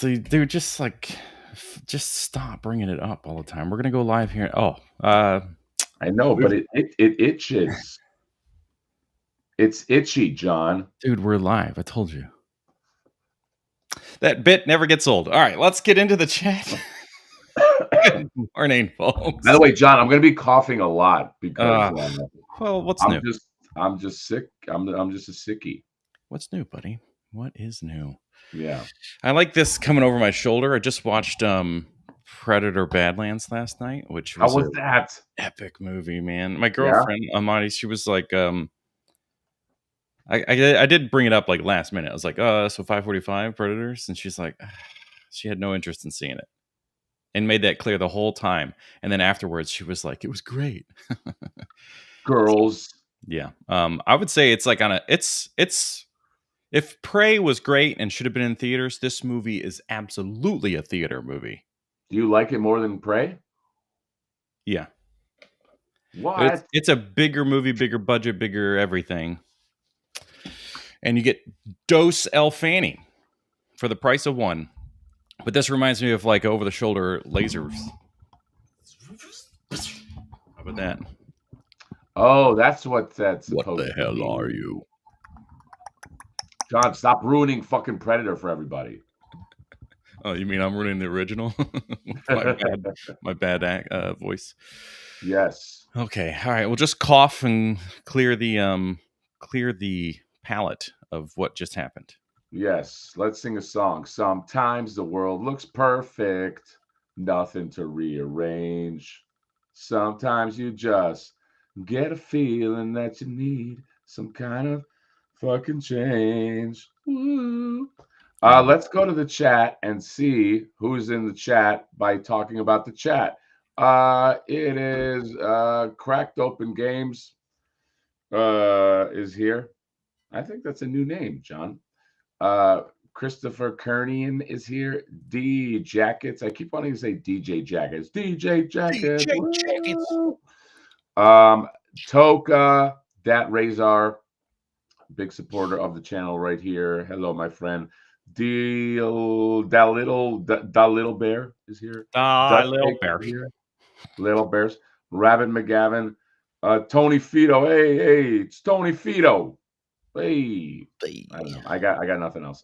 honestly, dude, just like, just stop bringing it up all the time. We're gonna go live here. Oh, I know, but it itches. It's itchy, John. dude, we're live. I told you. That bit never gets old. All right, let's get into the chat. Good morning, folks. By the way, John, I'm going to be coughing a lot because well, what's new? I'm just sick. I'm just a sickie. What's new, buddy? What is new? Yeah. I like this coming over my shoulder. I just watched Predator Badlands last night, which was, How was that? Epic movie, man. My girlfriend, Amani, she was like, I did bring it up like last minute. I was like, so 5:45 Predators, and she's like, she had no interest in seeing it, and made that clear the whole time. And then afterwards, she was like, it was great. Girls. Yeah. I would say it's like it's if Prey was great and should have been in theaters, this movie is absolutely a theater movie. Do you like it more than Prey? Yeah. What? It's a bigger movie, bigger budget, bigger everything. And you get Dose El Fanny for the price of one. But this reminds me of like over-the-shoulder lasers. How about that? Oh, that's what that's supposed to be. What the hell are you? John, stop ruining fucking Predator for everybody. Oh, you mean I'm ruining the original? my bad voice. Yes. Okay. All right. We'll just cough and clear the palate of what just happened. Yes. Let's sing a song. Sometimes the world looks perfect, nothing to rearrange. Sometimes you just get a feeling that you need some kind of fucking change. Woo. Let's go to the chat and see who's in the chat by talking about the chat. It is Cracked Open Games is here. I think that's a new name, John. Christopher Kernian is here. D Jackets. I keep wanting to say DJ Jackets. DJ Jackets. DJ Jackets. Toka, Dat Razor, big supporter of the channel right here. Hello, my friend. Da Little Bear is here. Little Bear. Little Bears. Rabbit McGavin. Tony Fito. Hey, it's Tony Fito. Hey. I don't know. I got nothing else.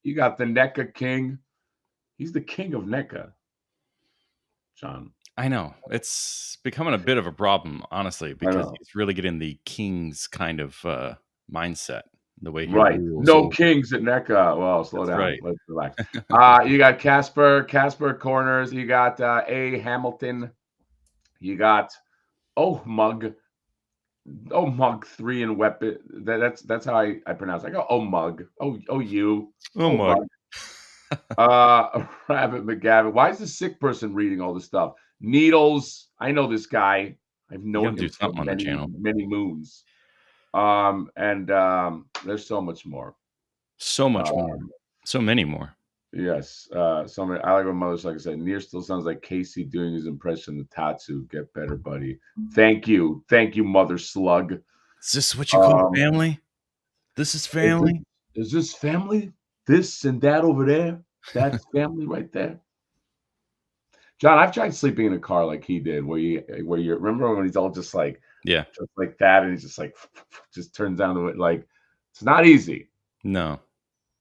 You got the NECA King. He's the king of NECA, John. I know. It's becoming a bit of a problem, honestly, because he's really getting the king's kind of mindset. The way he rules. No kings at NECA. Well, slow down. Right. Let's relax. You got Casper Corners. You got A Hamilton. You got Mug 3 and Weapon. That's how I pronounce it. I go Mug. You. Mug. Rabbit McGavin. Why is the sick person reading all this stuff? Needles. I know this guy. I've known him for many moons. There's so much more. So much more. So many more. Yes. I like what Mother's like I said. Near still sounds like Casey doing his impression of Tatsu. Get better, buddy. Thank you, Mother Slug. Is this what you call family? This is family. Is this family? This and that over there. That's family right there. John, I've tried sleeping in a car like he did, where you remember when he's all just like just like that, and he's just like just turns down the like it's not easy. No.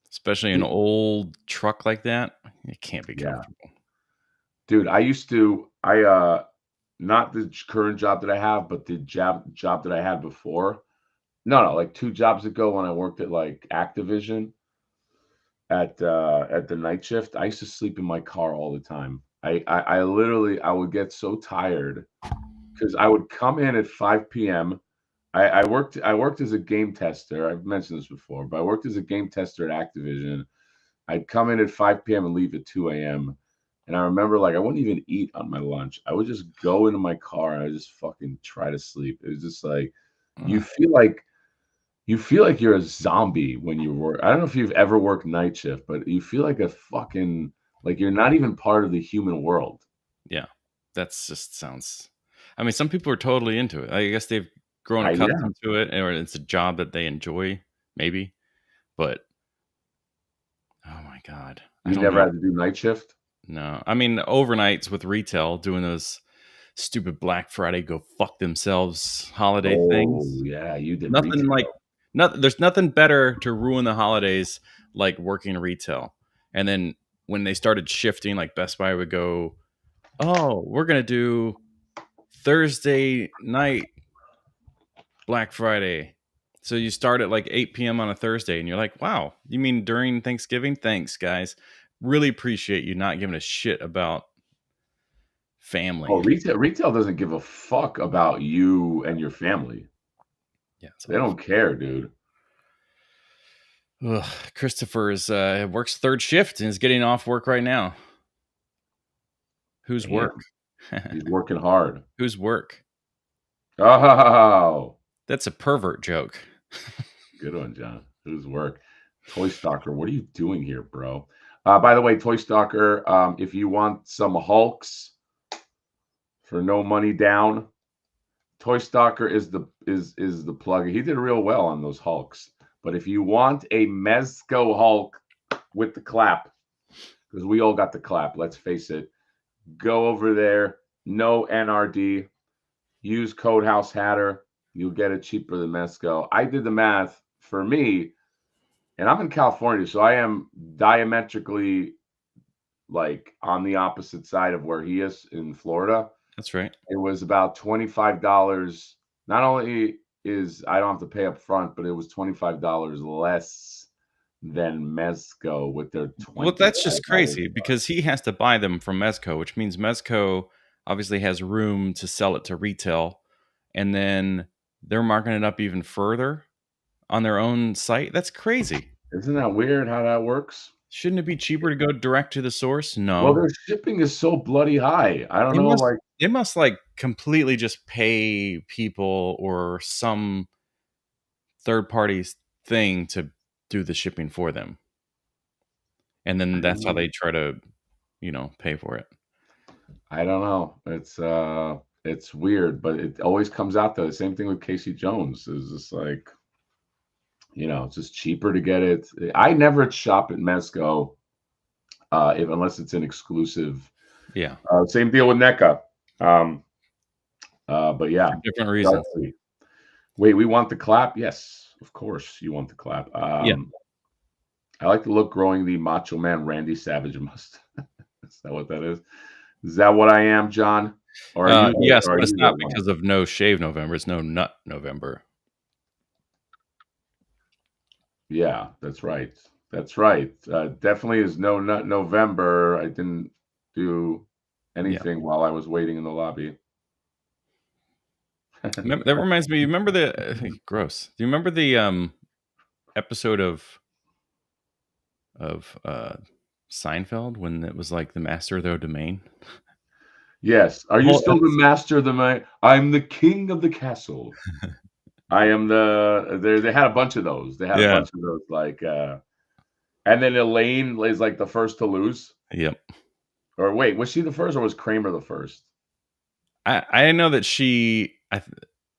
Especially an old truck like that. It can't be comfortable. Dude, not the current job that I have, but the job that I had before. No, like 2 jobs ago when I worked at like Activision at the night shift, I used to sleep in my car all the time. I literally would get so tired because I would come in at 5 p.m. I worked as a game tester. I've mentioned this before, but I worked as a game tester at Activision. I'd come in at 5 p.m. and leave at 2 a.m. And I remember like I wouldn't even eat on my lunch. I would just go into my car and I just fucking try to sleep. It was just like you feel like you're a zombie when you work. I don't know if you've ever worked night shift, but you feel like a fucking like you're not even part of the human world. Yeah, that's just sounds. I mean, some people are totally into it. I guess they've grown accustomed to it, or it's a job that they enjoy, maybe. But oh my god, I You don't never know. had to do night shift? No, I mean overnights with retail doing those stupid Black Friday go fuck themselves holiday Oh, things. yeah, you did Nothing like retail. there's nothing better to ruin the holidays like working retail. And then when they started shifting, like Best Buy would go, "Oh, we're gonna do Thursday night Black Friday." So you start at like 8 p.m. on a Thursday, and you're like, "Wow, you mean during Thanksgiving? Thanks, guys. Really appreciate you not giving a shit about Oh, family." retail doesn't give a fuck about you and your family. Yeah, it's They don't awful. care, dude. Ugh, Christopher is works third shift and is getting off work right now. Whose work? Damn, he's working hard. Whose work? Oh, That's a pervert joke. good one, John. Whose work? Toy Stalker, what are you doing here, bro? By the way, Toy Stalker, if you want some Hulks for no money down, Toy Stalker is the plug. He did real well on those Hulks. But if you want a Mezco Hulk with the clap, because we all got the clap, let's face it, go over there, no NRD, use code House Hatter, you'll get it cheaper than Mezco. I did the math for me, and I'm in California, so I am diametrically like on the opposite side of where he is in Florida. That's right. It was about $25. Not only is I don't have to pay up front, but it was $25 less than Mezco with their Well, that's just $25. crazy because he has to buy them from Mezco, which means Mezco obviously has room to sell it to retail, and then they're marking it up even further on their own site. That's crazy. Isn't that weird how that works? Shouldn't it be cheaper to go direct to the source? Well, No. their shipping is so bloody high. I don't They know, must like they must like completely just pay people or some third party's thing to do the shipping for them. And then I don't that's how know. they try to, pay for it. I don't know. It's weird, but it always comes out though. The same thing with Casey Jones. Is just like, it's just cheaper to get it. I never shop at Mezco if unless it's an exclusive. Yeah. Same deal with NECA. Um, but For yeah, different reasons. Darkly. Wait, we want the clap? Yes, of course you want the clap. Yeah. I like the look growing the Macho Man Randy Savage must. Is that what that is? Is that what I am, John? Or are you? Yes, Or are but it's you the not one? because of no shave November. It's no nut November. Yeah, that's right. That's right. Definitely is no nut November. I didn't do Yeah. anything while I was waiting in the lobby. That reminds me, you remember gross. Do you remember the episode of Seinfeld when it was like the master of their domain? Yes. Are The you whole still the master of the my? I'm the king of the castle. I am the. They had a bunch of those. They had a Yeah. bunch of those. And then Elaine is like the first to lose. Yep. Or wait, was she the first, or was Kramer the first? I know that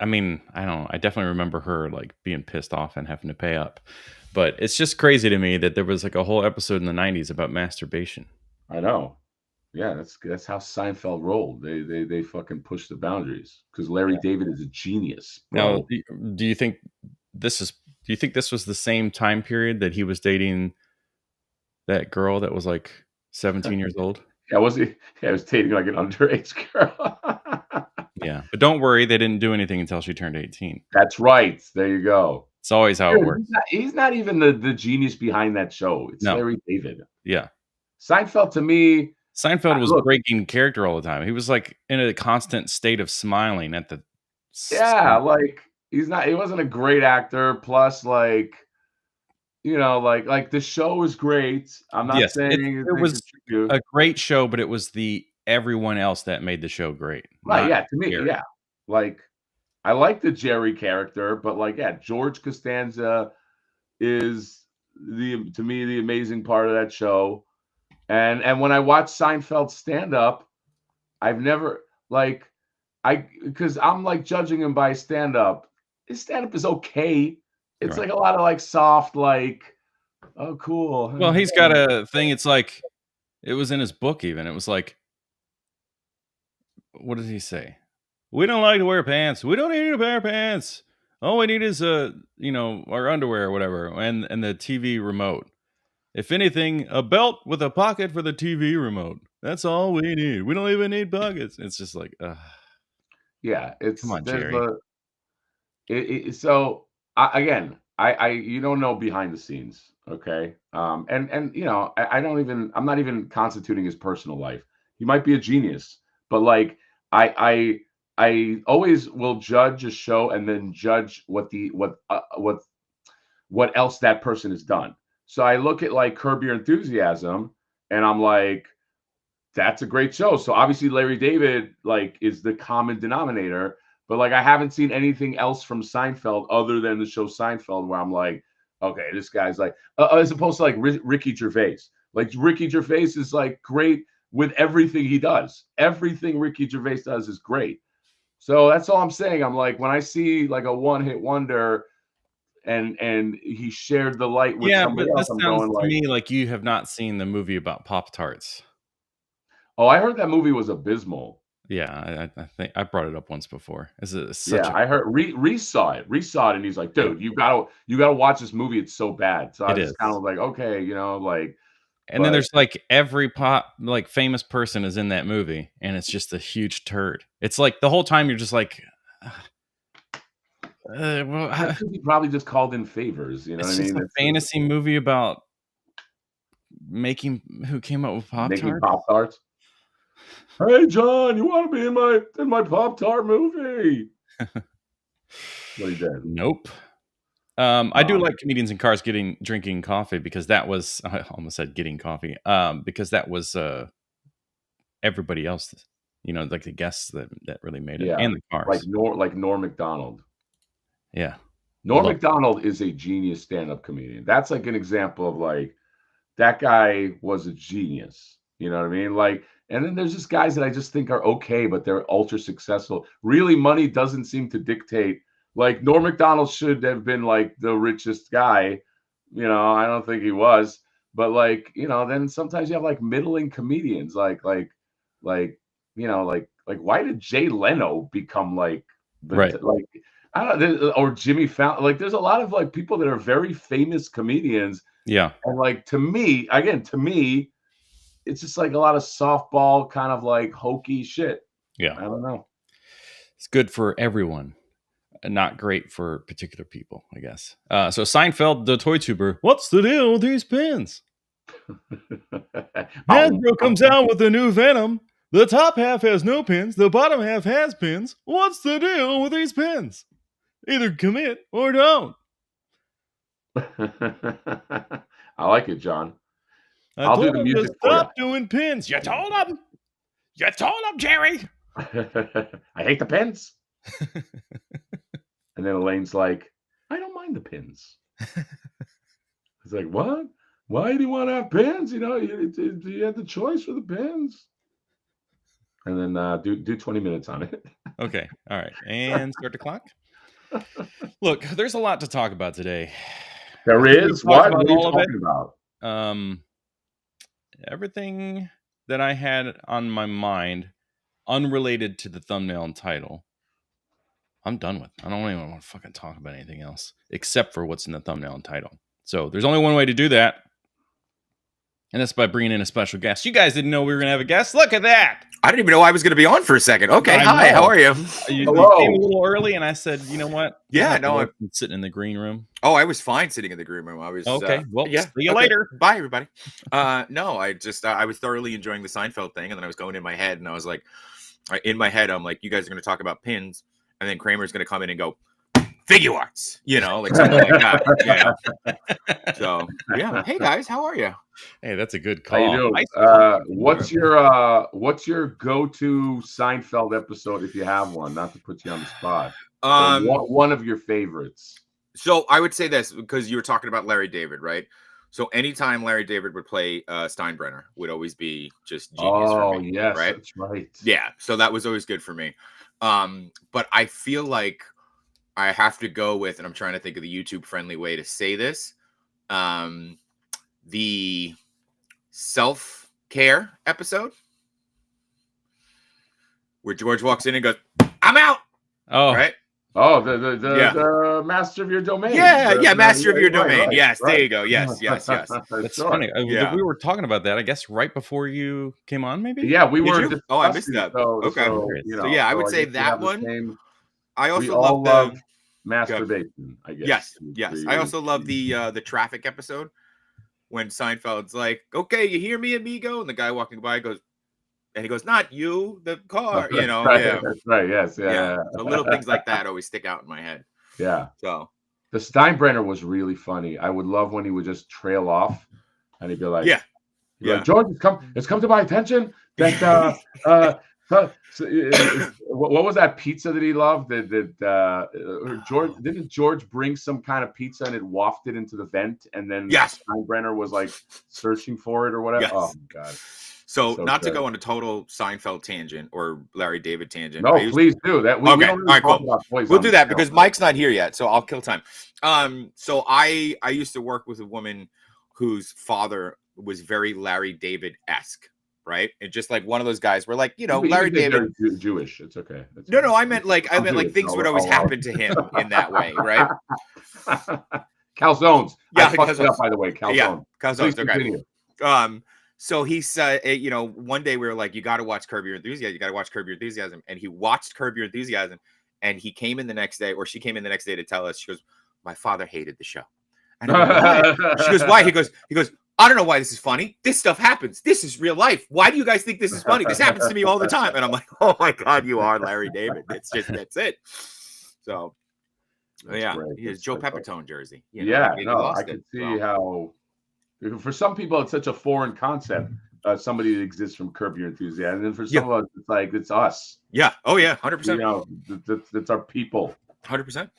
I mean, I don't know. I definitely remember her like being pissed off and having to pay up. But it's just crazy to me that there was like a whole episode in the 90s about masturbation. I know. Yeah, that's how Seinfeld rolled. They fucking pushed the boundaries because Larry Yeah. David is a genius, Now, bro. do you think this was the same time period that he was dating that girl that was like 17 years old? Yeah, was he? Yeah, he was dating like an underage girl. Yeah. But don't worry, they didn't do anything until she turned 18. That's right. There you go. It's always how it Dude, works. he's not even the genius behind that show. It's No. Larry David. Yeah. Seinfeld to me, Seinfeld was look, breaking character all the time. He was like in a constant state of smiling at the yeah, same. like he wasn't a great actor. Plus, like the show is great. I'm not Yes, saying it they was contribute. a great show, but it was the everyone else that made the show great, Right, not yeah, to me, Jerry. yeah. Like I like the Jerry character, but like, yeah, George Costanza is to me the amazing part of that show. And when I watch Seinfeld stand up, I've never like because I'm like judging him by stand up. His stand up is okay. It's Right. like a lot of like soft, like Oh, cool. Well, he's got a thing. It's like it was in his book. Even it was like, what did he say? We don't like to wear pants. We don't need a pair of pants. All we need is our underwear or whatever, and the TV remote. If anything, a belt with a pocket for the TV remote. That's all we need. We don't even need pockets. It's just like, Yeah, come it's on, there's Jerry. the so I you don't know behind the scenes, okay? And I don't even I'm not even constituting his personal life. He might be a genius, but like I always will judge a show and then judge what else that person has done. So I look at like Curb Your Enthusiasm and I'm like, that's a great show. So obviously Larry David like is the common denominator, but like I haven't seen anything else from Seinfeld other than the show Seinfeld where I'm like, okay, this guy's like as opposed to like Ricky Gervais. Like Ricky Gervais is like great with everything he does. Everything Ricky Gervais does is great. So that's all I'm saying. I'm like when I see like a one-hit wonder and he shared the light with Yeah, somebody but else, this I'm sounds going to like, me like you have not seen the movie about Pop Tarts. oh, I heard that movie was abysmal. Yeah, I think I brought it up once before. It's Yeah, such a I heard Reese saw it. Reese saw it, and he's like, yeah, "Dude, you gotta watch this movie. It's so bad." So I it was just kind is. of like, "Okay, like," And then but there's like every pop like famous person is in that movie, and it's just a huge turd. It's like the whole time you're just like, well, that's because he probably just called in favors. You know what I it's just mean? a It's fantasy movie about making who came up with Pop making Tarts. Pop Tarts. Hey, John, you want to be in my Pop Tart movie? What he did. Nope. I do Um, like comedians in cars drinking coffee because that was I almost said getting coffee. Because that was everybody else, like the guests that really made it yeah, and the cars. Like Norm Macdonald. Yeah, Norm love. Macdonald is a genius stand-up comedian. That's like an example of like that guy was a genius. You know what I mean? Like, and then there's just guys that I just think are okay, but they're ultra successful. Really, money doesn't seem to dictate. Like Norm Macdonald should have been like the richest guy. I don't think he was. But like, then sometimes you have like middling comedians, like, like why did Jay Leno become like Right. like I don't know, or Jimmy Fallon? Like, there's a lot of like people that are very famous comedians Yeah. and like to me, it's just like a lot of softball kind of like hokey shit. Yeah. I don't know. It's good for everyone, and not great for particular people, I guess. So Seinfeld, the toy tuber. What's the deal with these pins? Boom. Hasbro comes out with the new Venom. The top half has no pins. The bottom half has pins. What's the deal with these pins? Either commit or don't. I like it, John. I I'll do told the him to music for you. stop doing pins. You told him. You told him, Jerry. I hate the pins. And then Elaine's like, I don't mind the pins. It's like, what? Why do you want to have pins? You had the choice for the pins. And then do 20 minutes on it. Okay. All right. And start the clock. Look, there's a lot to talk about today. There I think we've is? talked What? about What are you all of it. talking about? Everything that I had on my mind, unrelated to the thumbnail and title, I'm done with. I don't even want to fucking talk about anything else except for what's in the thumbnail and title. So there's only one way to do that, and that's by bringing in a special guest. You guys didn't know we were gonna have a guest. Look at that. I didn't even know I was going to be on for a second. Okay, I hi, know. how are you? You Hello. came a little early, and I said, you know what? Yeah, Not no, worth sitting in the green room. Oh, I was fine sitting in the green room. I was Okay, well, yeah. see you okay. later. Bye, everybody. No, I just I was thoroughly enjoying the Seinfeld thing, and then I was going in my head, and I was like, in my head, I'm like, you guys are going to talk about pins, and then Kramer's going to come in and go, figure arts, like something like that. Yeah. So yeah. Hey guys, how are you? Hey, that's a good How you call. doing? Nice What's your go-to Seinfeld episode if you have one? Not to put you on the spot. One of your favorites. So I would say this because you were talking about Larry David, right? So anytime Larry David would play Steinbrenner would always be just genius for me. Yes, right? that's right. Yeah, so that was always good for me. But I feel like I have to go with, and I'm trying to think of the YouTube friendly way to say this. the self-care episode where George walks in and goes, "I'm out." Oh, Right? Oh, the master of your domain. Yeah, master of your domain. Right, yes, right. there you go. Yes. that's funny. Yeah. We were talking about that, I guess, right before you came on, maybe. Yeah, we were. you? Oh, I missed discussing, that. Okay. So, So, I would I say guess we that have the one. same- I we also all love the masturbation, I guess. yes. I also love the traffic episode when Seinfeld's like, "Okay, you hear me, amigo?" And the guy walking by goes, and he goes, "Not you, the car." You know, right, yeah, that's right. Yes, yeah. So little things like that always stick out in my head. Yeah. So The Steinbrenner was really funny. I would love when he would just trail off, and he'd be like, yeah. Like, George, it's come to my attention that what was that pizza that he loved? Didn't George bring some kind of pizza and it wafted into the vent, and then Steinbrenner was like searching for it or whatever? Yes. Oh my god! So not good. to go on a total Seinfeld tangent or Larry David tangent. No, please do that. We Okay, don't really all right, talk cool. about toys We'll on do the that show. because Mike's not here yet, so I'll kill time. So I used to work with a woman whose father was very Larry David-esque, right? And just like one of those guys where, like, Larry David Jewish. It's okay. No, I meant like things would always happen to him in that way, right? Calzones. Yeah, I fucked it up, by the way. Calzones. Yeah, calzones. Please Okay. continue. So he said, one day we were like, "You got to watch Curb Your Enthusiasm. You got to watch Curb Your Enthusiasm." And he watched Curb Your Enthusiasm, and he came in the next day, or she came in the next day to tell us. She goes, "My father hated the show." And I'm like, "Why?" She goes, "Why?" He goes, "I don't know why this is funny. This stuff happens. This is real life. Why do you guys think this is funny? This happens to me all the time." And I'm like, "Oh my God, you are Larry David. That's it." So, That's great. he has Joe Pepitone jersey. He I lost can it, see how. For some people, it's such a foreign concept. Somebody that exists from Curb Your Enthusiasm, and then for some of us, it's like it's us. Yeah. Oh yeah. 100%. That's our people. 100%.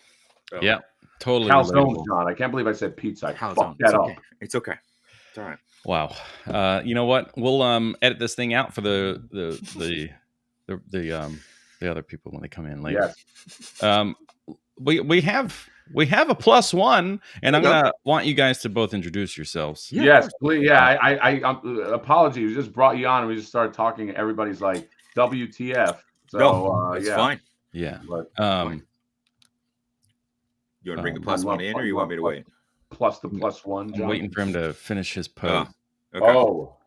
Yeah. Totally. Calzones, John. I can't believe I said pizza. I fucked that up. It's okay. It's all right. Wow. You know what? We'll edit this thing out for the other people when they come in later. Yes. We have a plus one, and I'm gonna want you guys to both introduce yourselves. Yeah, yes, please. Yeah, I apologies. We just brought you on, and we just started talking. And everybody's like, "WTF?" So it's fine. Yeah. But, you want to bring the plus one in, or you want me to wait? Plus the plus one. I'm waiting for him to finish his pose. Okay. Oh,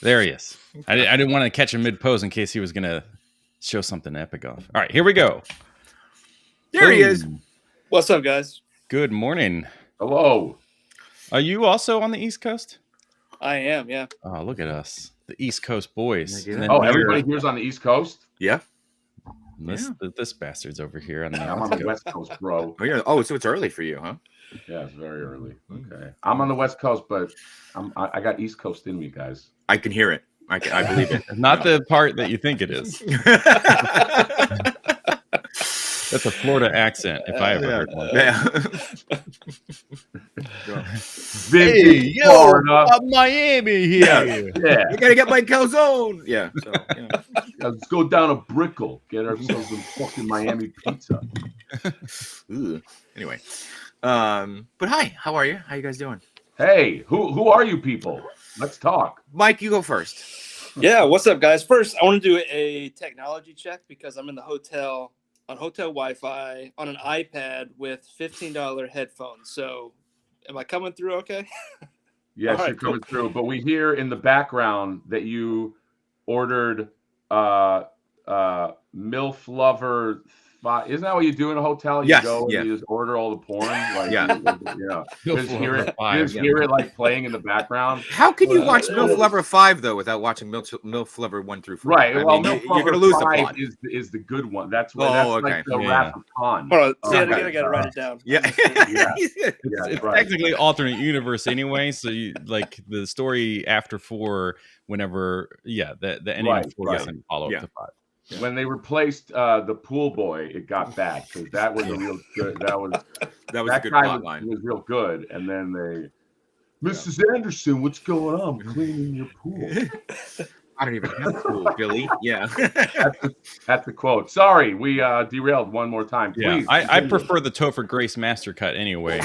there he is. I didn't want to catch him mid pose in case he was gonna show something epic off. All right, here we go. There he is. What's up, guys? Good morning. Hello. Are you also on the East Coast? I am, yeah. Oh, look at us, the East Coast boys. Everybody here's on the East Coast. Yeah. This bastard's over here on the I'm on the West Coast, bro. Oh, so it's early for you, huh? Yeah, it's very early. Okay, I'm on the West Coast, but I got East Coast in me, guys. I can hear it. I believe it. Not the part that you think it is. That's a Florida accent, if I ever heard one. Yeah. Hey, Florida. Miami here. Yeah. You gotta get my calzone. Yeah. So, Let's go down a Brickell. Get ourselves some fucking Miami pizza. Anyway. But hi, how are you? How you guys doing? Hey, who are you people? Let's talk. Mike, you go first. Yeah, what's up, guys? First, I want to do a technology check because I'm in the hotel on hotel Wi-Fi on an iPad with $15 headphones. So, am I coming through okay? Yes, you're coming through. But we hear in the background that you ordered MILF Lover. Isn't that what you do in a hotel? You go and you just order all the porn. Like, You just hear it like playing in the background. How can you watch MILF Lover 5 though without watching MILF Lover 1 through 4? Right. Well, you're gonna lose the plot. Is the good one. That's what. Like the Wrath of Khan. Hold on. I gotta write it down. Yeah. It's technically alternate universe anyway. So you like the story after 4. Whenever the ending of 4 doesn't follow up to 5. Yeah. When they replaced the pool boy, it got bad because that was a real good. That was a good plot line. It was real good, and then Mrs. Anderson, what's going on? I'm cleaning your pool. I don't even have a pool, Billy. Yeah, that's the quote. Sorry, we derailed one more time. Please. I prefer the Topher Grace master cut anyway.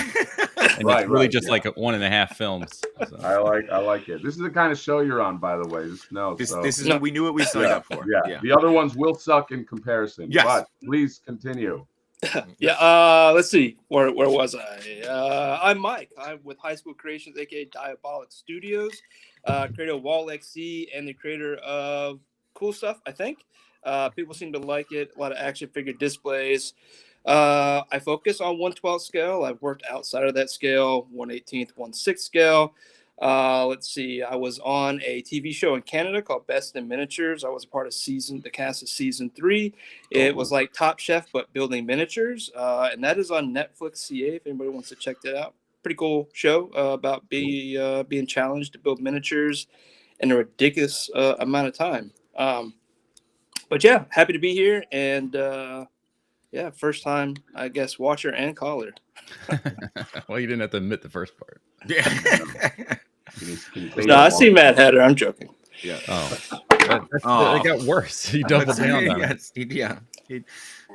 and Right, it's really right, just yeah. like 1.5 films. So. I like it. This is the kind of show you're on, by the way. This is we knew what we signed up for. Yeah. The other ones will suck in comparison. Yes. But please continue. Yeah. Let's see. Where was I? I'm Mike. I'm with High School Creations, aka Diabolic Studios, creator of Wall XD and the creator of Cool Stuff. I think people seem to like it. A lot of action figure displays. I focus on 1/12 scale. I've worked outside of that scale, 1/18, 1/6 scale. Let's see. I was on a TV show in Canada called Best in Miniatures. I was a part of the cast of season 3. It was like Top Chef, but building miniatures. And that is on Netflix CA if anybody wants to check that out. Pretty cool show about being challenged to build miniatures in a ridiculous amount of time. But yeah, happy to be here. And yeah, first time, I guess, watcher and caller. Well, you didn't have to admit the first part. Yeah. No, I see Mad Hatter. I'm joking. Yeah. Oh, it got worse. He doubled down on it.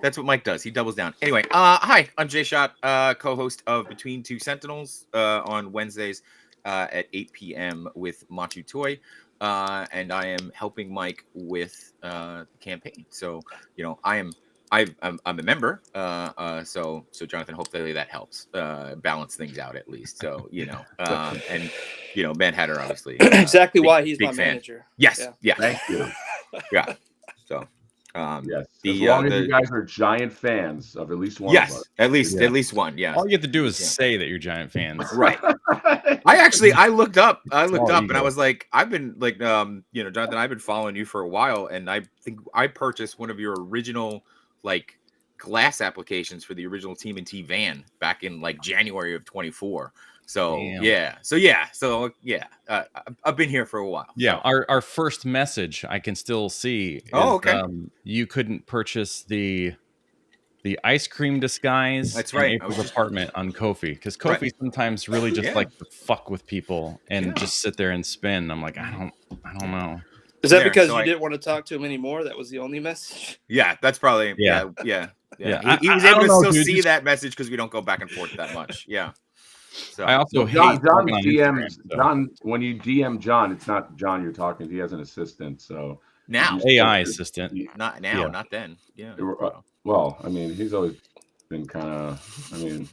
That's what Mike does. He doubles down. Anyway, hi, I'm Jay Shot, co-host of Between Two Sentinels on Wednesdays at 8 p.m. with Machu Toy. And I am helping Mike with the campaign. So, you know, I'm a member. So Jonathan, hopefully that helps balance things out at least. So, you know, and you know, Mad Hatter obviously exactly why he's my fan. manager. Yes. Yeah. Yeah. Thank you. Yeah. So yes. As long as you guys are giant fans of at least one of us. At least one. Yeah. All you have to do is say that you're giant fans. Right. I looked up and I was like, I've been like, you know, Jonathan, I've been following you for a while, and I think I purchased one of your original like glass applications for the original TMNT van back in like January of 24. So Damn. I've been here for a while. Yeah, so. our first message I can still see is, okay. You couldn't purchase the ice cream disguise. That's right. In April's apartment on Ko-fi, because Ko-fi sometimes really just like to fuck with people and just sit there and spin. I'm like, I don't know. Is that because you didn't want to talk to him anymore? That was the only message. Yeah, that's probably yeah. He was able to still see that message because we don't go back and forth that much. Yeah. So I also John DMs John when you DM John, it's not John you're talking to. He has an assistant. So now AI assistant. Not now, not then. Yeah. Well, I mean, he's always been kind of. I mean,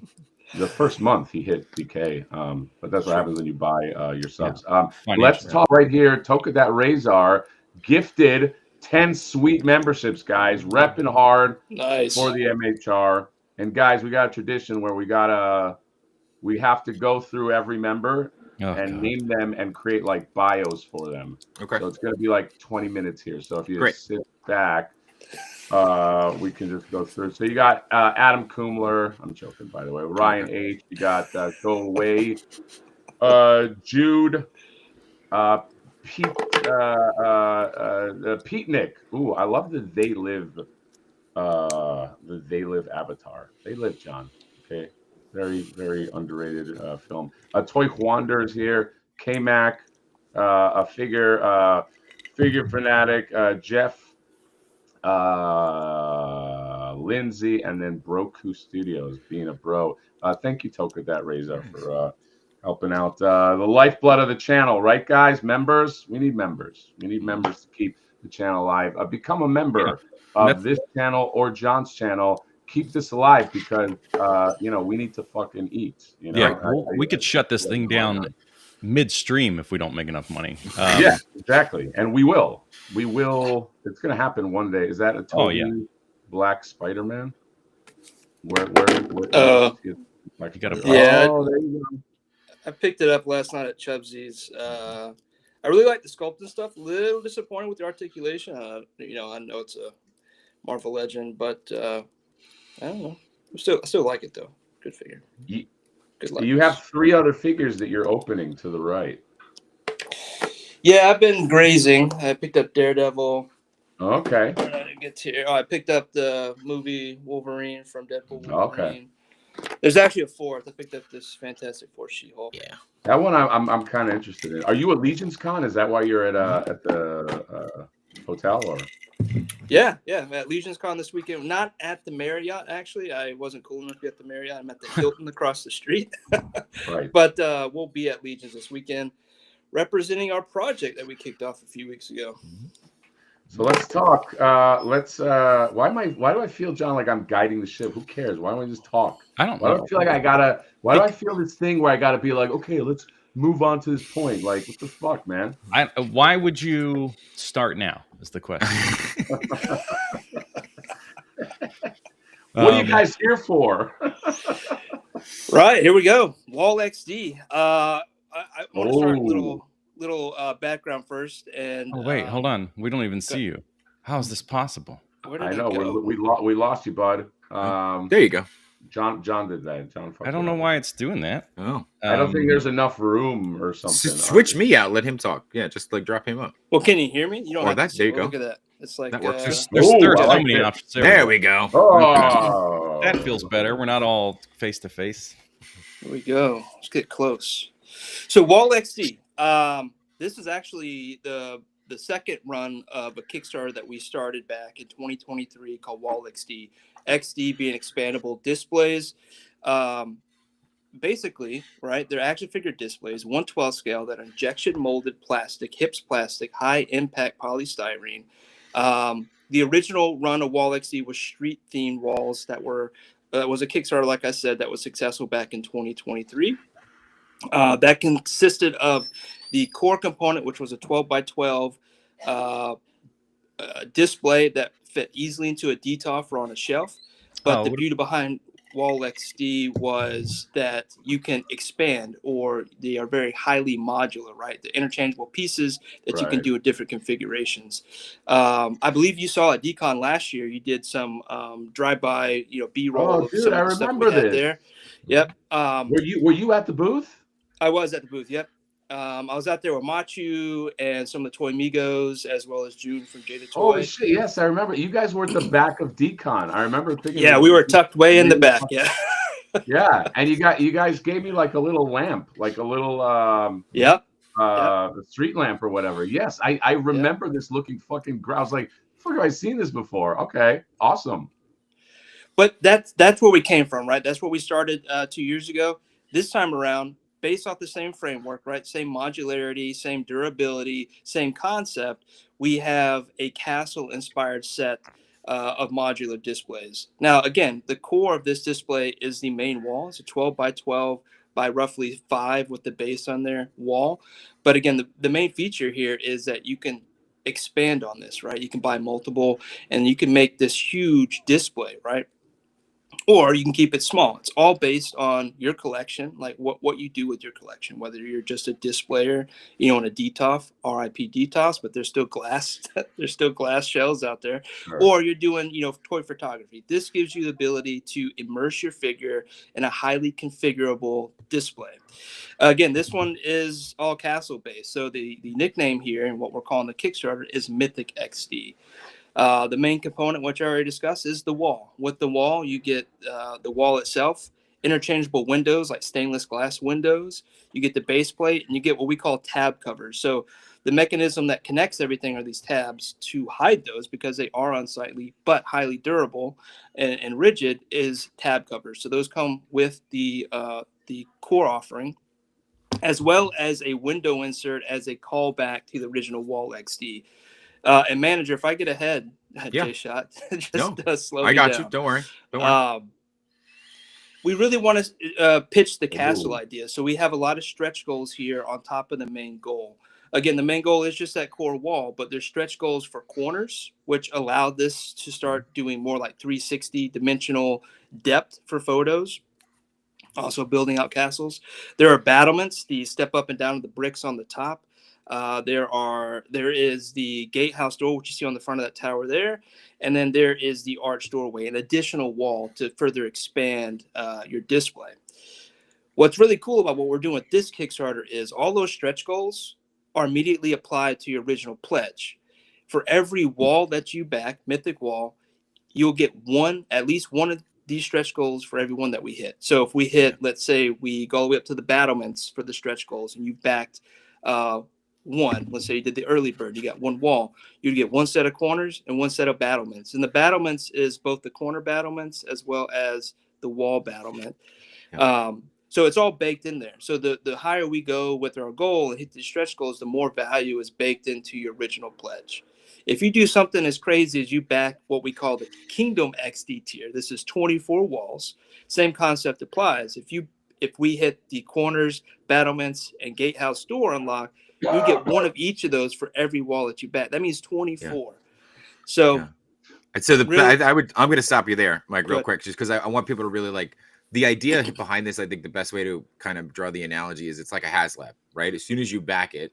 the first month he hit DK, but that's what happens when you buy your subs. Let's talk right here. Toka that Razor gifted 10 sweet memberships, guys. Repping hard for the MHR. And guys, we got a tradition where we have to go through every member name them and create like bios for them. Okay. So it's going to be like 20 minutes here. So if you sit back, we can just go through. So you got Adam Kumler. I'm joking, by the way. Ryan H. You got Joel Wade, Jude, Pete Nick. Ooh, I love the They Live avatar. They Live, John. Okay. Very, very underrated film. Toy Wanderers here. K-Mac, a figure fanatic, Jeff, Lindsay, and then Broku Studios, being a bro. Thank you, Toka that Razor, for helping out the lifeblood of the channel, right, guys? Members, we need members. We need members to keep the channel alive. Become a member of this channel or John's channel. Keep this alive because you know, we need to fucking eat. You know, we could shut this thing down midstream if we don't make enough money. Yeah, exactly, and we will. We will. It's gonna happen one day. Is that a Toby Black Spider-Man? Where you got a there you go. I picked it up last night at Chubsy's. I really like the sculpting stuff. A little disappointed with the articulation. You know, I know it's a Marvel Legend, but I don't know. I still like it though. Good figure. You have 3 other figures that you're opening to the right. Yeah, I've been grazing. I picked up Daredevil. Okay. I didn't get to. I picked up the movie Wolverine from Deadpool. Okay. There's actually a 4th. I picked up this Fantastic Four She-Hulk. Yeah. That one I'm kind of interested in. Are you at Legion's Con? Is that why you're at the hotel or? Yeah, I'm at Legion's Con this weekend. Not at the Marriott, actually. I wasn't cool enough to be at the Marriott. I'm at the Hilton across the street. Right. But we'll be at Legion's this weekend, representing our project that we kicked off a few weeks ago. So let's talk. Why do I feel, John, like I'm guiding the ship? Who cares? Why don't we just talk? I don't Why do know. I feel like I gotta? Why do I feel this thing where I gotta be like, okay, let's move on to this point? Like, what the fuck, man? Why would you start now? Is the question. What are you guys here for? Right, here we go. Wall XD. I want to start a Oh. little background first. And Oh wait, hold on. We don't even see you. How is this possible? Where did I he know go? we lost you, bud. There you go. John did that. John. I don't know why it's doing that. Oh, I don't think there's enough room or something. switch me out. Let him talk. Yeah, just like drop him up. Well, can you hear me? You don't Or have that- to. there you go. Look at that. It's like That works. There's Oh, I so like many it. options. There we go. Oh, That feels better. We're not all face to face. Here we go. Let's get close. So Wall XD. This is actually the second run of a Kickstarter that we started back in 2023 called Wall XD. XD being expandable displays. Basically, right, they're action figure displays, 1/12 scale, that are injection molded plastic, HIPS plastic, high impact polystyrene. The original run of Wall XD was street themed walls that was a Kickstarter, like I said, that was successful back in 2023. That consisted of the core component, which was a 12x12 display that fit easily into a DTOF or on a shelf. But the beauty behind Wall XD was that you can expand, or they are very highly modular, right? The interchangeable pieces that you can do with different configurations. I believe you saw at DCon last year, you did some drive-by, B-roll. Oh, dude, I remember this. There. Yep. Were you at the booth? I was at the booth. Yep. I was out there with Machu and some of the Toy Migos, as well as June from Jada Toy. Holy shit! Yes, I remember. You guys were at the back of Decon. I remember thinking. Yeah, we were tucked way in the back. Yeah. Yeah, and you guys gave me like a little lamp, like a little street lamp or whatever. Yes, I remember this looking fucking. I was like, fuck, have I seen this before? Okay, awesome. But that's where we came from, right? That's where we started 2 years ago. This time around, based off the same framework, right? Same modularity, same durability, same concept. We have a castle-inspired set of modular displays. Now, again, the core of this display is the main wall. It's a 12x12 by roughly 5 with the base on there wall. But again, the main feature here is that you can expand on this, right? You can buy multiple, and you can make this huge display, right? Or you can keep it small. It's all based on your collection, like what you do with your collection, whether you're just a displayer, in a DTOF, RIP DTOFs, but there's still glass, shells out there, or you're doing, toy photography. This gives you the ability to immerse your figure in a highly configurable display. Again, this one is all castle based. So the nickname here and what we're calling the Kickstarter is Mythic XD. The main component, which I already discussed, is the wall. With the wall, you get the wall itself, interchangeable windows like stainless glass windows. You get the base plate, and you get what we call tab covers. So the mechanism that connects everything are these tabs to hide those, because they are unsightly but highly durable and rigid, is tab covers. So those come with the core offering, as well as a window insert as a callback to the original Wall XD. And manager, if I get ahead, J-Shot, slow me I got down. you. Don't worry. We really want to pitch the castle idea. So we have a lot of stretch goals here on top of the main goal. Again, the main goal is just that core wall, but there's stretch goals for corners, which allow this to start doing more like 360 dimensional depth for photos. Also building out castles. There are battlements, the step up and down of the bricks on the top. There is the gatehouse door, which you see on the front of that tower there, and then there is the arch doorway, an additional wall to further expand your display. What's really cool about what we're doing with this Kickstarter is all those stretch goals are immediately applied to your original pledge. For every wall that you back, Mythic Wall, you'll get at least one of these stretch goals for every one that we hit. So if we hit, let's say we go all the way up to the battlements for the stretch goals, and you backed one, let's say you did the early bird, you got one wall, you'd get one set of corners and one set of battlements. And the battlements is both the corner battlements as well as the wall battlement. So it's all baked in there. So the higher we go with our goal and hit the stretch goals, the more value is baked into your original pledge. If you do something as crazy as you back what we call the Kingdom XD tier, this is 24 walls. Same concept applies. If we hit the corners, battlements, and gatehouse door unlock, you get one of each of those for every wall that you back. That means 24. Yeah. So, yeah. And so really, I'm going to stop you there, Mike, real quick, just because I want people to really like the idea behind this. I think the best way to kind of draw the analogy is it's like a HasLab, right? As soon as you back it,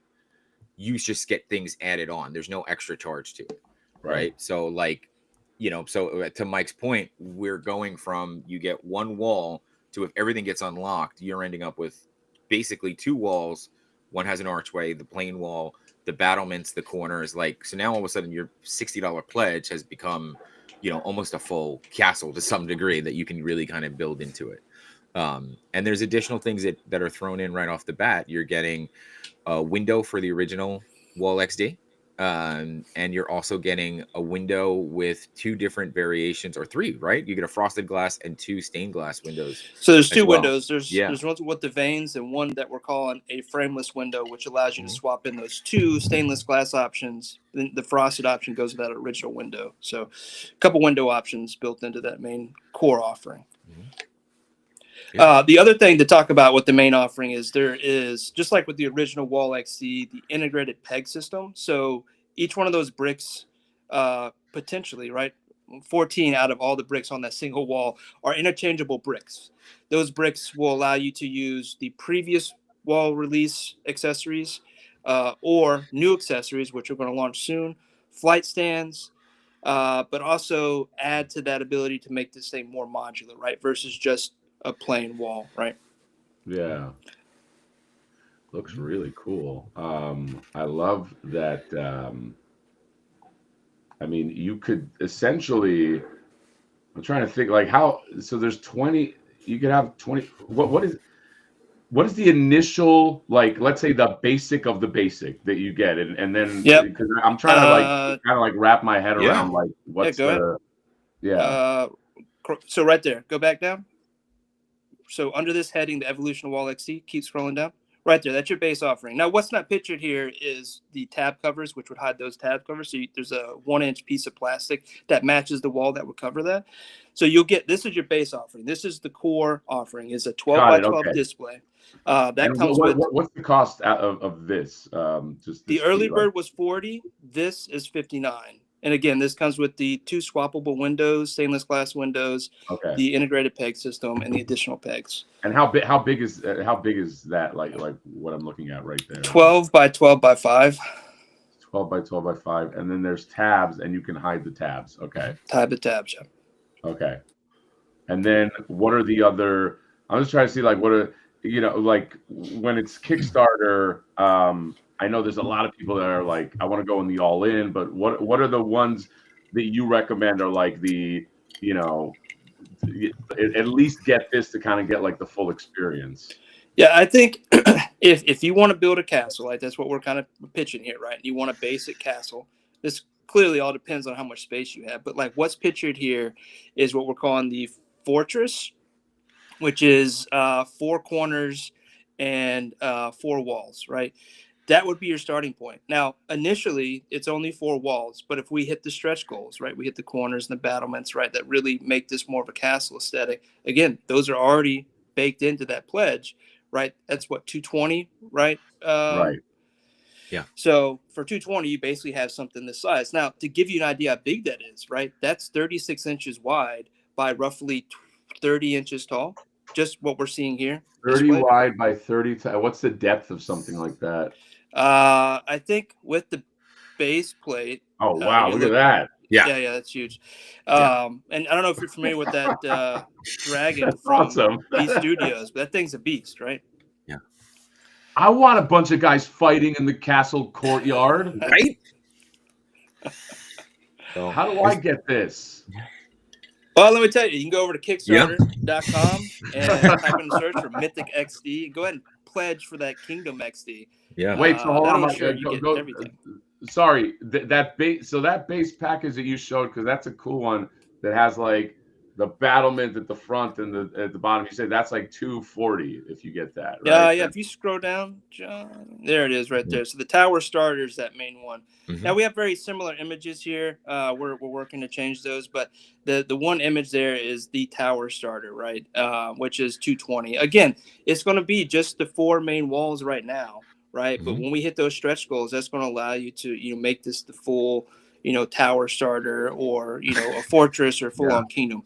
you just get things added on. There's no extra charge to it, right? So like, you know, so to Mike's point, we're going from you get one wall to if everything gets unlocked, you're ending up with basically two walls. One has an archway, the plain wall, the battlements, the corners. Like, so now all of a sudden your $60 pledge has become, you know, almost a full castle to some degree that you can really kind of build into it. And there's additional things that are thrown in right off the bat. You're getting a window for the original Wall XD. And you're also getting a window with two different variations, or three, right? You get a frosted glass and two stained glass windows. So there's two windows. There's one with the veins and one that we're calling a frameless window, which allows you to swap in those two stainless glass options. Then the frosted option goes with that original window. So a couple window options built into that main core offering. The other thing to talk about with the main offering is there is, just like with the original Wall XD, the integrated peg system. So each one of those bricks, potentially, right, 14 out of all the bricks on that single wall are interchangeable bricks. Those bricks will allow you to use the previous wall release accessories or new accessories, which we're going to launch soon, flight stands, but also add to that ability to make this thing more modular, right, versus just a plain wall, right? Yeah. Looks really cool. I love that. I mean, you could essentially, I'm trying to think like how, so there's 20, you could have 20, what is the initial, like, let's say the basic of the basic that you get, and then, because I'm trying to kind of wrap my head around like what's so right there, go back down. So under this heading, the Evolution of Wall XD, keep scrolling down. Right there, that's your base offering. Now, what's not pictured here is the tab covers, which would hide those tab covers. So there's a 1-inch piece of plastic that matches the wall that would cover that. So you'll get, this is your base offering. This is the core offering. It's a 12 by 12 display. That comes with. What's the cost of this? Just the early bird was $40. This is $59. And again, this comes with the two swappable windows, stainless glass windows, the integrated peg system, and the additional pegs. And how big is that? Like what I'm looking at right there. 12 by 12 by 5. 12 by 12 by 5, and then there's tabs, and you can hide the tabs. Okay. Hide the tabs, yeah. Okay. And then what are the other? I'm just trying to see like what are, you know, like when it's Kickstarter. I know there's a lot of people that are like, I want to go in the all in, but what are the ones that you recommend are like the, you know, at least get this to kind of get like the full experience? Yeah, I think if you want to build a castle, like that's what we're kind of pitching here, right? You want a basic castle. This clearly all depends on how much space you have, but like what's pictured here is what we're calling the fortress, which is 4 corners and 4 walls, right? That would be your starting point. Now, initially, it's only 4 walls, but if we hit the stretch goals, right, we hit the corners and the battlements, right, that really make this more of a castle aesthetic. Again, those are already baked into that pledge, right? That's what, 220, right? Right. Yeah. So for 220, you basically have something this size. Now, to give you an idea how big that is, right, that's 36 inches wide by roughly 30 inches tall. Just what we're seeing here. 30 wide by 30. What's the depth of something like that? I think with the base plate. Oh wow! Look at that. Yeah, that's huge. And I don't know if you're familiar with that dragon from Beast Studios, but that thing's a beast, right? Yeah. I want a bunch of guys fighting in the castle courtyard. Right. So, how do I get this? Well, let me tell you, you can go over to Kickstarter.com and type in the search for Mythic XD. Go ahead and pledge for that Kingdom XD. Yeah. Wait, so hold on, that'll Mike, ensure you get everything. Sorry, that base. So that base package that you showed, because that's a cool one that has like the battlement at the front and at the bottom. You said that's like $240 if you get that, right? Yeah. If you scroll down, John, there it is, right there. So the tower starter is that main one. Mhm. Now we have very similar images here. We're working to change those, but the one image there is the tower starter, right? Which is 220. Again, it's going to be just the 4 main walls right now, right? But Mhm. when we hit those stretch goals, that's going to allow you to make this the full tower starter, or a fortress, or full on kingdom.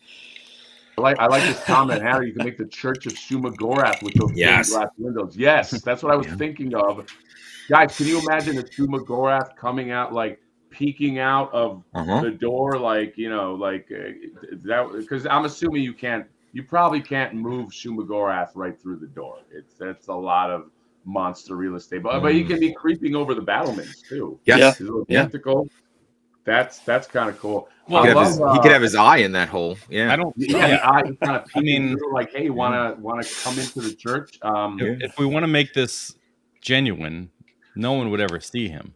I like this comment, Harry. You can make the Church of Shumagorath with those stained glass windows. Yes, that's what I was thinking of. Guys, can you imagine a Shumagorath coming out, like peeking out of the door, like that? Because I'm assuming you probably can't move Shumagorath right through the door. That's a lot of monster real estate, but he can be creeping over the battlements too. Yes. His little Yeah. tentacle. That's kind of cool. Well, He could have his eye in that hole. Yeah. I don't. Yeah, the eye kind of peeking mean, through, like, hey, wanna come into the church? If we want to make this genuine, no one would ever see him.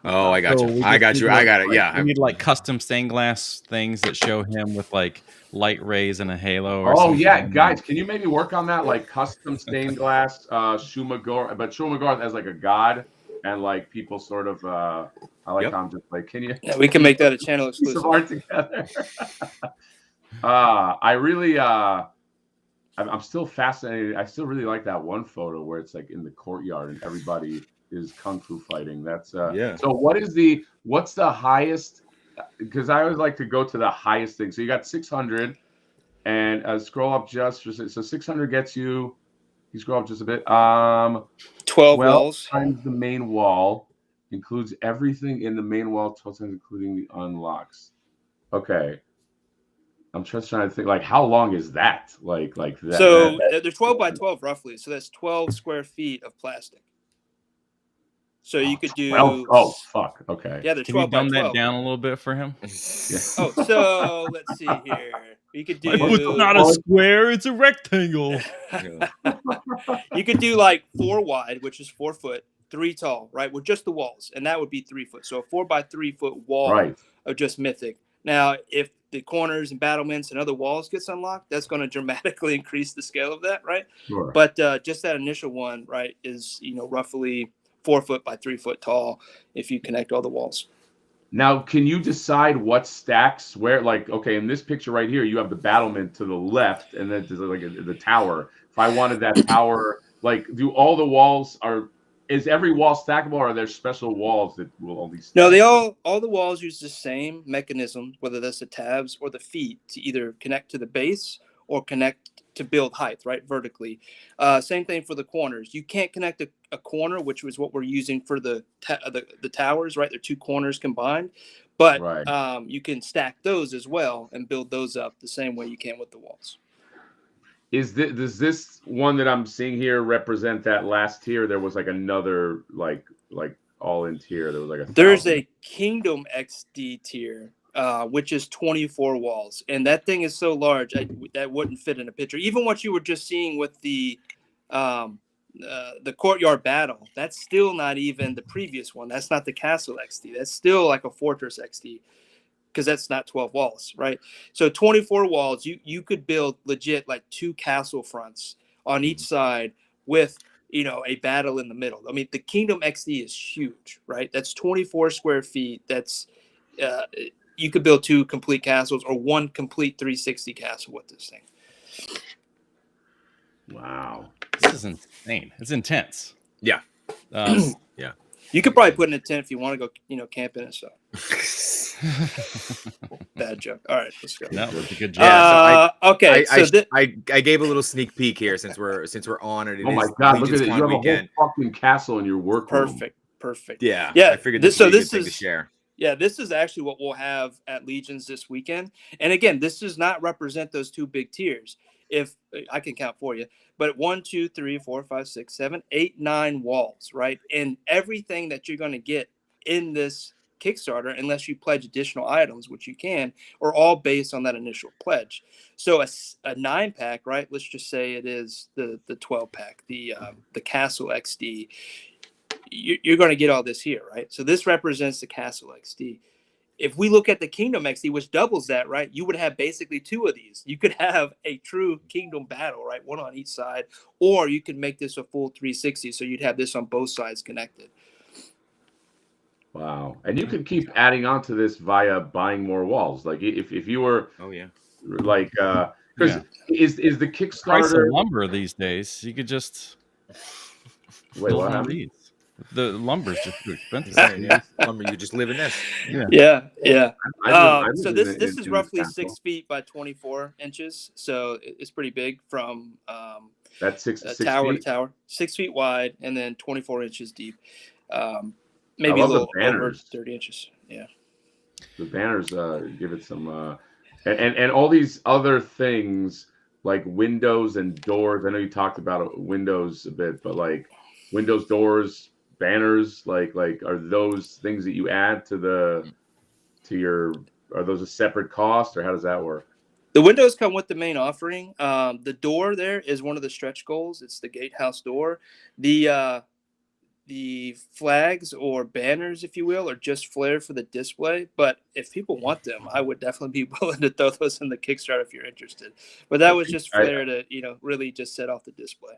Oh, I got So you. we I just got need, you. like, I got it. Yeah. We need like custom stained glass things that show him with like light rays and a halo. Or Oh something. yeah, guys, can you maybe work on that, like custom stained glass Shumagorath, but Shumagorath as like a god, and like people sort of I like how I'm just like, can you? Yeah, we can make that a channel piece of exclusive. art together. I really I'm still fascinated. I still really like that one photo where it's like in the courtyard and everybody is kung fu fighting. That's So what's the highest? Because I always like to go to the highest thing. So you got 600, and scroll up just for so 600 gets you. You scroll up just a bit. 12 walls times the main wall includes everything in the main wall, 12 times including the unlocks. Okay. I'm just trying to think, like, how long is that? Like that. So they're 12 by 12 roughly. So that's 12 square feet of plastic. So you could do. 12? Oh, fuck. Okay. Yeah, they're Can you 12 by dumb 12. that down a little bit for him? Oh, so let's see here. You could do. It's not a square; it's a rectangle. You could do like 4 wide, which is 4 foot, 3 tall, right? With just the walls, and that would be 3 foot. So a 4 by 3 foot wall of just Mythic. Now, if the corners and battlements and other walls gets unlocked, that's going to dramatically increase the scale of that, right? Sure. But just that initial one, right, is roughly 4 foot by 3 foot tall if you connect all the walls. Now, can you decide what stacks where? Like, okay, in this picture right here, you have the battlement to the left, and then there's like the tower. If I wanted that tower, like, do all the walls is every wall stackable, or are there special walls that will only stack? No, all the walls use the same mechanism, whether that's the tabs or the feet, to either connect to the base or connect to build height, right, vertically. Same thing for the corners. You can't connect a corner, which was what we're using for the towers, right? They're 2 corners combined, but you can stack those as well and build those up the same way you can with the walls. Does this one that I'm seeing here represent that last tier? There was like another like all in tier. There was like There's a Kingdom XD tier, which is 24 walls, and that thing is so large that wouldn't fit in a picture. Even what you were just seeing with the courtyard battle, that's still not even the previous one. That's not the Castle XD. That's still like a Fortress XD. Because that's not 12 walls, right? So 24 walls, you could build legit like 2 castle fronts on each side with a battle in the middle. I mean, the Kingdom XD is huge, right? That's 24 square feet. That's you could build 2 complete castles or 1 complete 360 castle with this thing. Wow, this is insane. It's intense. Yeah. Yeah. You could probably put in a tent if you want to go, camping and stuff. Bad joke. All right, let's go. That was a good joke. Okay, I gave a little sneak peek here since we're on it. Oh my God, look at it! You have a whole fucking castle in your workroom. Perfect. Yeah. I figured this would be a good thing to share. Yeah, this is actually what we'll have at Legions this weekend. And again, this does not represent those 2 big tiers. If I can count for you, but 1, 2, 3, 4, 5, 6, 7, 8, 9 walls, right? And everything that you're going to get in this Kickstarter unless you pledge additional items, which you can, or all based on that initial pledge. So a 9-pack, right? Let's just say it is the 12-pack, the Castle XD. You're going to get all this here, right? So this represents the Castle XD. If we look at the Kingdom XD, which doubles that, right, you would have basically 2 of these. You could have a true Kingdom battle, right, one on each side, or you could make this a full 360, so you'd have this on both sides connected. Wow. And you could keep adding on to this via buying more walls. Like if you were, like, because is the Price of Kickstarter lumber these days, you could just wait, build what one of happened? these. The lumber's just too expensive. You just live in this. Yeah. I live So in this in is roughly castle. 6 feet by 24 inches, so it's pretty big from That's six tower feet? to tower, 6 feet wide, and then 24 inches deep. love Maybe a the little over banners. 30 inches. Yeah. The banners give it some and all these other things like windows and doors. I know you talked about windows a bit, but like windows, doors, banners, like are those things that you add to your, are those a separate cost, or how does that work? The windows come with the main offering. The door there is one of the stretch goals. It's the gatehouse door. The flags or banners, if you will, are just flared for the display. But if people want them, I would definitely be willing to throw those in the Kickstarter if you're interested. But that was just flair to, really just set off the display.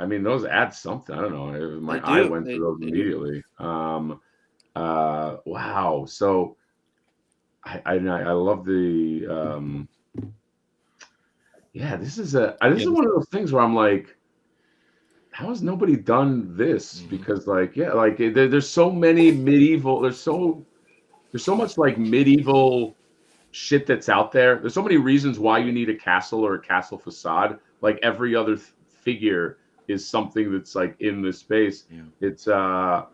I mean, those add something. I don't know. My They eye do. went to those They immediately. Wow. So I love the this is one of those things where I'm like, how has nobody done this? Because there's so many medieval, there's so much like medieval shit that's out there. There's so many reasons why you need a castle or a castle facade. Like every other figure is something that's like in this space. It's I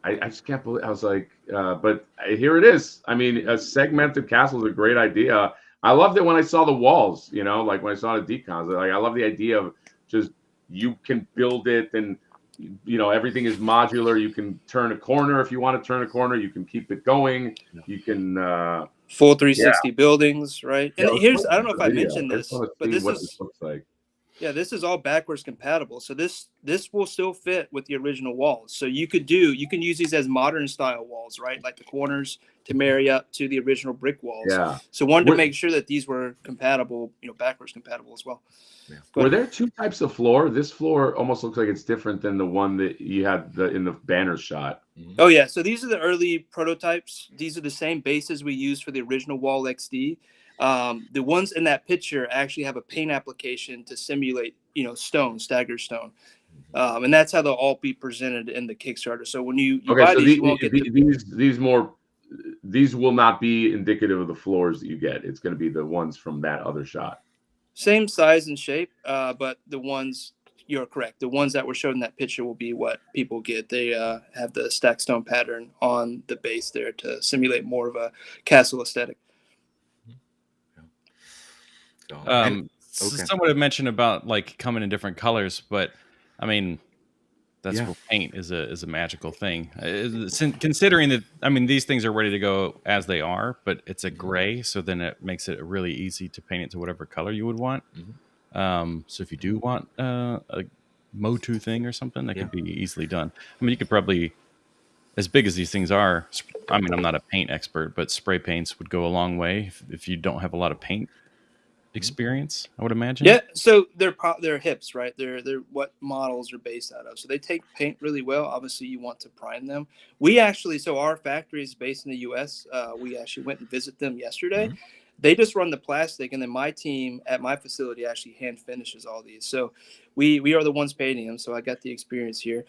just can't believe, I was like, but here it is. I mean, a segmented castle is a great idea. I loved it when I saw the walls, like when I saw the decons. Like I love the idea of just, you can build it and everything is modular. You can turn a corner if you want to turn a corner. You can keep it going. You can full 360 buildings, right? And here's, I don't know if I mentioned this, but this looks like. Yeah, this is all backwards compatible. So this will still fit with the original walls. So you can use these as modern style walls, right? Like the corners to marry up to the original brick walls. Yeah. So wanted to make sure that these were compatible, backwards compatible as well. Yeah. Were there 2 types of floor? This floor almost looks like it's different than the one that you had in the banner shot. Oh yeah, so these are the early prototypes. These are the same bases we used for the original Wall XD. The ones in that picture actually have a paint application to simulate, stone, staggered stone. And that's how they'll all be presented in the Kickstarter. So when you buy these, you won't get these will not be indicative of the floors that you get. It's going to be the ones from that other shot. Same size and shape, but the ones, you're correct. The ones that were shown in that picture will be what people get. They have the stacked stone pattern on the base there to simulate more of a castle aesthetic. Someone had mentioned about like coming in different colors, but I mean, that's where paint is a magical thing. Considering that, I mean, these things are ready to go as they are, but it's a gray, so then it makes it really easy to paint it to whatever color you would want. So if you do want a Motu thing or something, that could be easily done. I mean, you could probably, as big as these things are, I mean, I'm not a paint expert, but spray paints would go a long way if you don't have a lot of paint experience, I would imagine. Yeah, so they're hips, right? They're what models are based out of. So they take paint really well. Obviously, you want to prime them. So our factory is based in the U.S. We actually went and visited them yesterday. They just run the plastic, and then my team at my facility actually hand finishes all these. So we are the ones painting them. So I got the experience here.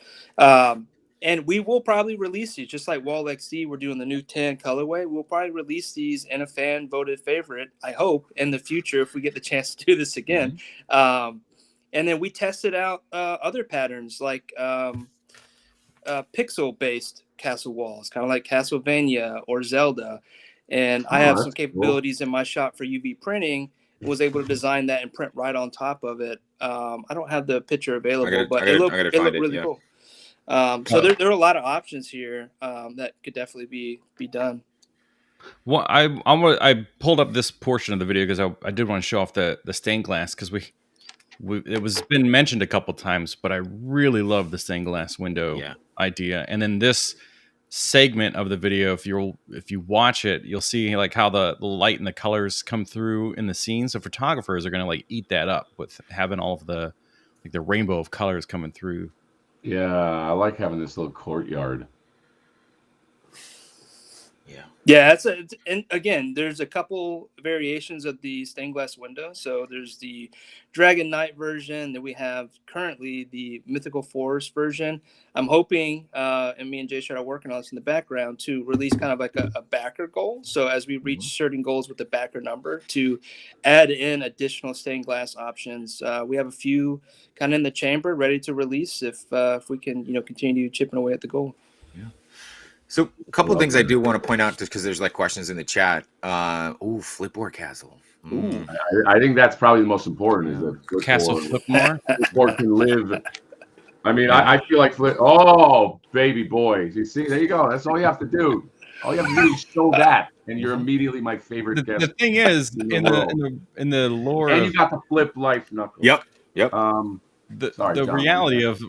And we will probably release these, just like Wall XD, we're doing the new tan colorway. We'll probably release these in a fan voted favorite, I hope, in the future if we get the chance to do this again. And then we tested out other patterns like pixel-based castle walls, kind of like Castlevania or Zelda. And I have some capabilities in my shop for UV printing. Was able to design that and print right on top of it. I don't have the picture available, but it looked really cool. So there are a lot of options here that could definitely be done. Well, I pulled up this portion of the video because I did want to show off the stained glass because it was been mentioned a couple times, but I really love the stained glass window idea. And then this segment of the video, if you watch it, you'll see like how the light and the colors come through in the scene. So photographers are going to like eat that up with having all of the like the rainbow of colors coming through. Yeah, I like having this little courtyard. Yeah, and again, there's a couple variations of the stained glass window. So there's the Dragon Knight version that we have currently, the Mythical Forest version. I'm hoping, and me and Jay are working on this in the background, to release kind of like a backer goal. So as we reach certain goals with the backer number, to add in additional stained glass options. We have a few kind of in the chamber ready to release if we can, continue chipping away at the goal. So a couple of things I do want to point out just because there's like questions in the chat. Flipboard Castle. Ooh, I think that's probably the most important is that Castle Flipmore. Flipboard can live. I mean, I feel like oh, baby boy. You see, there you go. That's all you have to do. All you have to do is show that, and you're immediately my favorite guest. The thing is, in the lore, and you got the flip life knuckles. Yep. The reality of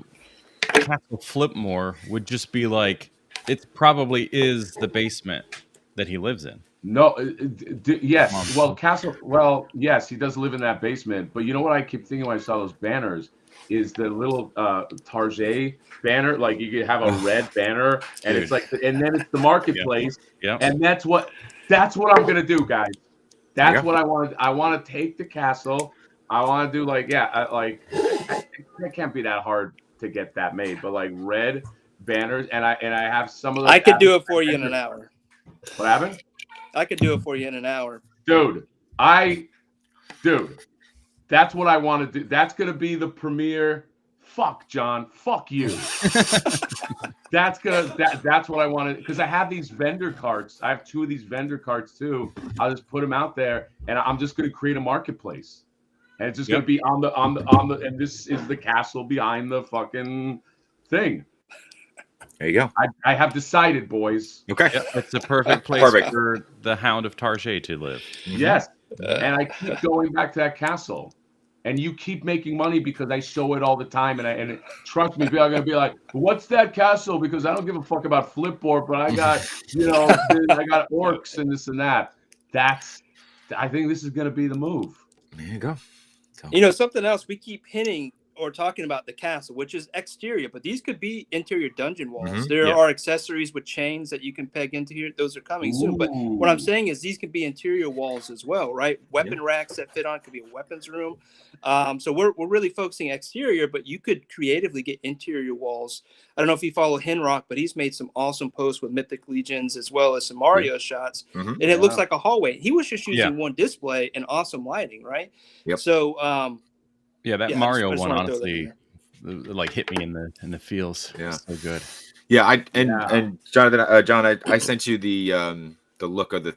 Castle Flipmore would just be like, it probably is the basement that he lives in. No, yes. Well, yes, he does live in that basement. But you know what I keep thinking when I saw those banners is the little Target banner. Like you could have a red banner, and it's like, and then it's the marketplace. Yeah. And that's what I'm gonna do, guys. That's what I want. I want to take the castle. I want to do it can't be that hard to get that made, but like red banners, and I have some of those. I could do it for you in an hour. What happened? I could do it for you in an hour. Dude, that's what I want to do. That's going to be the premiere. Fuck, John. Fuck you. That's what I wanted, because I have these vendor carts. I have 2 of these vendor carts too. I'll just put them out there, and I'm just going to create a marketplace. And it's just going to be on the, and this is the castle behind the fucking thing. There you go. I have decided, boys. Okay. Yep, it's a perfect place for the Hound of Target to live. Yes. And I keep going back to that castle. And you keep making money because I show it all the time. And trust me, people are going to be like, what's that castle? Because I don't give a fuck about Flipboard, but I got, I got orcs and this and that. I think this is going to be the move. There you go. Something else we keep hinting or talking about the castle, which is exterior, but these could be interior dungeon walls. There are accessories with chains that you can peg into here. Those are coming soon. But what I'm saying is these can be interior walls as well, right? Weapon racks that fit on, could be a weapons room. So we're really focusing exterior, but you could creatively get interior walls. I don't know if you follow Henrock, but he's made some awesome posts with Mythic Legions as well as some Mario shots. And it looks like a hallway. He was just using one display and awesome lighting, right? Yep. So Mario one honestly like hit me in the feels. Yeah, so good. Yeah, and Jonathan, John, I sent you the look of the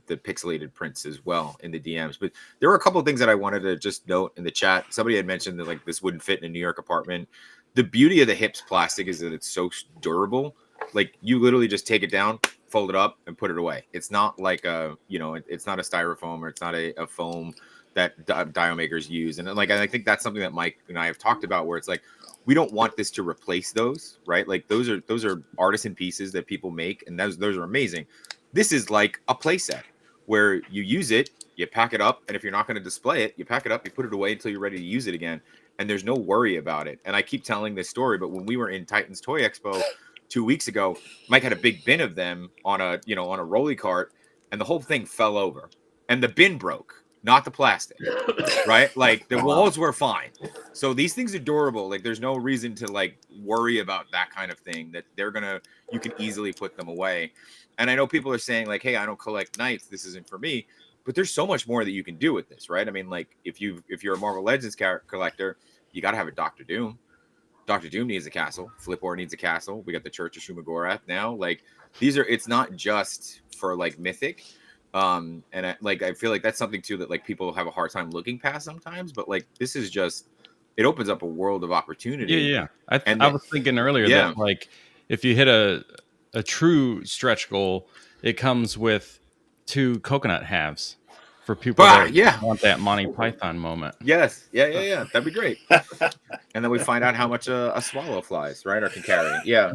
pixelated prints as well in the DMs. But there were a couple of things that I wanted to just note in the chat. Somebody had mentioned that like this wouldn't fit in a New York apartment. The beauty of the Hips plastic is that it's so durable. Like you literally just take it down, fold it up, and put it away. It's not like it's not a styrofoam or it's not a foam that dial makers use. And like, I think that's something that Mike and I have talked about, where it's like, we don't want this to replace those, right? Like those are artisan pieces that people make, and those are amazing. This is like a playset where you use it, you pack it up, and if you're not going to display it, you pack it up, you put it away until you're ready to use it again, and there's no worry about it. And I keep telling this story, but when we were in Titans Toy Expo 2 weeks ago, Mike had a big bin of them on a rolly cart, and the whole thing fell over, and the bin broke. Not the plastic, right? Like the walls were fine. So these things are durable. Like there's no reason to like worry about that kind of thing, that you can easily put them away. And I know people are saying like, hey, I don't collect knights. This isn't for me. But there's so much more that you can do with this, right? I mean, like if you're a Marvel Legends collector, you got to have a Dr. Doom. Dr. Doom needs a castle. Flipboard needs a castle. We got the Church of Shumagorath now. Like it's not just for like Mythic. And I feel like that's something too that like people have a hard time looking past sometimes, but like this is just it opens up a world of opportunity. Yeah. And I was thinking earlier Yeah. that like if you hit a true stretch goal, it comes with 2 coconut halves for people that yeah. want that Monty Python moment. Yes. Yeah. That'd be great. And then we find out how much a swallow flies, right? Or can carry. Yeah.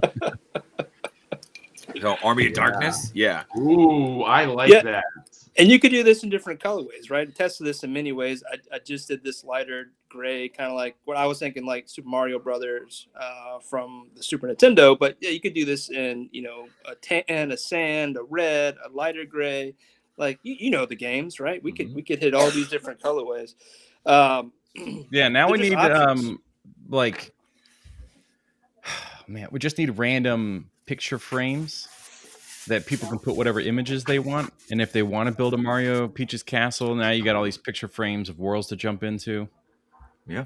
So Army of Darkness. Yeah. Ooh, I like Yeah. that. And you could do this in different colorways, right? I tested this in many ways. I just did this lighter gray, kind of like what I was thinking, like Super Mario Brothers from the Super Nintendo. But yeah, you could do this in, a tan, a sand, a red, a lighter gray. Like you know the games, right? We could hit all these different colorways. Yeah, now They're we just need options. like man, we just need random picture frames that people can put whatever images they want. And if they want to build a Mario Peach's castle, now you got all these picture frames of worlds to jump into. Yeah.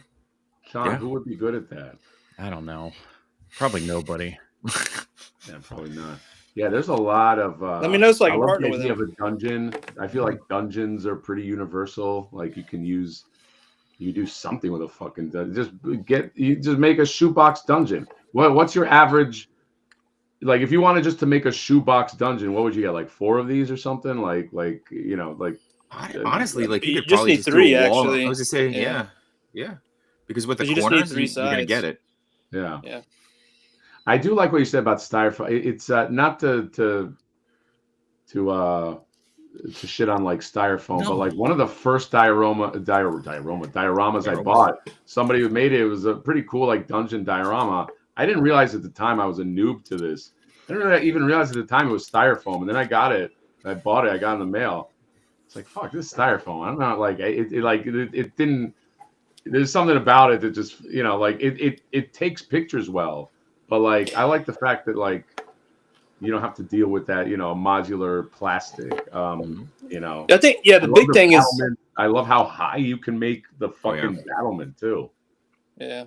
Sean, Yeah. who would be good at that? I don't know. Probably nobody. Yeah, probably not. Yeah, there's a lot of. Let me know so I I can love partner the with idea them. of a dungeon. I feel like dungeons are pretty universal. Like you do something with a fucking dungeon. You just make a shoebox dungeon. What's your average? Like, if you wanted just to make a shoebox dungeon, what would you get? Like 4 of these or something? Like Honestly, like you You could just probably need just 3, do a wall. actually. I was just say, Yeah. yeah. Because with the 'Cause you just need corners, 3 you're gonna sides. get it. Yeah. Yeah. I do like what you said about styrofoam. It's not to shit on like styrofoam, but like one of the first dioramas I bought, somebody who made it. It was a pretty cool like dungeon diorama. I didn't realize at the time I was a noob to this. I didn't really even realize at the time it was styrofoam, and then I got it. I bought it. I got it in the mail. It's like, fuck, this is styrofoam. I'm not like it didn't. There's something about it that just like it takes pictures well, but like I like the fact that like you don't have to deal with that modular plastic. I think the I love big the thing is battlement. I love how high you can make the fucking battlement too. yeah.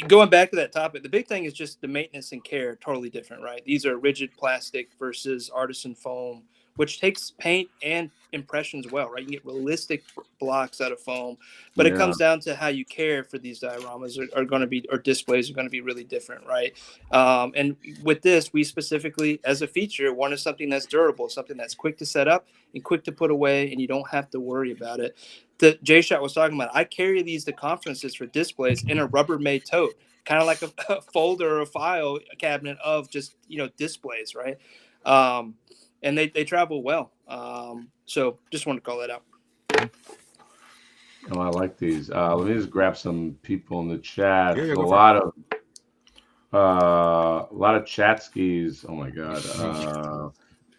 Going back to that topic, the big thing is just the maintenance and care, totally different, right? These are rigid plastic versus artisan foam, which takes paint and impressions well, right? You can get realistic blocks out of foam, but it comes down to how you care for these dioramas are going to be, or displays are going to be really different, right? And with this, we specifically, as a feature, wanted something that's durable, something that's quick to set up and quick to put away, and you don't have to worry about it. The J-Shot was talking about, I carry these to conferences for displays in a Rubbermaid tote, kind of like a folder or a file cabinet of just displays, right? And they travel well. So just want to call that out. Oh, I like these. Let me just grab some people in the chat. Yeah, There's go a for lot of chat skis. Oh my god.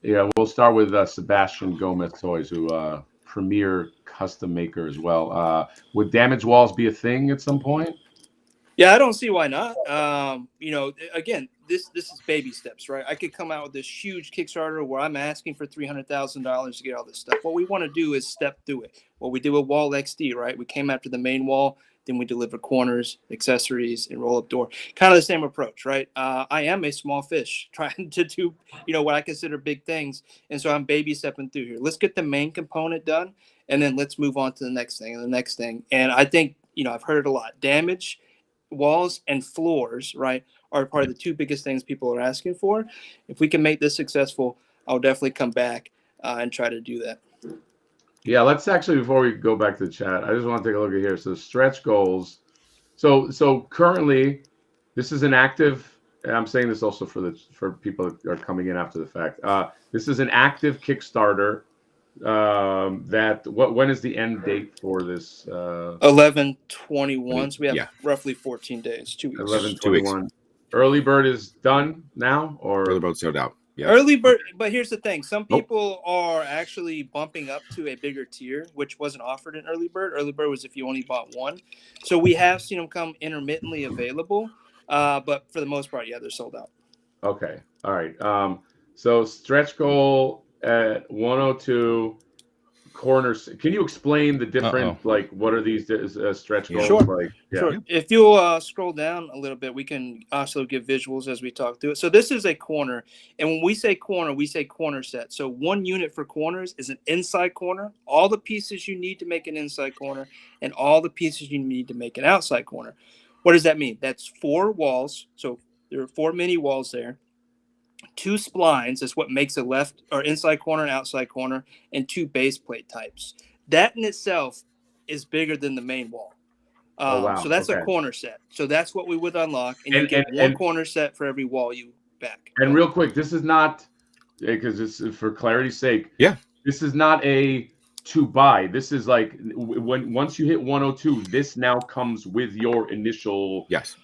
Yeah, we'll start with Sebastian Gomez Toys, who premier custom maker as well. Would damage walls be a thing at some point? Yeah, I don't see why not. Again, this is baby steps, right? I could come out with this huge Kickstarter where I'm asking for $300,000 to get all this stuff. What we want to do is step through it. What we did with Wall XD, right? We came after the main wall, then we deliver corners, accessories, and roll-up door. Kind of the same approach, right? I am a small fish trying to do, what I consider big things, and so I'm baby stepping through here. Let's get the main component done, and then let's move on to the next thing and the next thing. And I think, I've heard it a lot. Damage walls and floors, right, are probably the 2 biggest things people are asking for. If we can make this successful, I'll definitely come back and try to do that. Yeah, let's actually, before we go back to the chat, I just want to take a look at here. So stretch goals. So currently, this is an active, and I'm saying this also for people that are coming in after the fact. This is an active Kickstarter. When is the end date for this? 11/21. So we have roughly 14 days, 2 weeks. 11/21. Early bird is done now, or early bird sold out. Yeah. Early bird, but here's the thing: some people are actually bumping up to a bigger tier, which wasn't offered in early bird. Early bird was if you only bought one. So we have seen them come intermittently available, but for the most part, they're sold out. Okay, all right. So stretch goal at 102. corners. Can you explain the different, like, what are these stretch goals? Sure. Like, Sure. If you'll scroll down a little bit, we can also give visuals as we talk through it. So this is a corner. And when we say corner set. So 1 unit for corners is an inside corner, all the pieces you need to make an inside corner, and all the pieces you need to make an outside corner. What does that mean? That's 4 walls. So there are 4 mini walls there. 2 splines is what makes a left or inside corner and outside corner, and 2 base plate types. That in itself is bigger than the main wall. wow. So that's a corner set. So that's what we would unlock, and you get 1 corner set for every wall you back. And real quick, this is not, because this is for clarity's sake. Yeah. This is not a to buy. This is like once you hit 102, this now comes with your initial. Yes.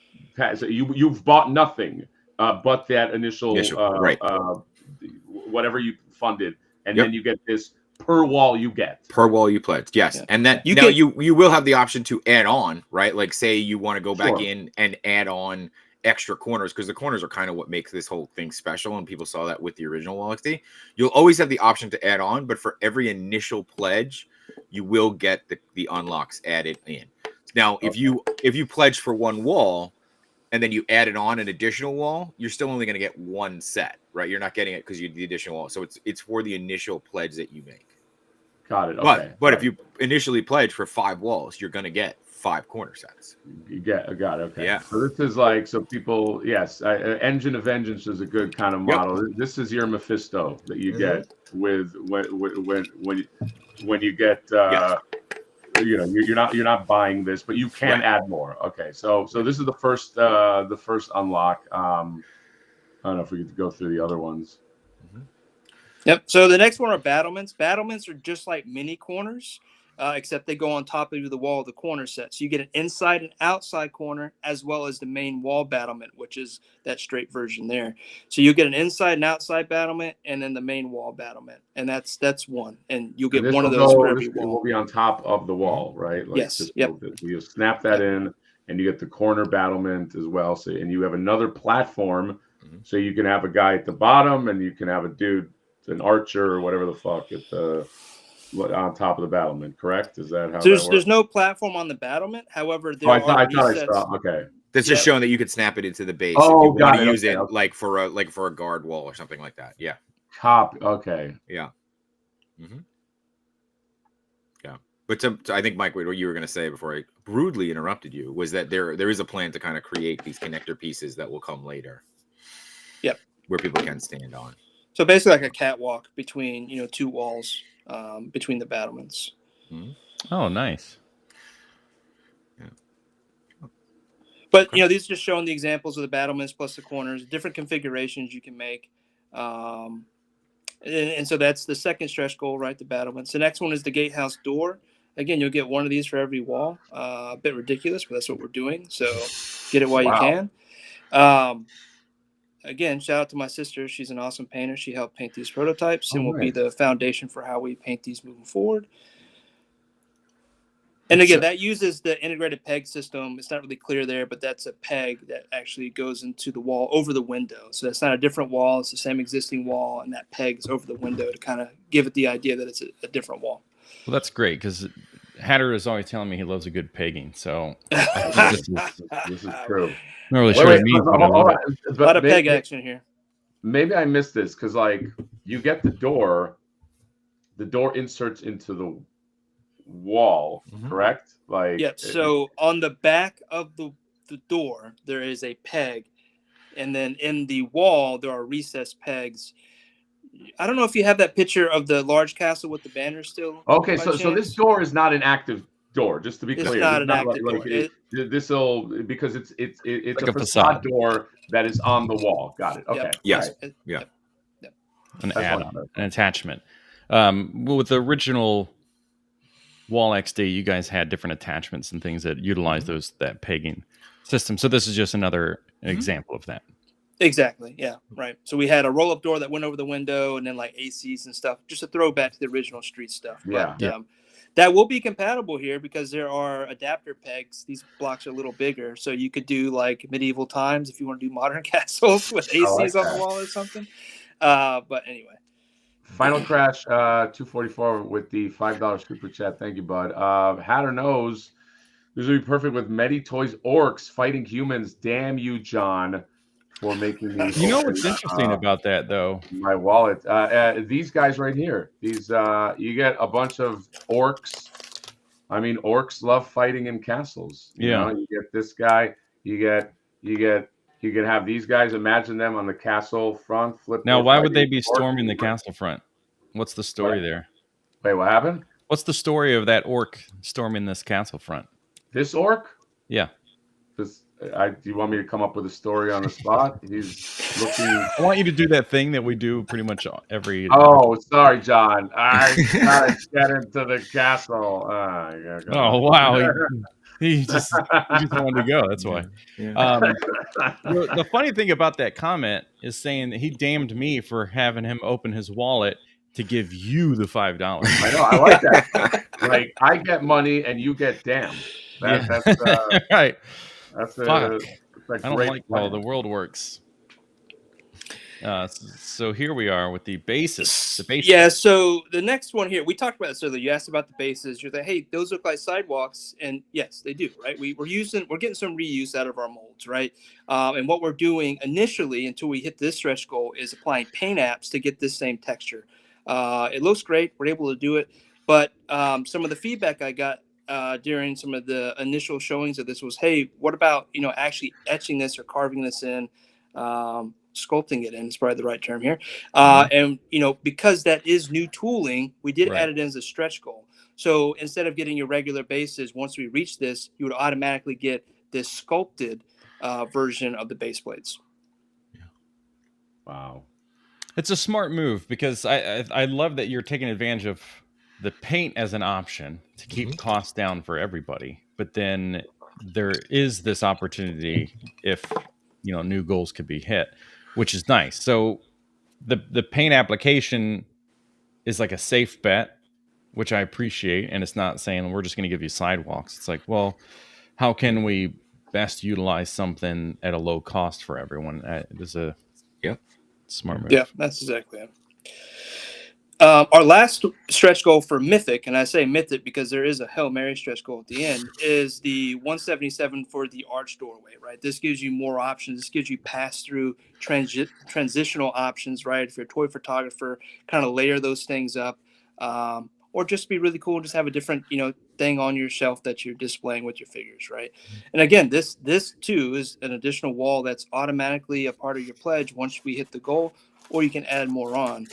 So you've bought nothing but that initial right. Whatever you funded, and then you get this per wall you get. Per wall you pledged, yes. And then you will have the option to add on, right? Like say you want to go back in and add on extra corners, because the corners are kind of what makes this whole thing special, and people saw that with the original Wall XD. You'll always have the option to add on, but for every initial pledge, you will get the unlocks added in. Now, if you pledge for 1 wall, and then you added on an additional wall, you're still only going to get 1 set, right? You're not getting it because you did the additional wall. So it's for the initial pledge that you make. Got it. Okay. But if you initially pledge for 5 walls, you're going to get 5 corner sets. You got it. Okay. Yeah. So this is like, so people, yes, Engine of Vengeance is a good kind of model. This is your Mephisto that you get with when you get. You're not buying this, but you can add more. Okay, so this is the first unlock. I don't know if we get to go through the other ones. Yep. So the next one are battlements. Battlements are just like mini corners, except they go on top of the wall of the corner set. So you get an inside and outside corner, as well as the main wall battlement, which is that straight version there. So you get an inside and outside battlement, and then the main wall battlement, and that's one. And you'll get one of those for every wall. Will be on top of the wall, right? Like yes. Yep. You snap that in, and you get the corner battlement as well. So, and you have another platform, so you can have a guy at the bottom, and you can have a dude, an archer or whatever the fuck, at the on top of the battlement. Correct? Is that how? There's no platform on the battlement. However, there are resets. I saw. Okay. That's just showing that you could snap it into the base. Oh, if you want to use it like for a guard wall or something like that. Yeah. Okay. Yeah. Yeah. But I think, Mike, what you were going to say before I rudely interrupted you was that there is a plan to kind of create these connector pieces that will come later. Yep. Where people can stand on. So basically like a catwalk between 2 walls between the battlements. Oh, nice. Yeah. But these are just showing the examples of the battlements plus the corners, different configurations you can make. And so that's the second stretch goal, right? The battlements. The next one is the gatehouse door. Again, you'll get one of these for every wall. A bit ridiculous, but that's what we're doing. So get it while you can. Again, shout out to my sister. She's an awesome painter. She helped paint these prototypes and will be the foundation for how we paint these moving forward. And again, that uses the integrated peg system. It's not really clear there, but that's a peg that actually goes into the wall over the window. So that's not a different wall. It's the same existing wall, and that peg is over the window to kind of give it the idea that it's a different wall. Well, that's great, because Hatter is always telling me he loves a good pegging. So this is true. I'm not really sure what it means. A lot of peg action here. Maybe I missed this, because like you get the door inserts into the wall, correct? Like so on the back of the door there is a peg, and then in the wall there are recessed pegs. I don't know if you have that picture of the large castle with the banner still. Okay, so this door is not an active door, just to be clear. It's not an active door. This'll, because it's like a facade door that is on the wall. Got it. Okay. Yep. Yes. Right. Yep. An add-on, an attachment. With the original Wall XD, you guys had different attachments and things that utilize that pegging system. So this is just another example of that. Exactly. Yeah. Right. So we had a roll-up door that went over the window, and then like ACs and stuff, just a throwback to the original street stuff. But, that will be compatible here because there are adapter pegs. These blocks are a little bigger, so you could do like medieval times if you want to do modern castles with ACs on the wall or something. But anyway. Final Crash 244 with the $5 super chat. Thank you, bud. Hatter knows this would be perfect with Medi Toys orcs fighting humans. Damn you, John, for making me You know open what's interesting about that, though? my wallet. These guys right here. These you get a bunch of orcs. I mean, orcs love fighting in castles. You Yeah. know, you get this guy. You can have these guys. Imagine them on the castle front. Now, why would they fighting be orcs. storming the castle front? What's the story there? Wait, what happened? What's the story of that orc storming this castle front? This orc? Yeah. Do you want me to come up with a story on the spot? He's looking. I want you to do that thing that we do pretty much every. Oh, sorry, John. I gotta get into the castle. Oh wow, he just wanted to go. That's why. Yeah. The funny thing about that comment is saying that he damned me for having him open his wallet to give you the $5. I know. I like that. Like I get money and you get damned. That's right. That's Fuck. I don't like how the world works. So here we are with the bases. Yeah, so the next one here, we talked about this earlier. You asked about the bases. You're like, hey, those look like sidewalks. And yes, they do, right? We're getting some reuse out of our molds, right? And what we're doing initially until we hit this stretch goal is applying paint apps to get this same texture. It looks great. We're able to do it. But some of the feedback I got during some of the initial showings of this was, hey, what about, actually etching this or carving this in? Sculpting it in is probably the right term here. And, because that is new tooling, we did add it in as a stretch goal. So instead of getting your regular bases, once we reach this, you would automatically get this sculpted version of the base plates. Yeah. Wow. It's a smart move because I love that you're taking advantage of the paint as an option to keep costs down for everybody. But then there is this opportunity if, new goals could be hit, which is nice. So the paint application is like a safe bet, which I appreciate. And it's not saying we're just going to give you sidewalks. It's like, well, how can we best utilize something at a low cost for everyone? There's a smart move. Yeah, that's exactly it. Our last stretch goal for Mythic, and I say Mythic because there is a Hail Mary stretch goal at the end, is the 177 for the arch doorway, right? This gives you more options. This gives you pass-through transitional options, right? If you're a toy photographer, kind of layer those things up. Or just be really cool and just have a different, thing on your shelf that you're displaying with your figures, right? And again, this too is an additional wall that's automatically a part of your pledge once we hit the goal, or you can add more on.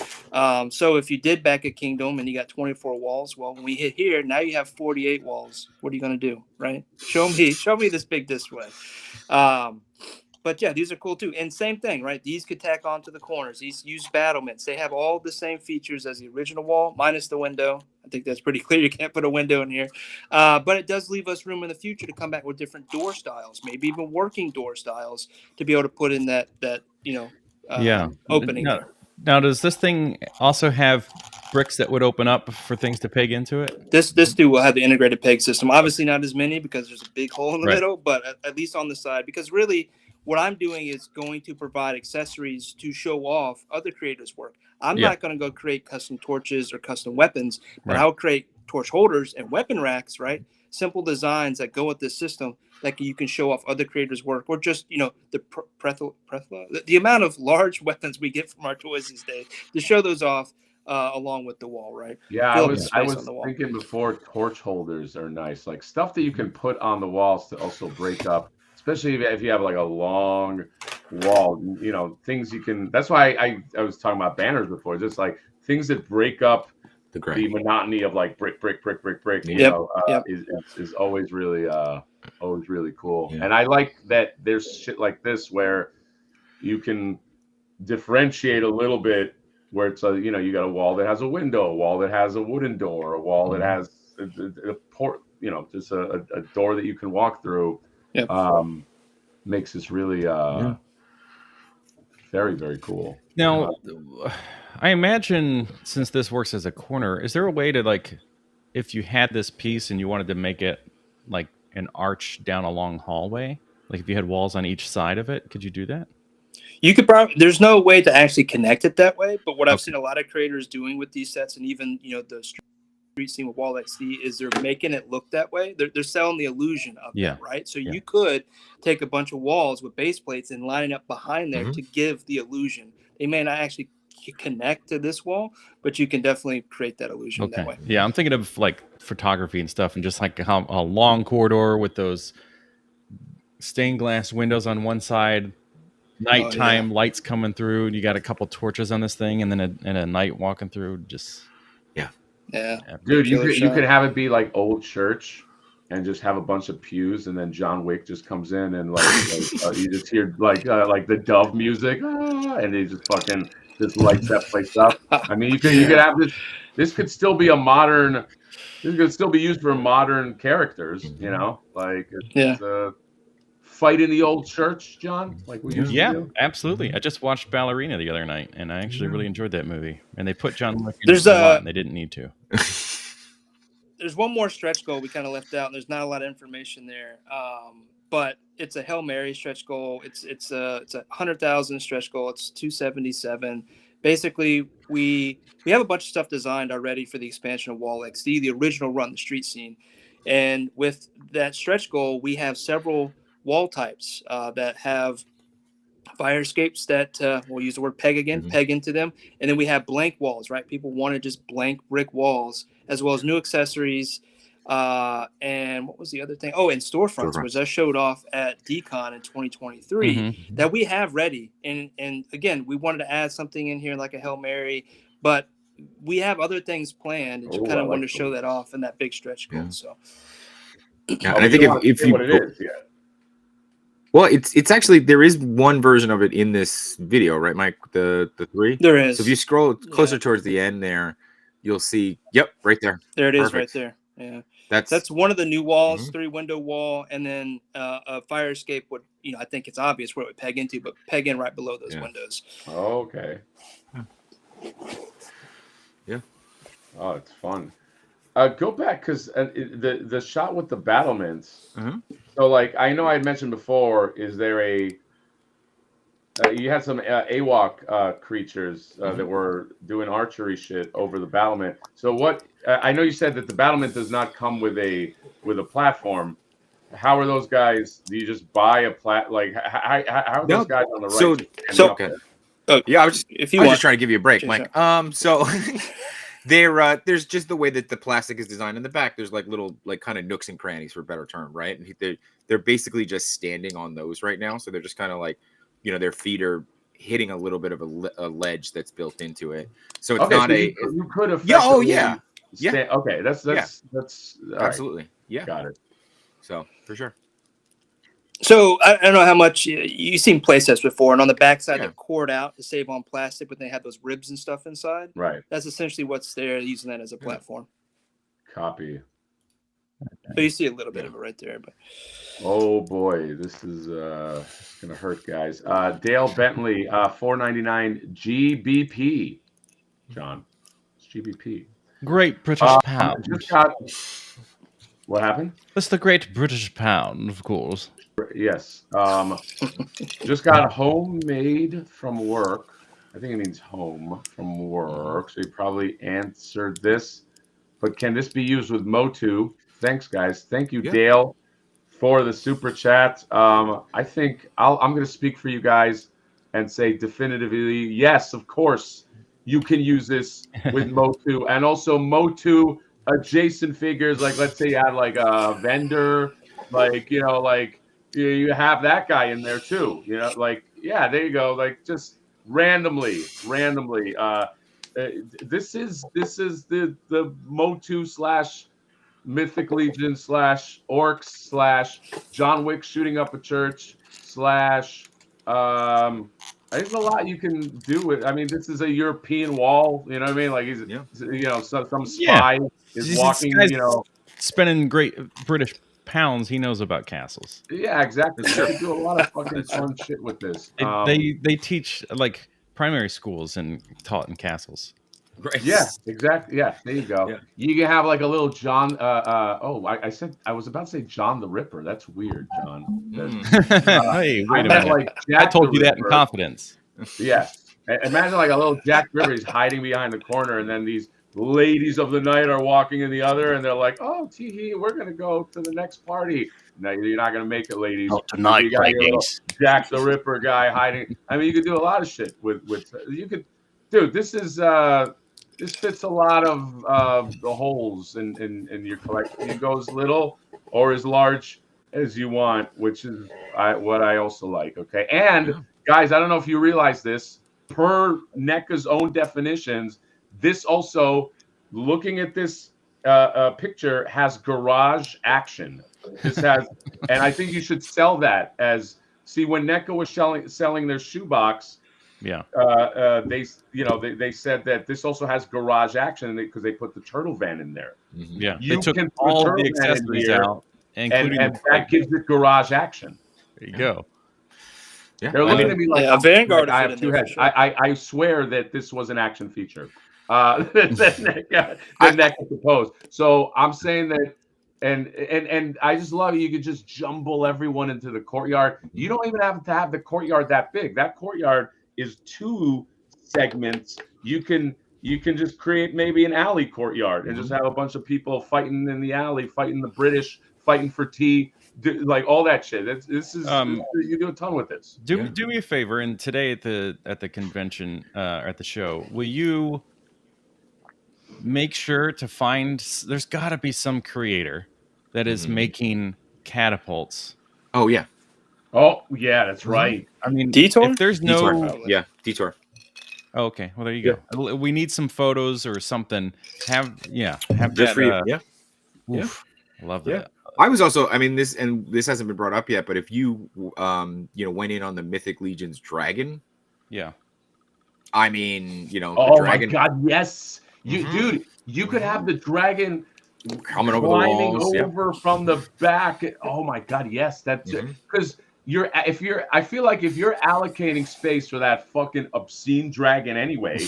So if you did back a Kingdom and you got 24 walls, well, when we hit here, now you have 48 walls. What are you going to do, right? Show me this big display. But yeah, these are cool too. And same thing, right? These could tack onto the corners. These use battlements. They have all the same features as the original wall, minus the window. I think that's pretty clear. You can't put a window in here. But it does leave us room in the future to come back with different door styles, maybe even working door styles to be able to put in that opening. Now, does this thing also have bricks that would open up for things to peg into it? This too will have the integrated peg system. Obviously not as many because there's a big hole in the middle, but at least on the side. Because really, what I'm doing is going to provide accessories to show off other creators' work. I'm not going to go create custom torches or custom weapons, but I'll create torch holders and weapon racks, right? Simple designs that go with this system that you can show off other creators' work, or just, the amount of large weapons we get from our toys these days to show those off along with the wall, right? Yeah, I was thinking before, torch holders are nice, like stuff that you can put on the walls to also break up. Especially if you have like a long wall, things you can. That's why I was talking about banners before. Just like things that break up the monotony of like brick. Is always really cool. Yeah. And I like that there's shit like this where you can differentiate a little bit. Where it's you got a wall that has a window, a wall that has a wooden door, a wall that has a port. Just a door that you can walk through. Yep. Makes this really very, very cool. Now, I imagine since this works as a corner, is there a way to if you had this piece and you wanted to make it like an arch down a long hallway, like if you had walls on each side of it, could you do that? You could probably, there's no way to actually connect it that way, but what I've Okay. seen a lot of creators doing with these sets, and even the street scene with Wall XD, is they're making it look that way. They're selling the illusion of Yeah. that, right? So Yeah. you could take a bunch of walls with base plates and line it up behind there Mhm. to give the illusion. They may not actually connect to this wall, but you can definitely create that illusion that way. Yeah, I'm thinking of like photography and stuff, and just like how a long corridor with those stained glass windows on one side, nighttime lights coming through, and you got a couple torches on this thing, and then a night walking through. Just Yeah. Dude, you Killer could shot. have it be like old church and just have a bunch of pews, and then John Wick just comes in and you just hear like the dove music, and he just fucking just lights that place up. I mean, you could have this. This could still be a modern. This could still be used for modern characters. You know, like it's fight in the old church, John, like we used to do. Absolutely. I just watched Ballerina the other night, and I actually really enjoyed that movie. And they put John Wick in There's a lot, and they didn't need to. There's one more stretch goal we kind of left out, and there's not a lot of information there. But it's a Hail Mary stretch goal. It's a 100,000 stretch goal. It's 277. Basically, we have a bunch of stuff designed already for the expansion of Wall XD, the original run, the street scene. And with that stretch goal, we have several wall types that have fire escapes that we'll use the word peg again, peg into them. And then we have blank walls, right? People want to just blank brick walls, as well as new accessories. And what was the other thing? Oh, and storefronts, which I showed off at Decon in 2023 that we have ready. And again, we wanted to add something in here like a Hail Mary, but we have other things planned, and just kind of wanted to show that off in that big stretch goal. So, and I think if you, what it is, well, it's actually, there is one version of it in this video, right, Mike? The 3. There is. So if you scroll closer towards the end there, you'll see. Yep, right there. There it is, right there. Yeah, that's one of the new walls, 3-window wall, and then a fire escape would, I think it's obvious where it would peg into, but peg in right below those windows. Okay. Yeah. Oh, it's fun. Go back, because the shot with the battlements. So, like, I know I had mentioned before, is there you had some AWOC creatures that were doing archery shit over the battlement. So what? I know you said that the battlement does not come with a platform. How are those guys? Do you just buy a like? How are those guys on the right? I was just trying to give you a break, Mike. So there's just the way that the plastic is designed in the back. There's like little kind of nooks and crannies, for a better term, right? And they're basically just standing on those right now. So they're just kind of like, their feet are hitting a little bit of a ledge that's built into it. So it's not you could have. Yeah. Okay, that's absolutely right. Yeah. Got it. So for sure. So I don't know how much you've seen playsets before, and on the backside they're cored out to save on plastic, but they have those ribs and stuff inside. Right. That's essentially what's there, using that as a platform. Copy. So you see a little bit of it right there, but oh boy, this is gonna hurt, guys. Dale Bentley, $4.99 GBP. John, it's GBP. Great British pound. What happened? That's the Great British Pound, of course. Yes. Just got homemade from work. I think it means home from work. So you probably answered this. But can this be used with Motu? Thanks, guys. Thank you, Dale, for the super chat. I think I'm going to speak for you guys and say definitively, yes, of course, you can use this with Motu. And also Motu adjacent figures, like let's say you had like a vendor, like, you have that guy in there too. Like, yeah, there you go. Like, just randomly. This is the Motu / Mythic Legion / Orcs / John Wick shooting up a church / there's a lot you can do with. I mean, this is a European wall. You know what I mean? Like he's some spy is walking. Spending great British pounds. He knows about castles. Yeah, exactly. You can do a lot of fucking fun shit with this. They teach like primary schools and taught in castles. Right. Yeah, exactly. Yeah, there you go. Yeah. You can have like a little John. I said I was about to say John the Ripper. That's weird, John. Hey, I wait a meant minute. like I Jack told the you that in Ripper. confidence. Yes. Imagine like a little Jack the Ripper. He's hiding behind the corner, and then these ladies of the night are walking in the other, and they're like, "Oh, tee we're gonna go to the next party." No, you're not gonna make it, ladies. Not tonight, You got your little ladies. Jack the Ripper guy hiding. I mean, you could do a lot of shit with you could, dude. This fits a lot of the holes in your collection. It goes little or as large as you want, which is what I also like. Okay, and guys, I don't know if you realize this. Per NECA's own definitions, this also, looking at this picture, has garage action. This has, and I think you should sell that as. See, when NECA was selling their shoebox, Yeah. they said that this also has garage action because they put the turtle van in there. Yeah. You They took can put all turtle the van in accessories here, out, and including the that gives it garage action. There you go. Yeah. They're looking at me like, a Vanguard. I have fit in two there heads. for sure. I swear that this was an action feature. That NECA proposed. So I'm saying that, and I just love it. You could just jumble everyone into the courtyard. You don't even have to have the courtyard that big. That courtyard is 2 segments. You can just create maybe an alley courtyard and just have a bunch of people fighting in the alley, fighting the British, fighting for tea. Like all that shit. This is you do a ton with this. Do me a favor, and today at the convention or at the show, will you make sure to find? There's got to be some creator that is making catapults. Oh yeah. Oh yeah, that's right. I mean, Detour? if there's Detour. no, Yeah, Detour. oh, okay, well there you go. We need some photos or something. Have Just that. for you. Yeah. Oof, love that. I was also, I mean, this hasn't been brought up yet, but if you, went in on the Mythic Legion's dragon, Yeah. I mean, the Oh dragon my god, yes, dude, you could have the dragon coming over the climbing walls. over from the back. Oh my god, yes, that's because I feel like if you're allocating space for that fucking obscene dragon anyway,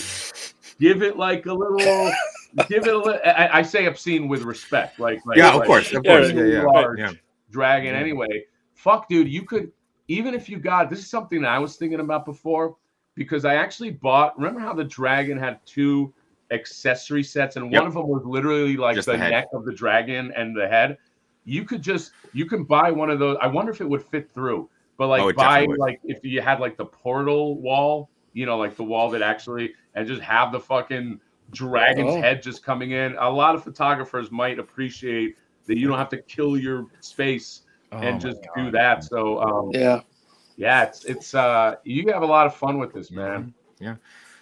give it like a little. I say obscene with respect, like of course, large dragon anyway. Fuck, dude, you could, even if you got, this is something that I was thinking about before, because I actually bought. Remember how the dragon had 2 accessory sets, and one of them was literally like just the neck of the dragon and the head. You can buy one of those. I wonder if it would fit through, but buy like if you had like the portal wall, like the wall that actually, and just have the fucking dragon's head just coming in. A lot of photographers might appreciate that you don't have to kill your space and just do that. So it's you have a lot of fun with this, man. Yeah.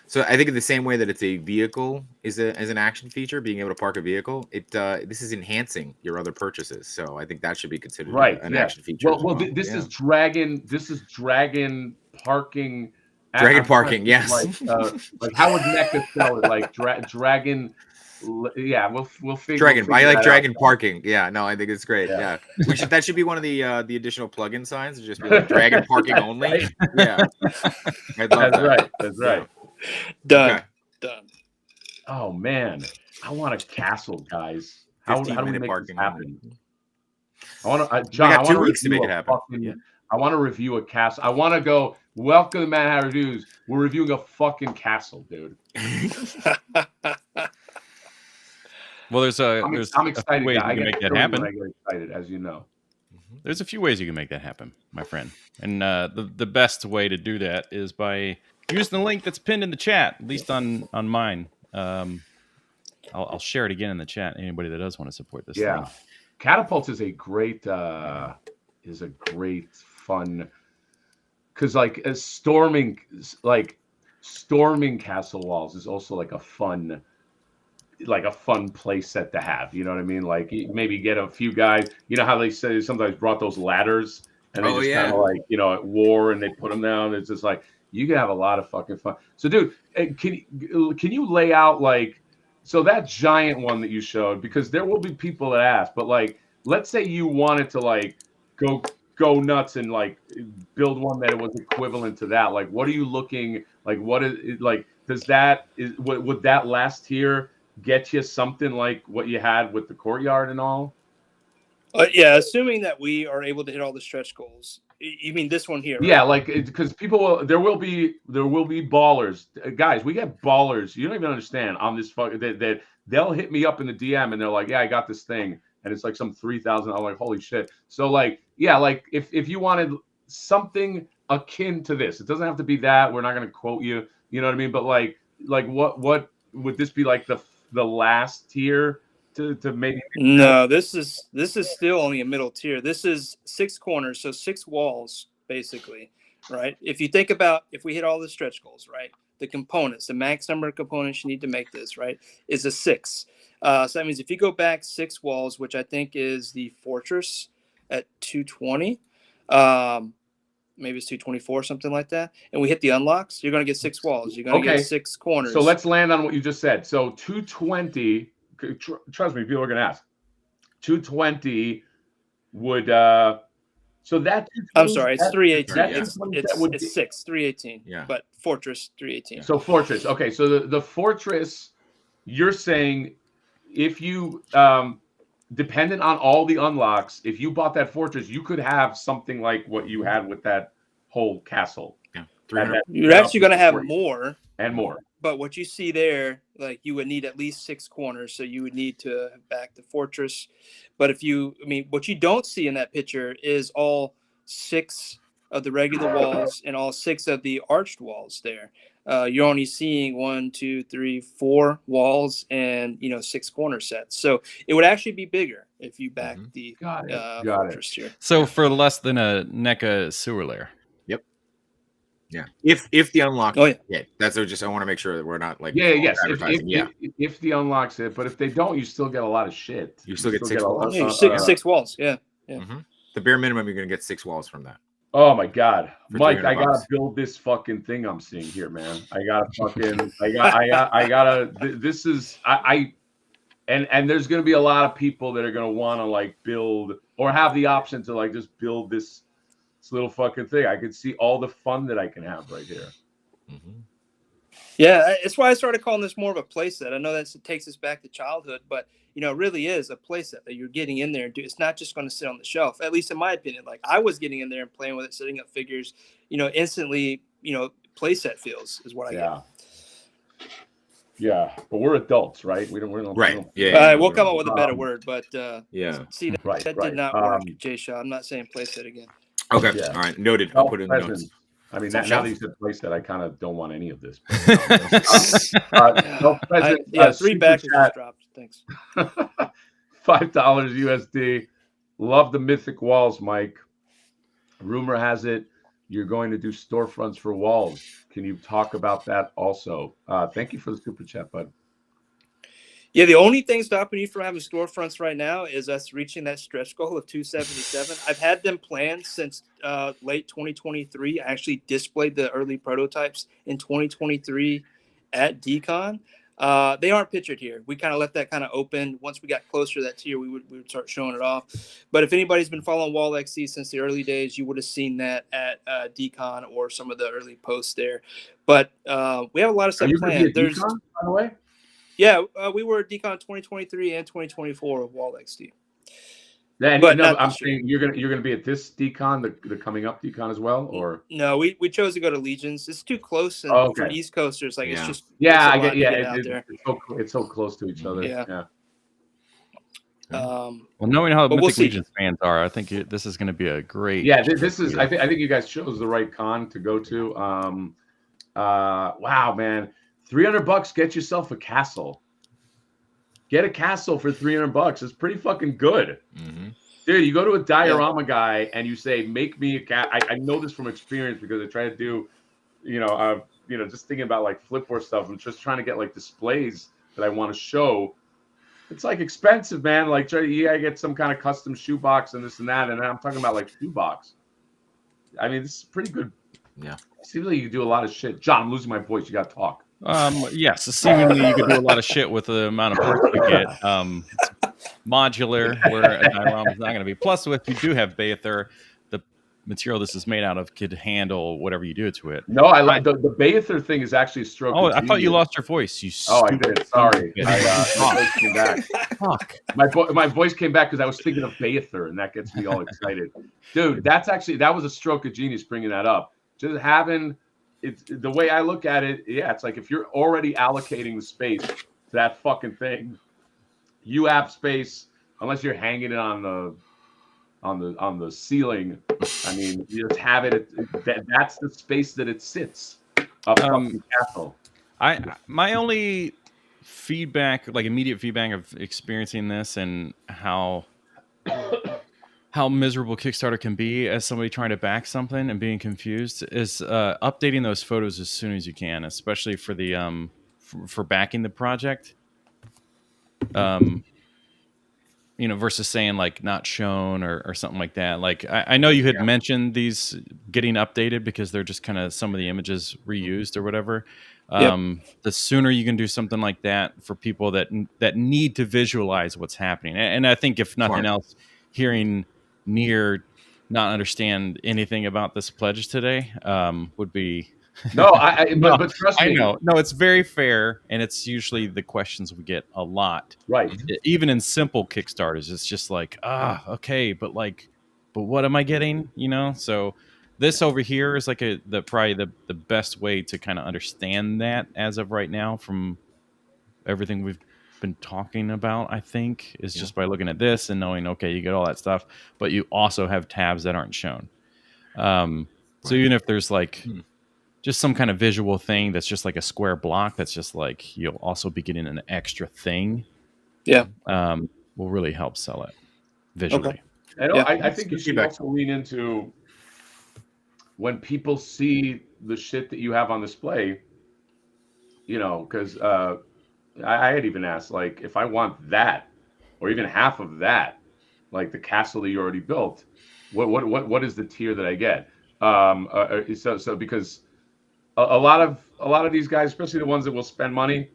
So I think in the same way that it's a vehicle is an action feature, being able to park a vehicle, this is enhancing your other purchases. So I think that should be considered an action feature. Well, this is dragon. This is dragon parking. Dragon parking, yes. Like how would NECA sell it? Like dragon. Yeah, we'll figure. Dragon. We'll I like dragon out. parking. Yeah, no, I think it's great. Yeah, that should be one of the additional plugin signs. Just be like dragon parking only. Right? Yeah, That's right. Done. Okay. Done. Oh man, I want a castle, guys. How do we make this happen? I want to, John. We got 2 weeks to make it happen. I want to review a castle. I want to go. Welcome to Madhatter Reviews. We're reviewing a fucking castle, dude. Well, I'm excited. ways you can make that happen. I get excited, as you know. There's a few ways you can make that happen, my friend. And the best way to do that is by using the link that's pinned in the chat, at least on mine. I'll share it again in the chat. Anybody that does want to support this thing. Catapults is a great fun, because storming castle walls is also like a fun play set to have. You know what I mean? Like maybe get a few guys. You know how they say sometimes brought those ladders and they just kind of at war and they put them down. It's just like you can have a lot of fucking fun. So, dude, can you lay out so that giant one that you showed, because there will be people that ask, but let's say you wanted to go nuts and build one that was equivalent to that. What are you looking what is it would that last tier get you something like what you had with the courtyard and all? Yeah, assuming that we are able to hit all the stretch goals. You mean this one here? Right? Yeah, like because there will be ballers, guys. We get ballers. You don't even understand on this that they'll hit me up in the DM and they're like, "Yeah, I got this thing," and it's like some $3,000. Like, holy shit! So like, yeah, like if you wanted something akin to this, it doesn't have to be that. We're not gonna quote you. You know what I mean? But like what would this be like the last tier to maybe? No, this is still only a middle tier. This is 6 corners, so 6 walls basically, right? If you think about if we hit all the stretch goals, right? The components, the max number of components you need to make this, right, is a 6. So that means if you go back 6 walls, which I think is the fortress at 220, maybe it's 224, something like that, and we hit the unlocks, you're going to get 6 walls. You're going to get 6 corners. So let's land on what you just said. So 220. Trust me, people are going to ask. 220 would so that I'm sorry, it's 318. It's 6 318. Yeah, but fortress 318. So fortress. Okay, so the fortress, you're saying if you dependent on all the unlocks, if you bought that fortress, you could have something like what you had with that whole castle. Yeah, you're actually going to have more and more. But what you see there, like you would need at least 6 corners, so you would need to back the fortress. But what you don't see in that picture is all 6 of the regular walls and all 6 of the arched walls there. You're only seeing 1, 2, 3, 4 walls and 6 corner sets. So it would actually be bigger if you back the fortress here. So for less than a NECA sewer layer. Yeah, if the unlock, I want to make sure that we're not like if the unlocks it, but if they don't, you still get a lot of shit. You still get 6 walls. 6 walls, yeah. Mm-hmm. The bare minimum, you're gonna get 6 walls from that. Oh my god, Mike! I gotta build this fucking thing I'm seeing here, man. This is and there's gonna be a lot of people that are gonna want to like build or have the option to like just build this little fucking thing. I could see all the fun that I can have right here. Mm-hmm. Yeah, it's why I started calling this more of a playset. I know that takes us back to childhood, but it really is a playset that you're getting in there and do. It's not just going to sit on the shelf. At least in my opinion, like I was getting in there and playing with it, setting up figures. Instantly, playset feels is what I get. Yeah, but we're adults, right? We don't. Right. We'll come up with a better word, but see that did not work, Jay Shaw. I'm not saying playset again. Okay. Yeah. All right. Noted. I'll put it in the notes. I mean, now that you said playset, I kind of don't want any of this. 3 backers just dropped. Thanks. $5 USD. Love the mythic walls, Mike. Rumor has it you're going to do storefronts for walls. Can you talk about that also? Thank you for the super chat, bud. Yeah, the only thing stopping you from having storefronts right now is us reaching that stretch goal of 277. I've had them planned since late 2023. I actually displayed the early prototypes in 2023 at DCon. They aren't pictured here. We kind of left that kind of open. Once we got closer to that tier, we would start showing it off. But if anybody's been following Wall XD since the early days, you would have seen that at DCon or some of the early posts there. But we have a lot of stuff planned. There's DCon, by the way? Yeah, we were at DCon 2023 and 2024 of Wall XD. I'm saying you're gonna be at this DCon, the coming up DCon as well, or no? We chose to go to Legions. It's too close, and for East Coasters, like it's just it's so close to each other. Yeah. Well, knowing how Mythic Legions fans are, I think this is going to be a great. Yeah, this is. I think you guys chose the right con to go to. Wow, man. $300, get yourself a castle. Get a castle for $300. It's pretty fucking good. Mm-hmm. Dude, you go to a diorama guy and you say, make me a cat. I know this from experience because I try to do, just thinking about like Flipboard stuff. I'm just trying to get like displays that I want to show. It's like expensive, man. Like I get some kind of custom shoebox and this and that. And I'm talking about like shoebox. I mean, this is pretty good. Yeah. It seems like you can do a lot of shit. John, I'm losing my voice. You got to talk. Yes, seemingly you could do a lot of shit with the amount of parts you get. It's modular, where a diorama is not going to be. Plus, if you do have Bather, the material this is made out of could handle whatever you do to it. No, I like the Bather thing is actually a stroke. Oh, of I thought you genius. lost your voice. You Oh, I stupid did. Sorry. son of a bitch. My voice came back. Fuck. My voice came back because I was thinking of Bather, and that gets me all excited. Dude, that was a stroke of genius bringing that up. Just having it's the way I look at it. Yeah, it's like if you're already allocating the space to that fucking thing, you have space unless you're hanging it on the ceiling. I mean, you just have it. That's the space that it sits. A fucking castle. My only feedback, like immediate feedback of experiencing this and how miserable Kickstarter can be as somebody trying to back something and being confused is updating those photos as soon as you can, especially for the for backing the project. Versus saying like not shown or something like that. Like I know you had mentioned these getting updated because they're just kind of some of the images reused or whatever. The sooner you can do something like that for people that need to visualize what's happening. And I think if nothing else, hearing Near not understand anything about this pledge today would be no. But trust me, I know. No, it's very fair, and it's usually the questions we get a lot. Right. Even in simple Kickstarters, it's just like, okay, but what am I getting? So this over here is like probably the best way to kind of understand that as of right now from everything we've been talking about. I think is just by looking at this and knowing, okay, you get all that stuff, but you also have tabs that aren't shown. So even if there's like just some kind of visual thing that's just like a square block that's just like you'll also be getting an extra thing. Will really help sell it visually. Okay. I think you should also lean into when people see the shit that you have on display, because I had even asked, like, if I want that or even half of that, like the castle that you already built, what is the tier that I get? So because a lot of these guys, especially the ones that will spend money,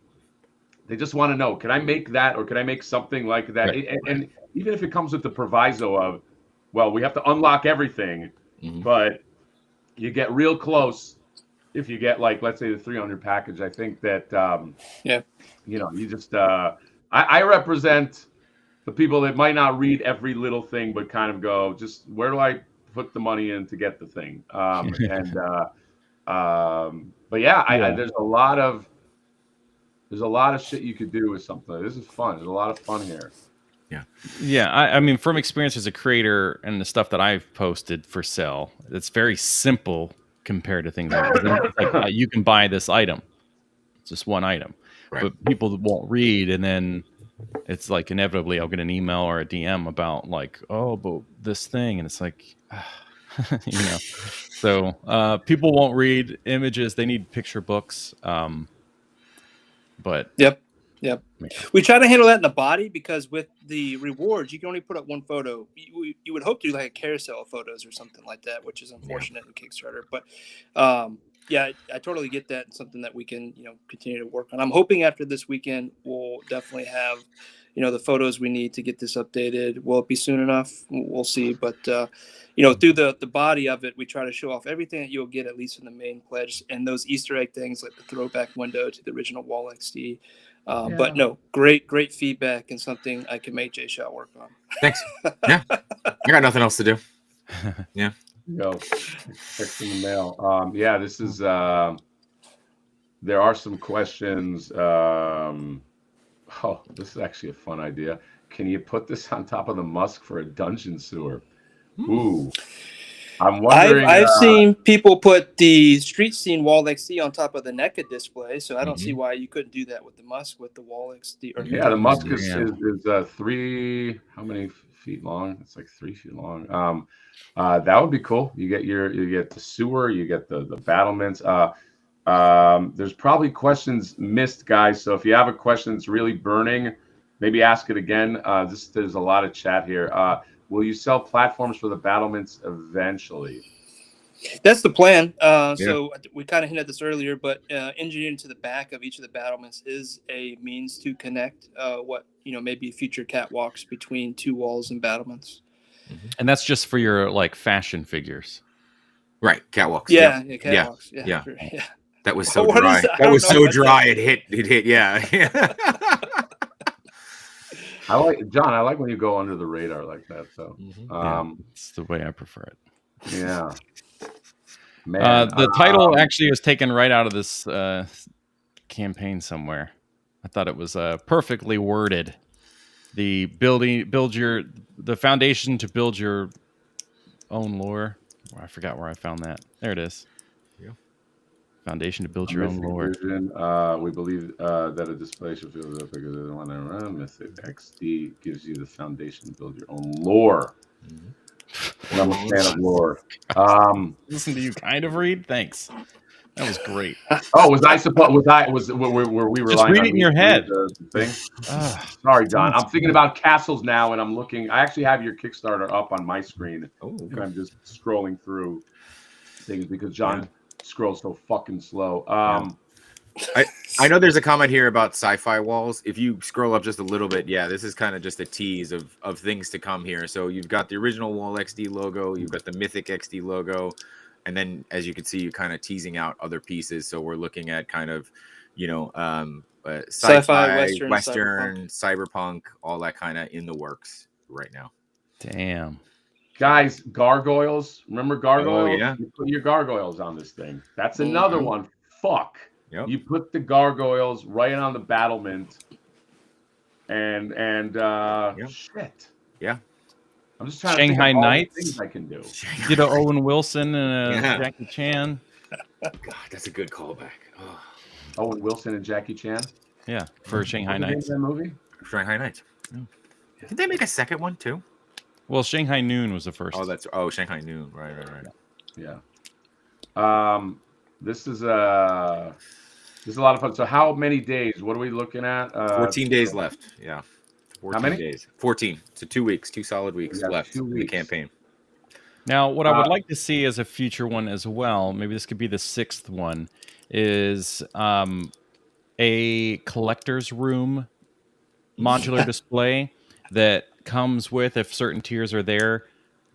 they just want to know, can I make that or can I make something like that? Right. And even if it comes with the proviso of, well, we have to unlock everything, but you get real close if you get, like, let's say the 300 package. I think that, you just, I represent the people that might not read every little thing, but kind of go, just where do I put the money in to get the thing? But there's a lot of shit you could do with something. This is fun. There's a lot of fun here. Yeah. I mean, from experience as a creator and the stuff that I've posted for sale, it's very simple compared to things like you can buy this item. It's just one item, but people won't read, and then it's like inevitably I'll get an email or a DM about like, oh, but this thing, and it's like, So people won't read images; they need picture books. But we try to handle that in the body because with the rewards, you can only put up one photo. You would hope to do like a carousel of photos or something like that, which is unfortunate in Kickstarter. But I totally get that. It's something that we can continue to work on. I'm hoping after this weekend we'll definitely have the photos we need to get this updated. Will it be soon enough? We'll see. But through the body of it, we try to show off everything that you'll get at least in the main pledge, and those Easter egg things like the throwback window to the original Wall XD. But no, great feedback and something I can make Jay Shaw work on. Thanks. Yeah, I got nothing else to do. Yeah. Go. Text in the mail. This is. There are some questions. This is actually a fun idea. Can you put this on top of the Musk for a dungeon sewer? Ooh. I'm wondering. I've seen people put the street scene Wall XD on top of the NECA display, so I don't see why you couldn't do that with the Musk with the Wall XD. The Musk is 3. How many feet long? It's like 3 feet long. That would be cool. You get the sewer, you get the battlements. There's probably questions missed, guys. So if you have a question that's really burning, maybe ask it again. There's a lot of chat here. Will you sell platforms for the battlements eventually? That's the plan. So we kind of hinted at this earlier, but engineering to the back of each of the battlements is a means to connect maybe future catwalks between two walls and battlements. And that's just for your like fashion figures. Right, catwalks. Yeah, Yeah. catwalks. Yeah. Yeah. Sure, yeah. That was so What is dry. that? I That don't was know so what dry. that- It hit. Yeah. I like John. I like when you go under the radar like that. So, Yeah, it's the way I prefer it. yeah, man. The title actually was taken right out of this campaign somewhere. I thought it was perfectly worded. The foundation to build your own lore. Oh, I forgot where I found that. There it is. Yeah. Foundation to build your own Mythic lore. Vision, we believe that a display should feel that because they want to run. Mythic XD gives you the foundation to build your own lore. And I'm a fan of lore. Listen to you kind of read. Thanks. That was great. Oh, was I supposed? Were we relying read on it in me your to read head. The thing? Ah, Sorry, John. I'm thinking about castles now, and I'm looking. I actually have your Kickstarter up on my screen. Oh, And I'm just scrolling through things because John scrolls so fucking slow. I know there's a comment here about sci-fi walls. If you scroll up just a little bit, this is kind of just a tease of things to come here. So you've got the original Wall XD logo, you've got the Mythic XD logo, and then as you can see, you're kind of teasing out other pieces. So we're looking at kind of, Sci-fi, Western, cyberpunk, all that kind of in the works right now. damn. Guys, gargoyles. Remember gargoyles? Oh, yeah. You put your gargoyles on this thing. That's another one. Fuck. Yep. You put the gargoyles right on the battlement. And shit. Yeah. I'm just trying Shanghai to think of all the Nights? things I can do. You did a Owen Wilson and a Jackie Chan. God, that's a good callback. Oh. Owen Wilson and Jackie Chan. Yeah, for Shanghai What's the name of Nights. that movie? Shanghai Nights. Did they make a second one too? Well, Shanghai Noon was the first. Oh, Shanghai Noon. Right. Yeah. This is a lot of fun. So how many days? What are we looking at? 14 days left. Yeah. 14 many days? 14. So 2 weeks, 2 solid weeks left 2 in the weeks. campaign. Now, what I would like to see as a future one as well, maybe this could be the 6th one, is a collector's room modular display that comes with, if certain tiers are there,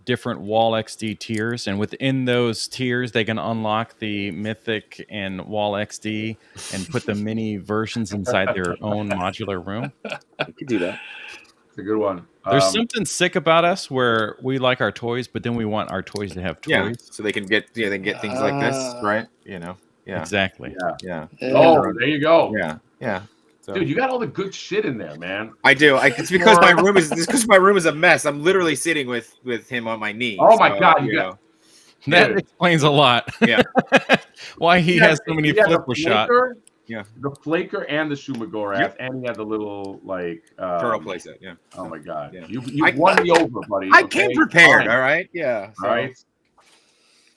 different Wall XD tiers, and within those tiers they can unlock the Mythic and Wall XD and put the mini versions inside their own modular room. You could do that. It's a good one. There's something sick about us where we like our toys, but then we want our toys to have toys. Yeah, so they can get things like this, right? Yeah. Exactly. Yeah. Yeah. Oh, there you go. Yeah. So, Dude, you got all the good shit in there, man. I do. It's because my room is a mess. I'm literally sitting with him on my knee. Oh my God, you know. That explains a lot. Yeah. Why he has so many the flipper shots. Yeah. The flaker and the Shumagorath, and he had the little Turtle playset. Yeah. Oh my God. Yeah. You won me over, buddy. I came prepared. Fine. All right. Yeah. All right.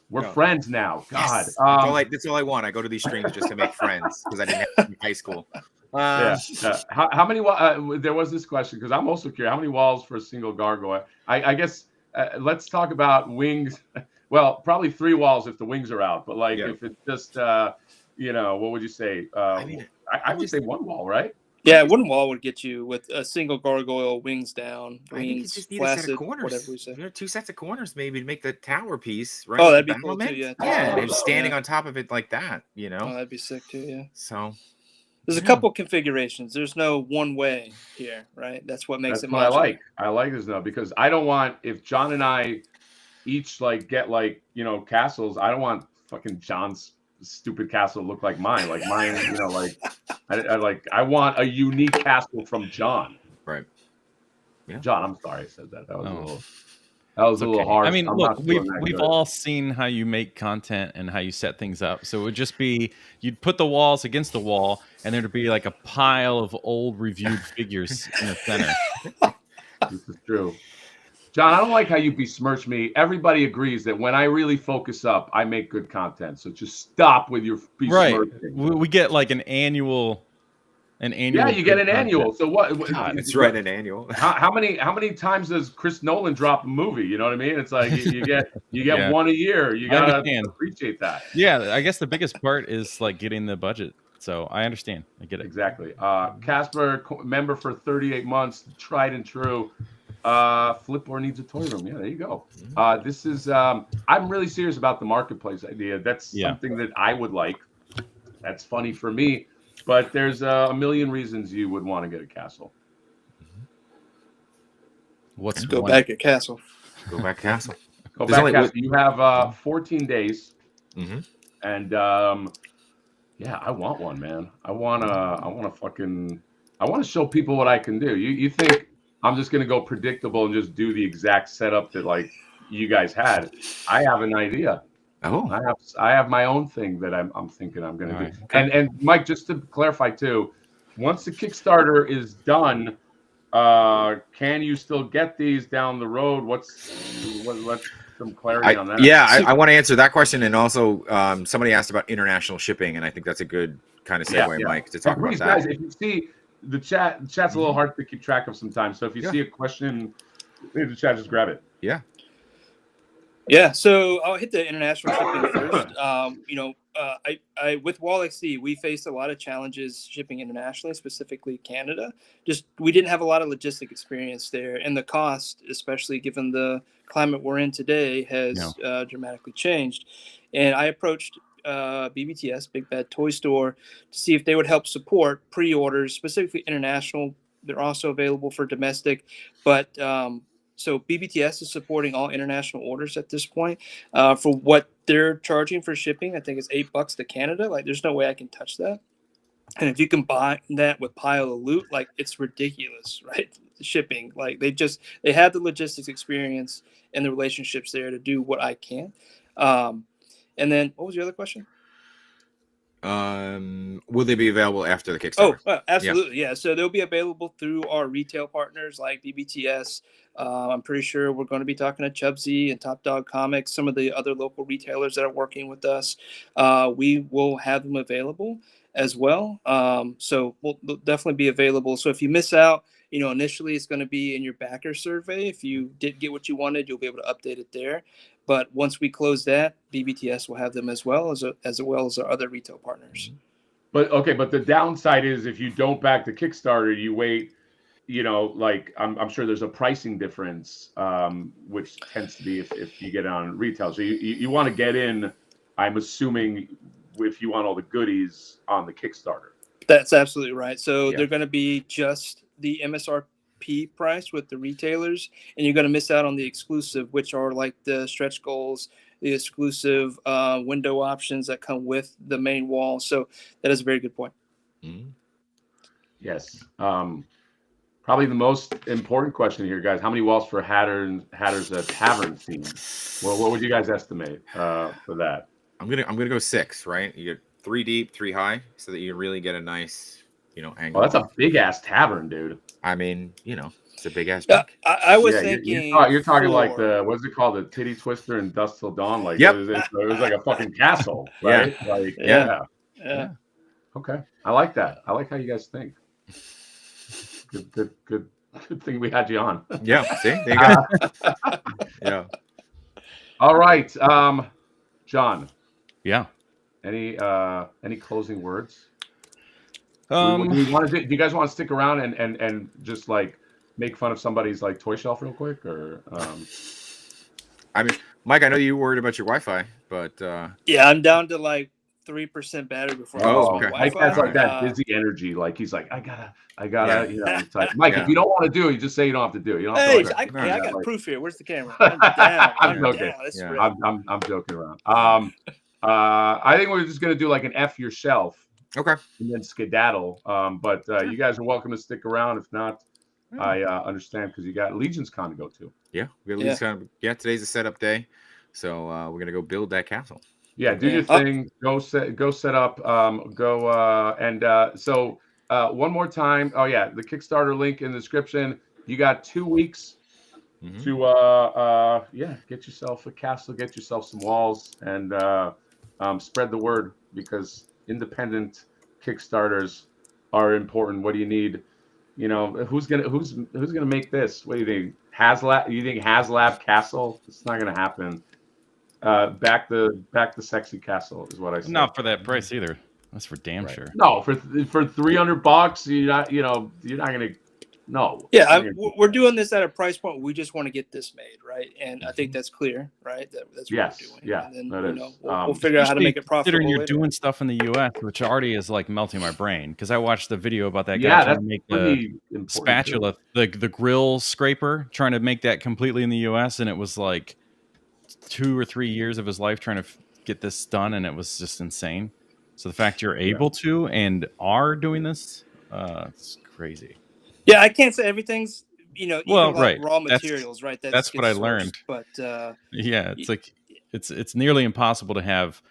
We're friends now. God. Yes. That's all I want. I go to these streams just to make friends because I didn't have in high school. How many? There was this question because I'm also curious. How many walls for a single gargoyle? I guess let's talk about wings. Well, probably 3 walls if the wings are out. But if it's just, what would you say? I would say 1 wall, right? Yeah, 1 wall would get you with a single gargoyle, wings down, I think you wings just need a set of flaccid, corners. whatever we say. 2 sets of corners maybe to make the tower piece. Right. Oh, that'd be cool too. Yeah. Yeah, and standing on top of it like that. Oh, that'd be sick too. Yeah. So. There's a couple configurations. There's no one way here, right? That's what makes it what I modular. like. I like this now because I don't want, if John and I each get castles, I don't want fucking John's stupid castle to look like mine. Like mine, I want a unique castle from John. Right. Yeah. John, I'm sorry I said that. That was a little harsh. I mean, look, we've all seen how you make content and how you set things up. So it would just be, you'd put the walls against the wall and there'd be like a pile of old reviewed figures in the center. This is true. John, I don't like how you besmirch me. Everybody agrees that when I really focus up, I make good content. So just stop with your besmirching. Right. We get like an annual. Yeah, you get an annual. So what? That's right, an annual. How many times does Chris Nolan drop a movie? You know what I mean? It's like you get Yeah. 1 a year. You gotta appreciate that. Yeah, I guess the biggest part is getting the budget. So I understand. I get it. Exactly. Casper, member for 38 months, tried and true. Flip or needs a toy room. Yeah, there you go. This is I'm really serious about the marketplace idea. That's something that I would like. That's funny for me, but there's a million reasons you would want to get a castle. What's Go back at castle. Go back castle. Go back castle. You have 14 days. Mm-hmm. And yeah, I want one, man. I want to show people what I can do. You think I'm just gonna go predictable and just do the exact setup that like you guys had? I have an idea. Oh, I have my own thing that I'm thinking I'm gonna do. Right. Okay. And Mike, just to clarify too, once the Kickstarter is done, can you still get these down the road? What's some clarity on that? Yeah, I want to answer that question, and also somebody asked about international shipping, and I think that's a good kind of segue, Mike, to talk about that. Guys, if you see the chat's a little hard to keep track of sometimes. So if you see a question in the chat, just grab it. Yeah. Yeah, so I'll hit the international shipping first. I with Wall XD, we faced a lot of challenges shipping internationally, specifically Canada. Just we didn't have a lot of logistic experience there, and the cost, especially given the climate we're in today, has dramatically changed. And I approached BBTS, Big Bad Toy Store, to see if they would help support pre-orders, specifically international. They're also available for domestic, but so BBTS is supporting all international orders at this point. For what they're charging for shipping, I think it's $8 to Canada. Like, there's no way I can touch that. And if you combine that with Pile of Loot, like, it's ridiculous, right? Shipping, like, they have the logistics experience and the relationships there to do what I can. And then what was your other question? Will they be available after the Kickstarter? Oh, absolutely. Yeah. So they'll be available through our retail partners like BBTS. I'm pretty sure we're going to be talking to Chubsy and Top Dog Comics, some of the other local retailers that are working with us. We will have them available as well. So they'll definitely be available. So if you miss out, initially it's going to be in your backer survey. If you did get what you wanted, you'll be able to update it there. But once we close that, BBTS will have them as well as our other retail partners. But the downside is if you don't back the Kickstarter, you wait. Like I'm sure there's a pricing difference, which tends to be if you get on retail. So you want to get in. I'm assuming if you want all the goodies on the Kickstarter. That's absolutely right. So they're going to be just the MSRP price with the retailers, and you're going to miss out on the exclusive, which are like the stretch goals, the exclusive window options that come with the main wall. So that is a very good point. Mm-hmm. Yes. Probably the most important question here, guys. How many walls for Hatter's Tavern theme? Well, what would you guys estimate for that? I'm gonna go 6. Right, you get 3 deep, 3 high, so that you really get a nice, angle. Well, that's a big ass tavern, dude. I mean, it's a big ass. I was thinking you're talking like the what's it called, the Titty Twister and Dust Till Dawn, like it was like a fucking castle, right? Yeah. Okay, I like that. I like how you guys think. Good thing we had you on. Yeah, see, there you go. Yeah. All right, John. Yeah. Any closing words? Do you guys want to stick around and just like make fun of somebody's like toy shelf real quick, or? I mean, Mike, I know you were worried about your Wi-Fi, but yeah, I'm down to like 3% battery before. Okay. Mike has like that busy energy. Like he's like, I gotta. It's like, Mike, if you don't want to do it, you just say you don't have to do it. You don't have to I got proof here. Where's the camera? I'm down. I'm joking around. I think we're just gonna do like an F your shelf. Okay. And then skedaddle. But you guys are welcome to stick around. If not, I understand because you got Legion's Con to go to. Yeah, we got Legion's Con. Yeah, today's a setup day, so we're gonna go build that castle. Yeah, do your thing. Go set up. So one more time. Oh yeah, the Kickstarter link in the description. You got 2 weeks to get yourself a castle, get yourself some walls, and spread the word because independent Kickstarters are important. What do you need? Who's gonna make this? What do you think? HasLab? You think HasLab Castle? It's not gonna happen. Back the sexy castle is what I said. Not for that price either. That's for damn sure. No, for $300, you're not gonna No. Yeah, we're doing this at a price point. We just want to get this made, right? And I think Mhm. that's clear, right? That's what Yes, we're doing. yeah, And then that is. we'll figure out how to make it profitable Considering you're later. doing stuff in the U.S., which already is like melting my brain because I watched the video about that guy Yeah, trying that's to make the pretty important too. spatula, the grill scraper, trying to make that completely in the U.S. and it was like 2 or 3 years of his life trying to get this done, and it was just insane. So the fact you're able to and are doing this, it's crazy. Yeah, I can't say everything's Well, even like right. raw That's materials, right? that's what I gets sourced, learned. but Yeah, it's like it's nearly impossible to have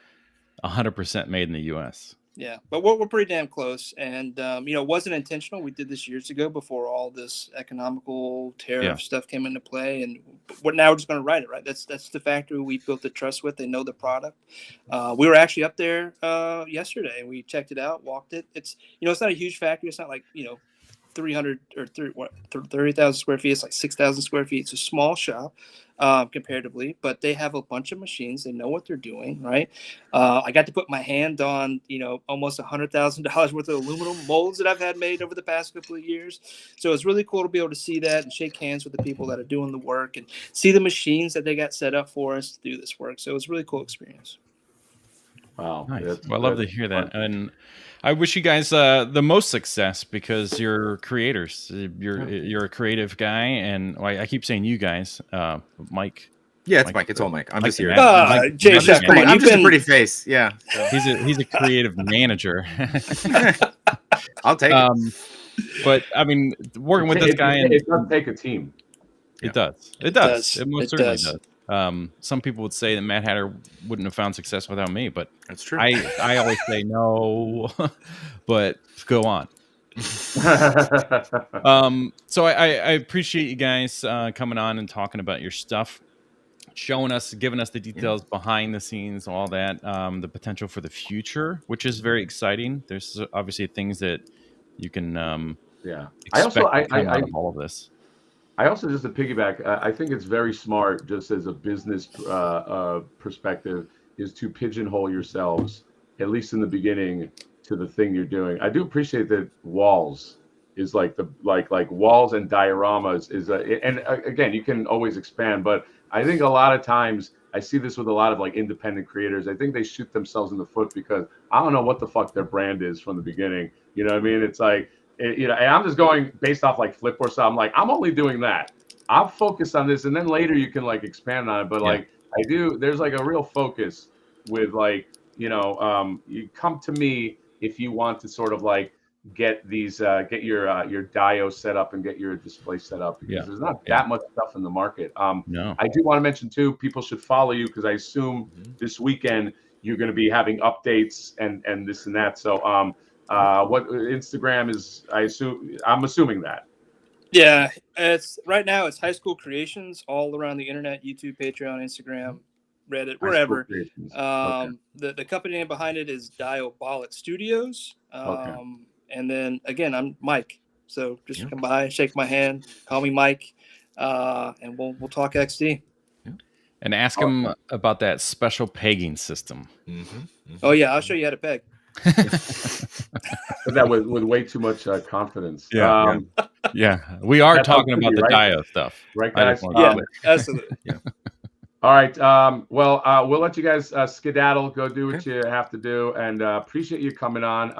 100% made in the U.S. yeah, but we're pretty damn close. And it wasn't intentional. We did this years ago before all this economical tariff stuff came into play, and now we're just going to write it, right? That's the factory we built the trust with. They know the product. We were actually up there yesterday. We checked it out, walked it. It's it's not a huge factory. It's not like 300 or 30,000 square feet. It's like 6,000 square feet. It's a small shop comparatively, but they have a bunch of machines. They know what they're doing, right? I got to put my hand on, almost $100,000 worth of aluminum molds that I've had made over the past couple of years. So it's really cool to be able to see that and shake hands with the people that are doing the work and see the machines that they got set up for us to do this work. So it's a really cool experience. Wow. Nice. Well, I love to hear that. And I wish you guys the most success because you're creators. You're a creative guy, and I keep saying you guys, Mike. Yeah, it's Mike. It's all Mike. I'm just here. Jay, I'm just a pretty face. Yeah. So. He's a creative manager. I'll take it. But I mean, working with this guy, it does take a team. It does. It most certainly does. Some people would say that Mad Hatter wouldn't have found success without me, but that's true. I always say no, but go on. So I appreciate you guys coming on and talking about your stuff, showing us, giving us the details behind the scenes, all that, the potential for the future, which is very exciting. There's obviously things that you can expect to come out of all of this. I also, just to piggyback, I think it's very smart, just as a business perspective, is to pigeonhole yourselves, at least in the beginning, to the thing you're doing. I do appreciate that walls is like walls and dioramas is and again, you can always expand, but I think a lot of times I see this with a lot of like independent creators. I think they shoot themselves in the foot because I don't know what the fuck their brand is from the beginning. You know what I mean? It's like, and I'm just going based off like Flipboard, so I'm like, I'm only doing that. I'll focus on this, and then later you can like expand on it. But like there's like a real focus with like, you come to me if you want to sort of like get these, get your dio set up and get your display set up, because there's not that much stuff in the market. No. I do want to mention too, people should follow you because I assume this weekend you're going to be having updates and this and that. So what Instagram is, I'm assuming that. Yeah, it's right now it's High School Creations all around the internet, YouTube, Patreon, Instagram, Reddit, wherever. The company name behind it is Diabolic Studios. And then again, I'm Mike. So just come by, shake my hand, call me Mike, and we'll talk XD. And ask him about that special pegging system. Oh yeah, I'll show you how to peg. But that with way too much confidence. Yeah, we are talking about the dio stuff, right, guys? Absolutely. All right. Well, we'll let you guys skedaddle, go do what you have to do, and appreciate you coming on.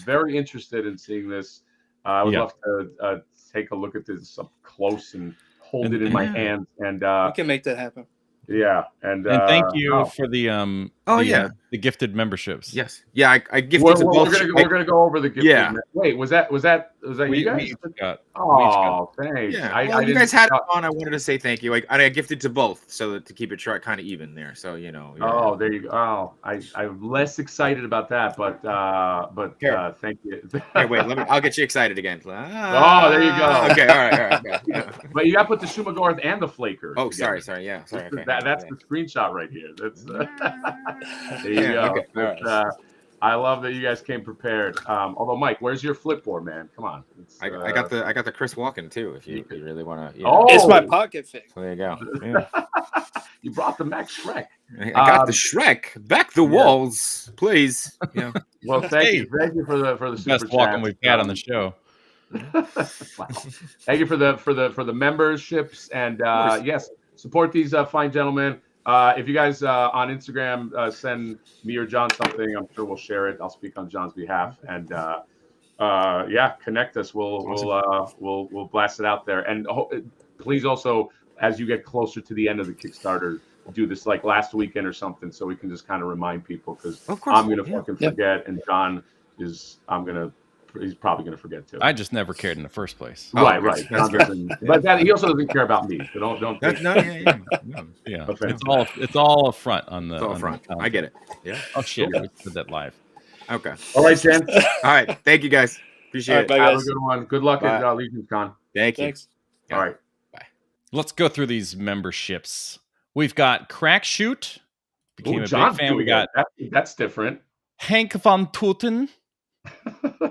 Very interested in seeing this. I would love to take a look at this up close and hold it in my hands. And we can make that happen. Yeah, and thank you for the the gifted memberships. Yes, yeah, I gifted to both. We're gonna go over the gifted. Yeah. Wait, was that you guys? Thanks. Yeah, you guys had it on. I wanted to say thank you. I gifted to both, so to keep it kind of even there. So Oh, there you go. Oh, I'm less excited about that, but thank you. Hey, wait, I'll get you excited again. Oh, there you go. Okay, all right. Okay. But you got to put the Shumagorth and the Flaker. Oh, sorry. Yeah, sorry. Okay. That's the screenshot right here. That's there you go. Okay. Right. I love that you guys came prepared. Although, Mike, where's your Flipboard, man? Come on. I got the Chris Walken too. If you really want to. It's my pocket fix. So there you go. Yeah. You brought the Max Shrek. I got the Shrek. Back the walls, please. Yeah. Well, thank you for the super best Walken we've had on the show. Wow. Thank you for the memberships, and yes, support these fine gentlemen. If you guys on Instagram send me or John something, I'm sure we'll share it. I'll speak on John's behalf, and yeah, connect us. We'll blast it out there. And please also, as you get closer to the end of the Kickstarter, do this like last weekend or something, so we can just kind of remind people, because Of course. I'm gonna fucking forget, and John is he's probably gonna forget too. I just never cared in the first place. Right. That's John doesn't, but that, he also doesn't care about me. So don't. That's, no, Yeah, Offense. it's all a front on the. It's all on the front. account. I get it. Yeah. Oh shit! Yeah. We did that live. Okay. All right, Jen. All right. Thank you guys. Appreciate All right, it. bye, Have guys. a good one. Good luck at Bye. Legion Con. Thank you. Thanks. Yeah. All right. Let's go through these memberships. We've got Crack Shoot. Became Ooh, a John's big fan. We doing got it. That's different. Hank van Toeten.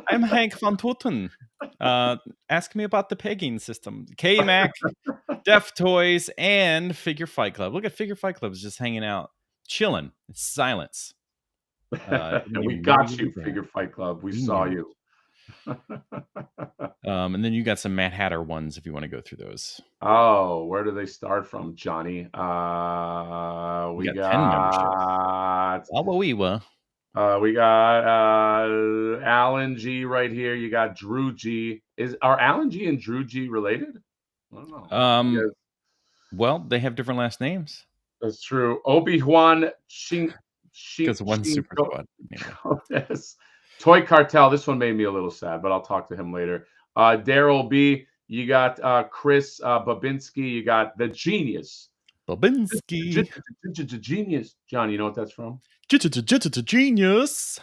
I'm Hank van Toeten. Ask me about the pegging system. K-Mac, Def Toys, and Figure Fight Club. Look at Figure Fight Club is just hanging out, chilling. It's silence. We got you, Figure Fight Club. We saw you. And then you got some Mad Hatter ones if you want to go through those. Oh, where do they start from, Johnny? We got 10 got memberships. we got Alan G right here. You got Drew G. Are Alan G and Drew G related? I don't know. Well, they have different last names. That's true. Obi-Wan Because one's Super Squad. Anyway. Yes. Toy Cartel. This one made me a little sad, but I'll talk to him later. Daryl B. You got Chris Babinski. You got the Genius. Babinski. Genius. John, you know what that's from? Genius.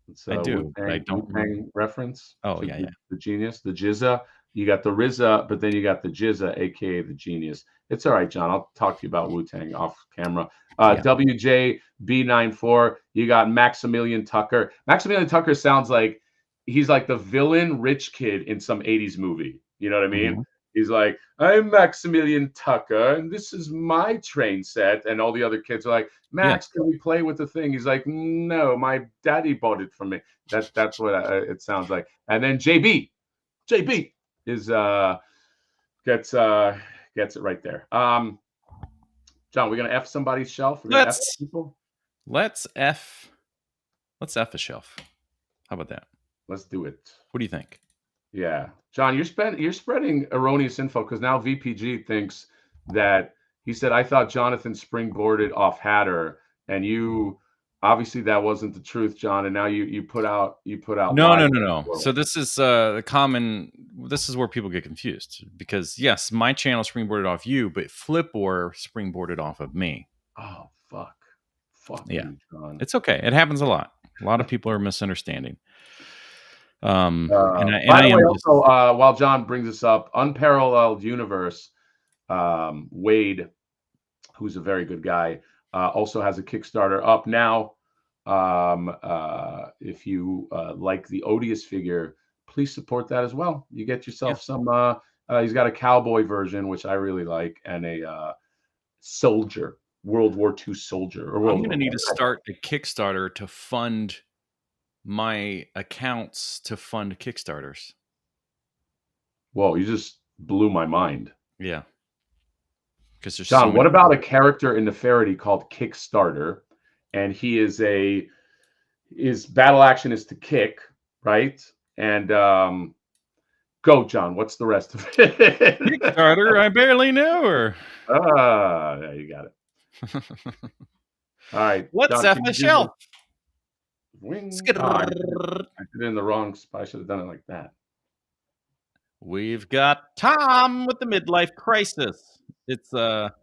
It's I do. I don't Wu-Tang reference. Oh, yeah. The Genius, the Jizza. You got the RZA, but then you got the Jizza, aka the Genius. It's all right, John. I'll talk to you about Wu-Tang off camera. WJB94. You got Maximilian Tucker. Maximilian Tucker sounds like he's like the villain rich kid in some 80s movie. You know what I mean? Mm-hmm. He's like, I'm Maximilian Tucker, and this is my train set. And all the other kids are like, Max, can we play with the thing? He's like, no, my daddy bought it for me. That's what it sounds like. And then JB is gets it right there. John, we're gonna F somebody's shelf. We're gonna F people. Let's F a shelf. How about that? Let's do it. What do you think? Yeah, John, you're spreading erroneous info, because now VPG thinks that he said, I thought Jonathan springboarded off Hatter, and you obviously that wasn't the truth, John. And now you put out No. So this is this is where people get confused, because yes, my channel springboarded off you, but Flipwar springboarded off of me. Oh fuck Yeah, you, John. it's okay. It happens a lot. A lot of people are misunderstanding. By the way, also, while John brings this up, Unparalleled Universe, Wade, who's a very good guy, also has a Kickstarter up now. If you like the Odious figure, please support that as well. You get yourself some. He's got a cowboy version, which I really like, and a soldier, World War II soldier. Or I'm going to need to start a Kickstarter to fund my accounts to fund Kickstarters. Whoa, you just blew my mind. Yeah. Because there's John, what about a character in the Faraday called Kickstarter? And he is his battle action is to kick, right? And go, John. What's the rest of it? Kickstarter, I barely know her. Yeah, you got it. All right. What's John, F a shelf? I did it in the wrong spot. I should have done it like that. We've got Tom with the midlife crisis. It's a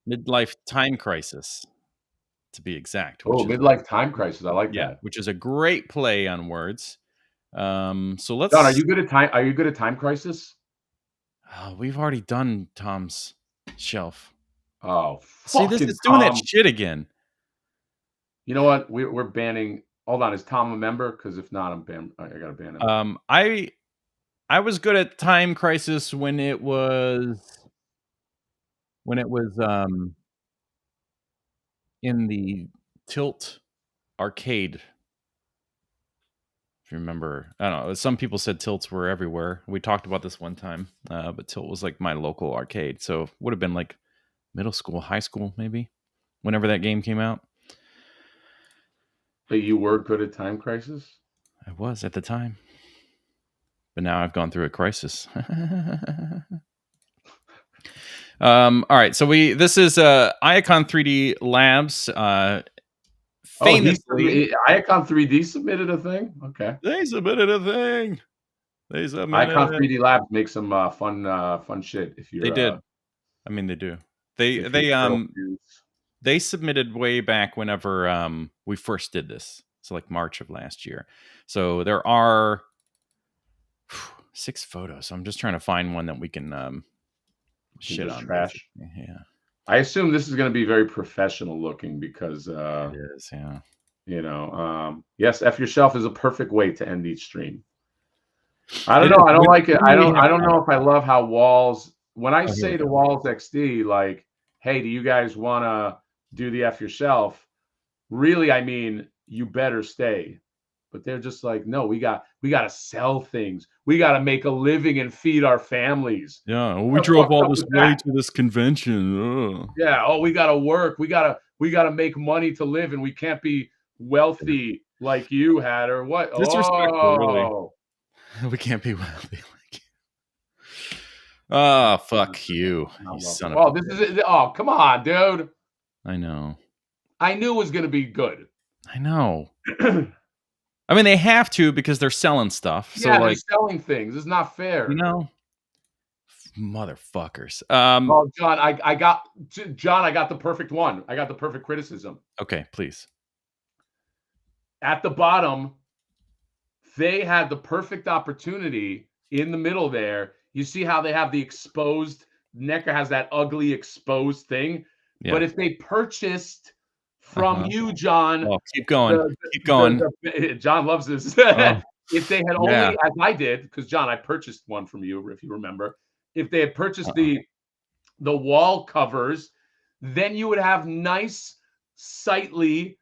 midlife time crisis, to be exact. Oh, midlife time crisis. I like that. Which is a great play on words. So let's. John, are you good at time? Are you good at time crisis? We've already done Tom's shelf. Oh, see, this is doing that shit again. You know what? We're banning. Hold on, is Tom a member? Because if not, I gotta ban him. I was good at Time Crisis when it was in the Tilt arcade. you remember. I don't know. Some people said tilts were everywhere. We talked about this one time, but tilt was like my local arcade. So would have been like middle school, high school, maybe, whenever that game came out. But you were good at Time Crisis? I was at the time. But now I've gone through a crisis. All right. So this is Iacon 3D Labs. Famously, Iacon 3D submitted a thing? Okay. They submitted a thing. Iacon 3D Labs makes some fun shit. If you're, they did. I mean, they do. They submitted way back whenever we first did this. So like March of last year. So there are 6 photos. So I'm just trying to find one that we can shit on. Trash. Yeah. I assume this is going to be very professional looking because it is, yeah. You know, yes, F yourself is a perfect way to end each stream. I don't know. I don't like it. I don't know if I love how Walls, when I say to Walls XD, like, hey, do you guys want to do the F yourself? Really, I mean, you better stay. But they're just like, no, we got to sell things. We got to make a living and feed our families. Yeah, well, we drove all this way to this convention. Ugh. Yeah, oh, we got to work. We got to make money to live, and we can't be wealthy like you had, or what? Disrespectful, really. We can't be wealthy like you. Oh, fuck you, you son of a this is it. Oh, come on, dude. I know. I knew it was going to be good. I know. I mean, they have to because they're selling stuff. So, yeah, like, they're selling things. It's not fair. You know, motherfuckers. Oh, John, I got the perfect one. I got the perfect criticism. Okay, please. At the bottom, they had the perfect opportunity in the middle there. You see how they have the exposed, Necker has that ugly exposed thing. Yeah. But if they purchased from you, John. Oh, keep going. Keep going. John loves this. If they had only, as I did, because John, I purchased one from you, if you remember. If they had purchased the wall covers, then you would have nice, sightly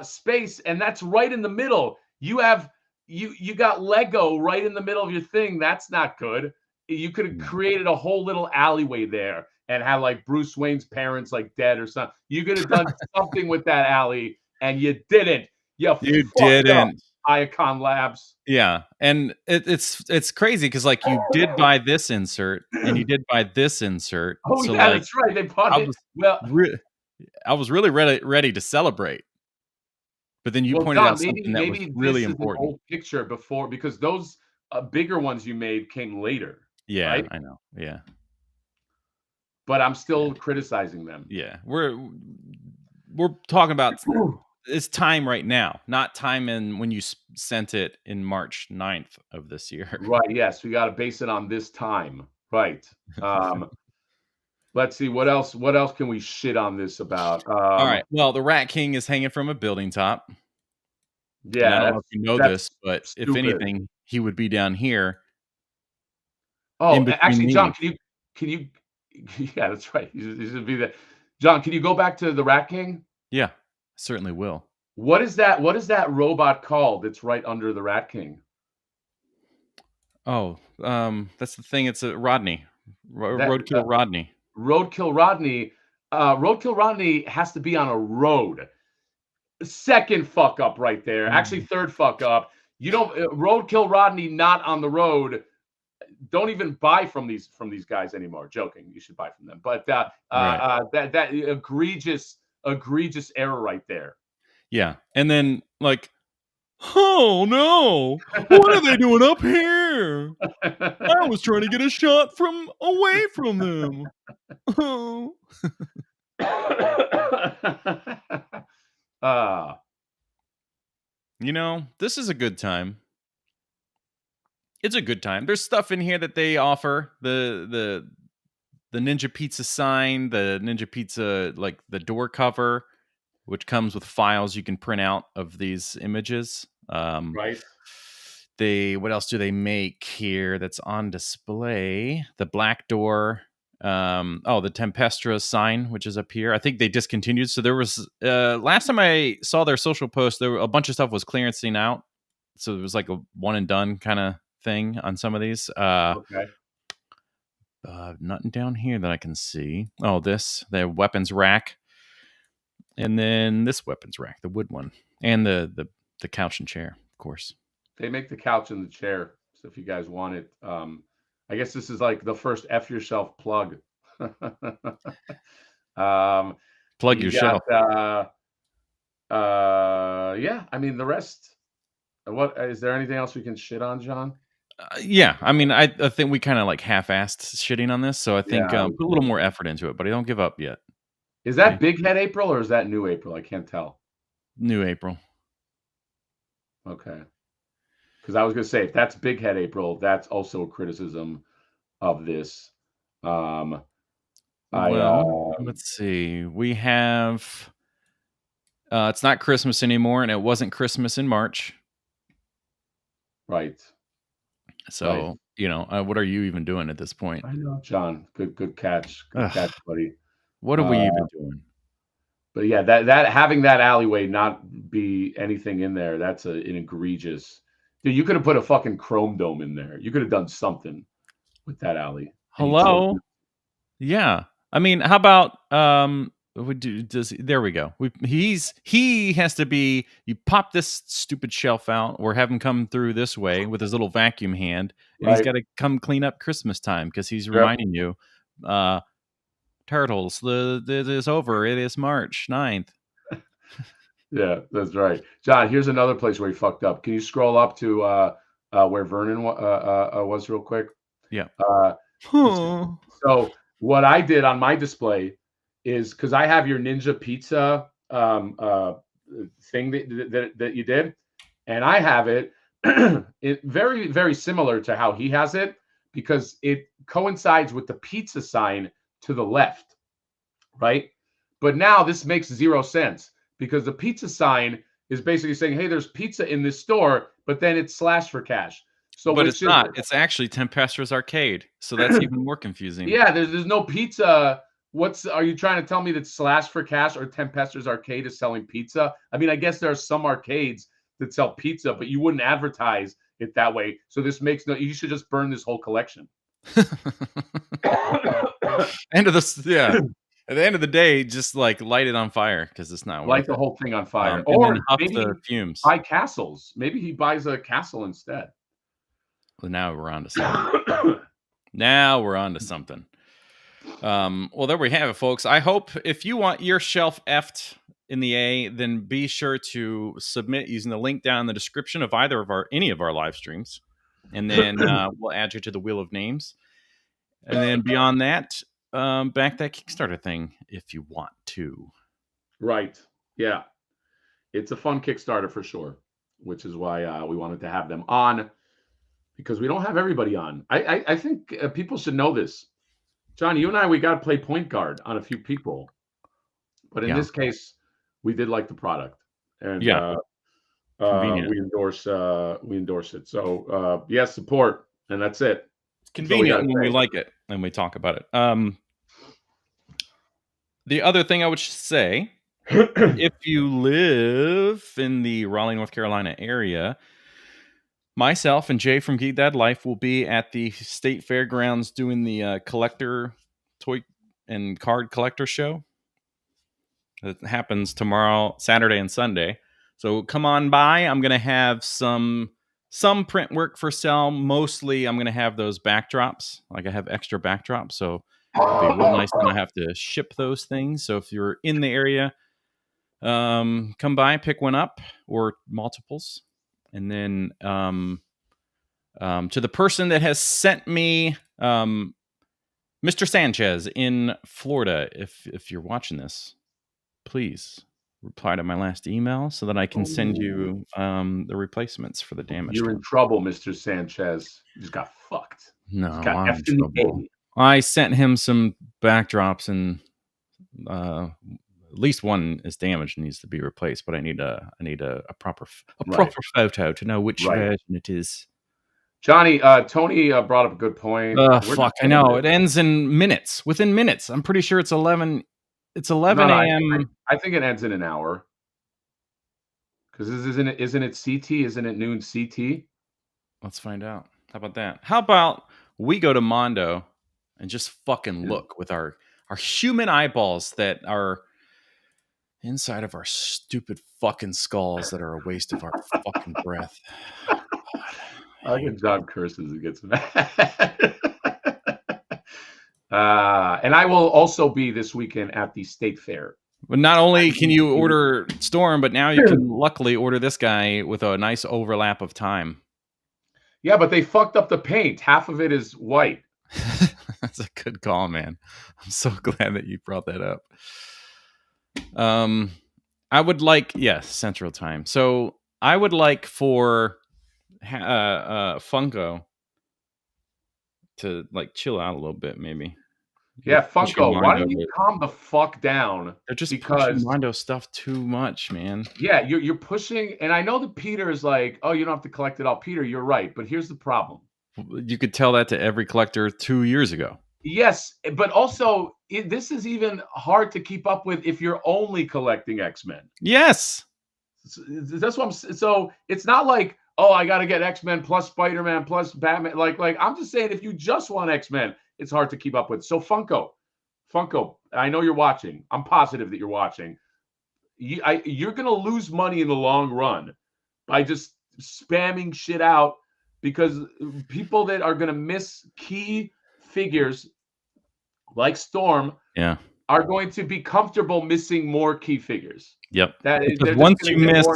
space, and that's right in the middle. You have you got Lego right in the middle of your thing. That's not good. You could have created a whole little alleyway there and had like Bruce Wayne's parents like dead or something. You could have done something with that alley, and you didn't. You didn't. Iacon Labs. Yeah, and it's crazy because like you did buy this insert and you did buy this insert. Oh so, yeah, that's right. They bought it. I was really ready to celebrate, but then you pointed out something that was really important. An old picture before, because those bigger ones you made came later. Yeah, right? I know. Yeah, but I'm still criticizing them. Yeah, we're talking about it's time right now, not time in when you sent it in March 9th of this year. Right. Yes, we got to base it on this time. Right. Let's see what else can we shit on this about. All right. Well, the Rat King is hanging from a building top. Yeah, and I don't know if you know this, but stupid. If anything, he would be down here. Oh, actually, John, can you? Yeah, that's right. You should be there. John, can you go back to the Rat King? Yeah, certainly will. What is that? What is that robot called? That's right under the Rat King. Oh, that's the thing. It's a Rodney, Roadkill Rodney. Roadkill Rodney. Roadkill Rodney has to be on a road. Second fuck up right there. Actually, third fuck up. You don't Roadkill Rodney not on the road. Don't even buy from these guys anymore. Joking, you should buy from them. But that egregious error right there. Yeah, and then like, oh no, what are they doing up here? I was trying to get a shot from away from them. Oh. You know, this is a good time. It's a good time. There's stuff in here that they offer. The Ninja Pizza sign, the Ninja Pizza, like the door cover, which comes with files you can print out of these images. Right. What else do they make here that's on display? The black door. The Tempestra sign, which is up here. I think they discontinued. So there was last time I saw their social post, there were a bunch of stuff was clearancing out. So it was like a one and done kind of thing on some of these. Okay. Nothing down here that I can see. Oh, the weapons rack, and then this weapons rack, the wood one, and the couch and chair, of course. They make the couch and the chair. So if you guys want it, I guess this is like the first F yourself plug. Plug you yourself. got, yeah, I mean the rest. What is there anything else we can shit on, John? Yeah, I mean, I think we kind of like half-assed shitting on this, so I think Yeah, put a little more effort into it, but I don't give up yet. Is that Big Head April or is that New April? I can't tell. New April. Okay. Because I was going to say, if that's Big Head April, that's also a criticism of this. Well, let's see. We have it's not Christmas anymore, and it wasn't Christmas in March. Right. So, what are you even doing at this point? I know, John. Good catch. Good catch, buddy. What are we even doing? But yeah, that having that alleyway not be anything in there, that's an egregious. Dude, you could have put a fucking chrome dome in there. You could have done something with that alley. Hello? Yeah. I mean, how about there we go. He has to be, you pop this stupid shelf out or have him come through this way with his little vacuum hand, and he's got to come clean up Christmas time because he's reminding you, turtles, it is over. It is March 9th. Yeah, that's right. John, here's another place where he fucked up. Can you scroll up to where Vernon was real quick? Yeah. So what I did on my display is, because I have your Ninja Pizza thing that you did, and I have it very, very similar to how he has it, because it coincides with the pizza sign to the left, right? But now this makes zero sense, because the pizza sign is basically saying, hey, there's pizza in this store, but then it's slash for cash. So, but it's not. It's actually Tempestra's Arcade. So that's even more confusing. Yeah, there's no pizza. Are you trying to tell me that slash for cash or Tempestra's Arcade is selling pizza? I mean, I guess there are some arcades that sell pizza, but you wouldn't advertise it that way. So this makes you should just burn this whole collection. End of this, yeah. At the end of the day, just like light it on fire because it's not light the whole thing on fire, or maybe the fumes. Buy castles. Maybe he buys a castle instead. Well, now we're on to something. Well, there we have it, folks. I hope if you want your shelf effed in the A, then be sure to submit using the link down in the description of any of our live streams, and then we'll add you to the wheel of names. And then beyond that, back that Kickstarter thing if you want to. Right. Yeah. It's a fun Kickstarter for sure, which is why we wanted to have them on, because we don't have everybody on. I think people should know this. John, you and I, we got to play point guard on a few people. But in this case, we did like the product. And we endorse it. So yes, support, and that's it. It's convenient when we like it and we talk about it. The other thing I would say, if you live in the Raleigh, North Carolina area, myself and Jay from Geek Dad Life will be at the State Fairgrounds doing the collector toy and card collector show. It happens tomorrow, Saturday and Sunday. So come on by. I'm going to have some print work for sale. Mostly I'm going to have those backdrops. Like I have extra backdrops. So it'll be real nice when I have to ship those things. So if you're in the area, come by, pick one up or multiples. And then to the person that has sent me Mr. Sanchez in Florida, if you're watching this, please reply to my last email so that I can send you the replacements for the damage. You're in trouble, Mr. Sanchez. You just got fucked. No, I'm in trouble. I sent him some backdrops, and at least one is damaged and needs to be replaced. But I need a proper photo to know which version it is. Johnny, Tony brought up a good point. Fuck, I know. It ends in minutes. Within minutes. I'm pretty sure it's 11. It's 11 a.m. I think it ends in an hour. Because isn't it CT? Isn't it noon CT? Let's find out. How about that? How about we go to Mondo and just fucking look with our human eyeballs that are inside of our stupid fucking skulls that are a waste of our fucking breath. I like when John curses and gets mad. And I will also be this weekend at the State Fair. But not only can you order Storm, but now you can luckily order this guy with a nice overlap of time. Yeah, but they fucked up the paint. Half of it is white. That's a good call, man. I'm so glad that you brought that up. I would like, Central Time. So I would like for Funko to like chill out a little bit, maybe. Yeah, Funko, why don't you calm the fuck down? They're just pushing Mondo stuff too much, man. Yeah, you're pushing, and I know that Peter is like, oh, you don't have to collect it all. Peter, you're right, but here's the problem. You could tell that to every collector 2 years ago. Yes, but also this is even hard to keep up with if you're only collecting X-Men. Yes, that's what I'm. So it's not like, oh, I got to get X-Men plus Spider-Man plus Batman. Like I'm just saying, if you just want X-Men, it's hard to keep up with. So Funko, I know you're watching. I'm positive that you're watching. You're gonna lose money in the long run by just spamming shit out, because people that are gonna miss key figures like Storm are going to be comfortable missing more key figures. Yep. Once you miss,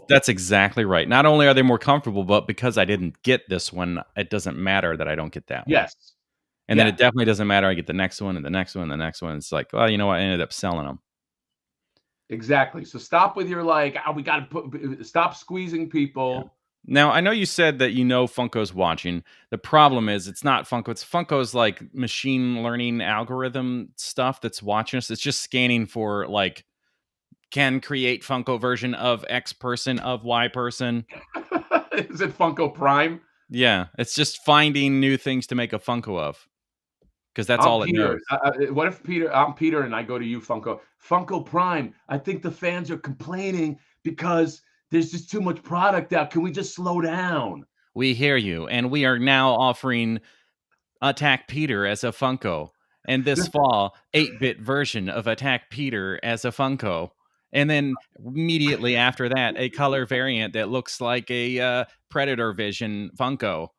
that's exactly right. Not only are they more comfortable, but because I didn't get this one, it doesn't matter that I don't get that one. Yes. And then it definitely doesn't matter. I get the next one and the next one and the next one. It's like, well, you know what? I ended up selling them. Exactly. So stop with your like, oh, we got to stop squeezing people. Yeah. Now, I know you said that Funko's watching. The problem is it's not Funko. It's Funko's like machine learning algorithm stuff that's watching us. It's just scanning for like, can create Funko version of X person of Y person. Is it Funko Prime? Yeah. It's just finding new things to make a Funko of. Because that's all it knows. What if I'm Peter and I go to you, Funko Prime. I think the fans are complaining because there's just too much product out. Can we just slow down? We hear you. And we are now offering Attack Peter as a Funko. And this fall, 8-bit version of Attack Peter as a Funko. And then immediately after that, a color variant that looks like a Predator Vision Funko.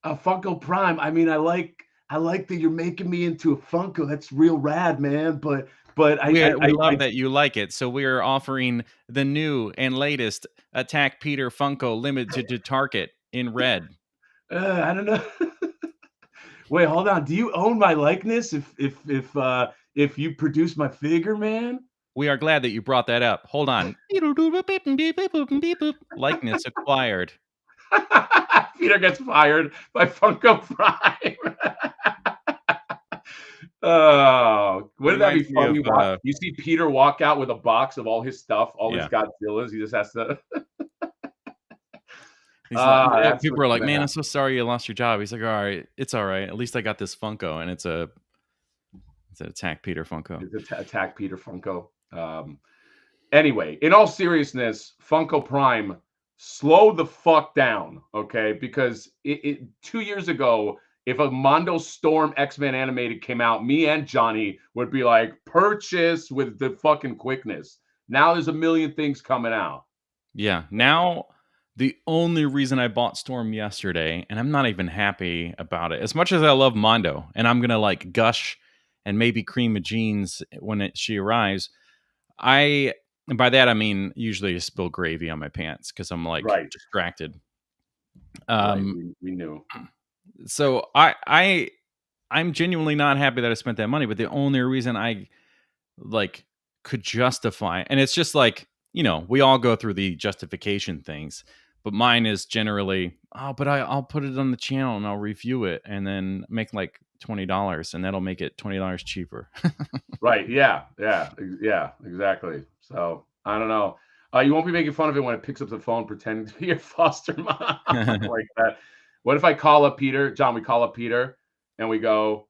A Funko Prime. I mean, I like that you're making me into a Funko. That's real rad, man. But we love that you like it. So we are offering the new and latest Attack Peter Funko limited to Target in red. I don't know. Wait, hold on. Do you own my likeness? If you produce my figure, man. We are glad that you brought that up. Hold on. Likeness acquired. Peter gets fired by Funko Prime. Oh, wouldn't that be fun? You see Peter walk out with a box of all his stuff, all his Godzillas. He just has to. People are like, man, I'm so sorry you lost your job. He's like, all right, it's all right. At least I got this Funko, and it's an Attack Peter Funko. It's Attack Peter Funko. Anyway, in all seriousness, Funko Prime, slow the fuck down, okay? Because 2 years ago, if a Mondo Storm X-Men animated came out, me and Johnny would be like, purchase with the fucking quickness. Now there's a million things coming out. Yeah, now the only reason I bought Storm yesterday, and I'm not even happy about it, as much as I love Mondo, and I'm going to like gush and maybe cream of jeans when she arrives, and by that I mean usually I spill gravy on my pants because I'm like distracted. We knew. So I'm genuinely not happy that I spent that money, but the only reason I like could justify, and it's just like, you know, we all go through the justification things, but mine is generally, but I'll put it on the channel and I'll review it and then make like $20 and that'll make it $20 cheaper. Right. Yeah, exactly. So I don't know. You won't be making fun of it when it picks up the phone pretending to be your foster mom like that. What if I call up Peter? John, we call up Peter and we go,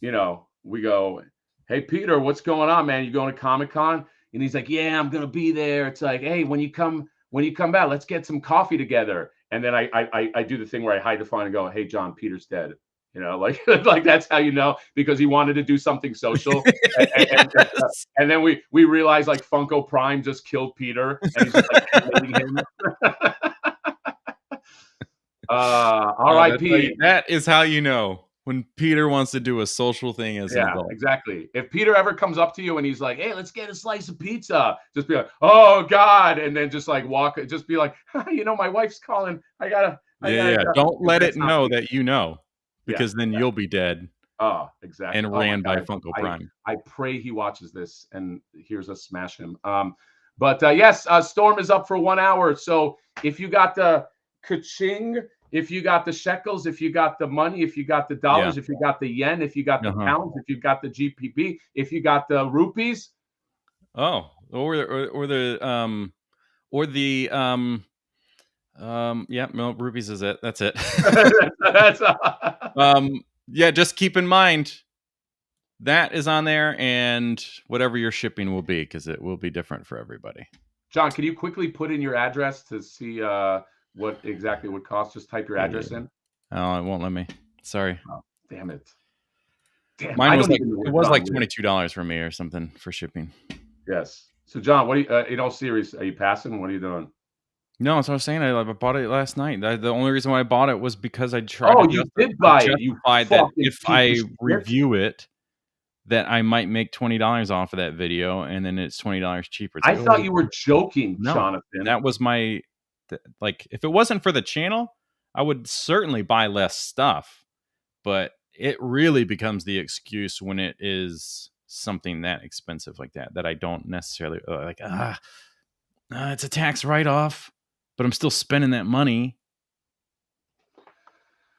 hey, Peter, what's going on, man? You going to Comic-Con? And he's like, yeah, I'm gonna be there. It's like, hey, when you come back, let's get some coffee together. And then I do the thing where I hide the phone and go, hey, John, Peter's dead. You know, like like that's how you know, because he wanted to do something social. And then we realize like Funko Prime just killed Peter, and he's just like hating him. R.I.P. That is how you know when Peter wants to do a social thing as an adult. Exactly. If Peter ever comes up to you and he's like, hey, let's get a slice of pizza, just be like, oh God, and then just like just be like, you know, my wife's calling. I gotta Don't let it know that you know, because then you'll be dead. Oh, exactly. And ran by Funko Prime. I pray he watches this and hears us smash him. But yes, Storm is up for 1 hour. So if you got the ka-ching, if you got the shekels, if you got the money, if you got the dollars, if you got the yen, if you got the pounds, if you got the GPP, if you got the rupees. Oh, rupees is it. That's it. Yeah, just keep in mind that is on there, and whatever your shipping will be, because it will be different for everybody. John, can you quickly put in your address to see what exactly it would cost? Just type your address in. Oh, it won't let me. Sorry. Oh, damn it. Damn, mine was like $22 for me or something for shipping. Yes. So John, what are you, in all seriousness, are you passing? What are you doing? No, that's what I was saying. I bought it last night. The only reason why I bought it was because I tried. Oh, you did buy it. You that if I review it, that I might make $20 off of that video, and then it's $20 cheaper. I thought you were joking, Jonathan. That was my like. If it wasn't for the channel, I would certainly buy less stuff. But it really becomes the excuse when it is something that expensive like that I don't necessarily like. It's a tax write-off, but I'm still spending that money.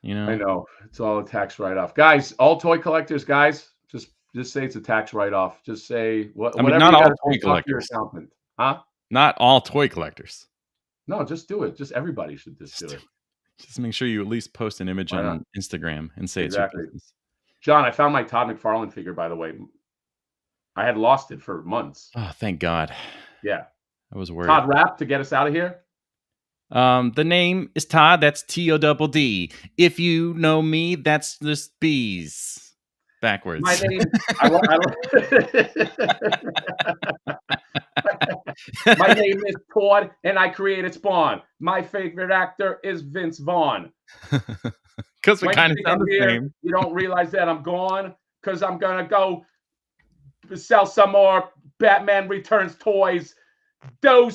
You know, I know it's all a tax write-off, guys. All toy collectors, guys, just say it's a tax write-off. Just say whatever. Not you all toy collectors, huh? Not all toy collectors. No, just do it. Just everybody should just do it. Just make sure you at least post an image on Instagram and say it's your business. John, I found my Todd McFarlane figure, by the way. I had lost it for months. Oh, thank God. Yeah. I was worried. Todd Rap to get us out of here. The name is Todd. That's TODD. If you know me, that's just bees. Backwards. My name. My name is Todd, and I created Spawn. My favorite actor is Vince Vaughn. Because we kind of sound the same. You don't realize that I'm gone because I'm gonna go sell some more Batman Returns toys. Those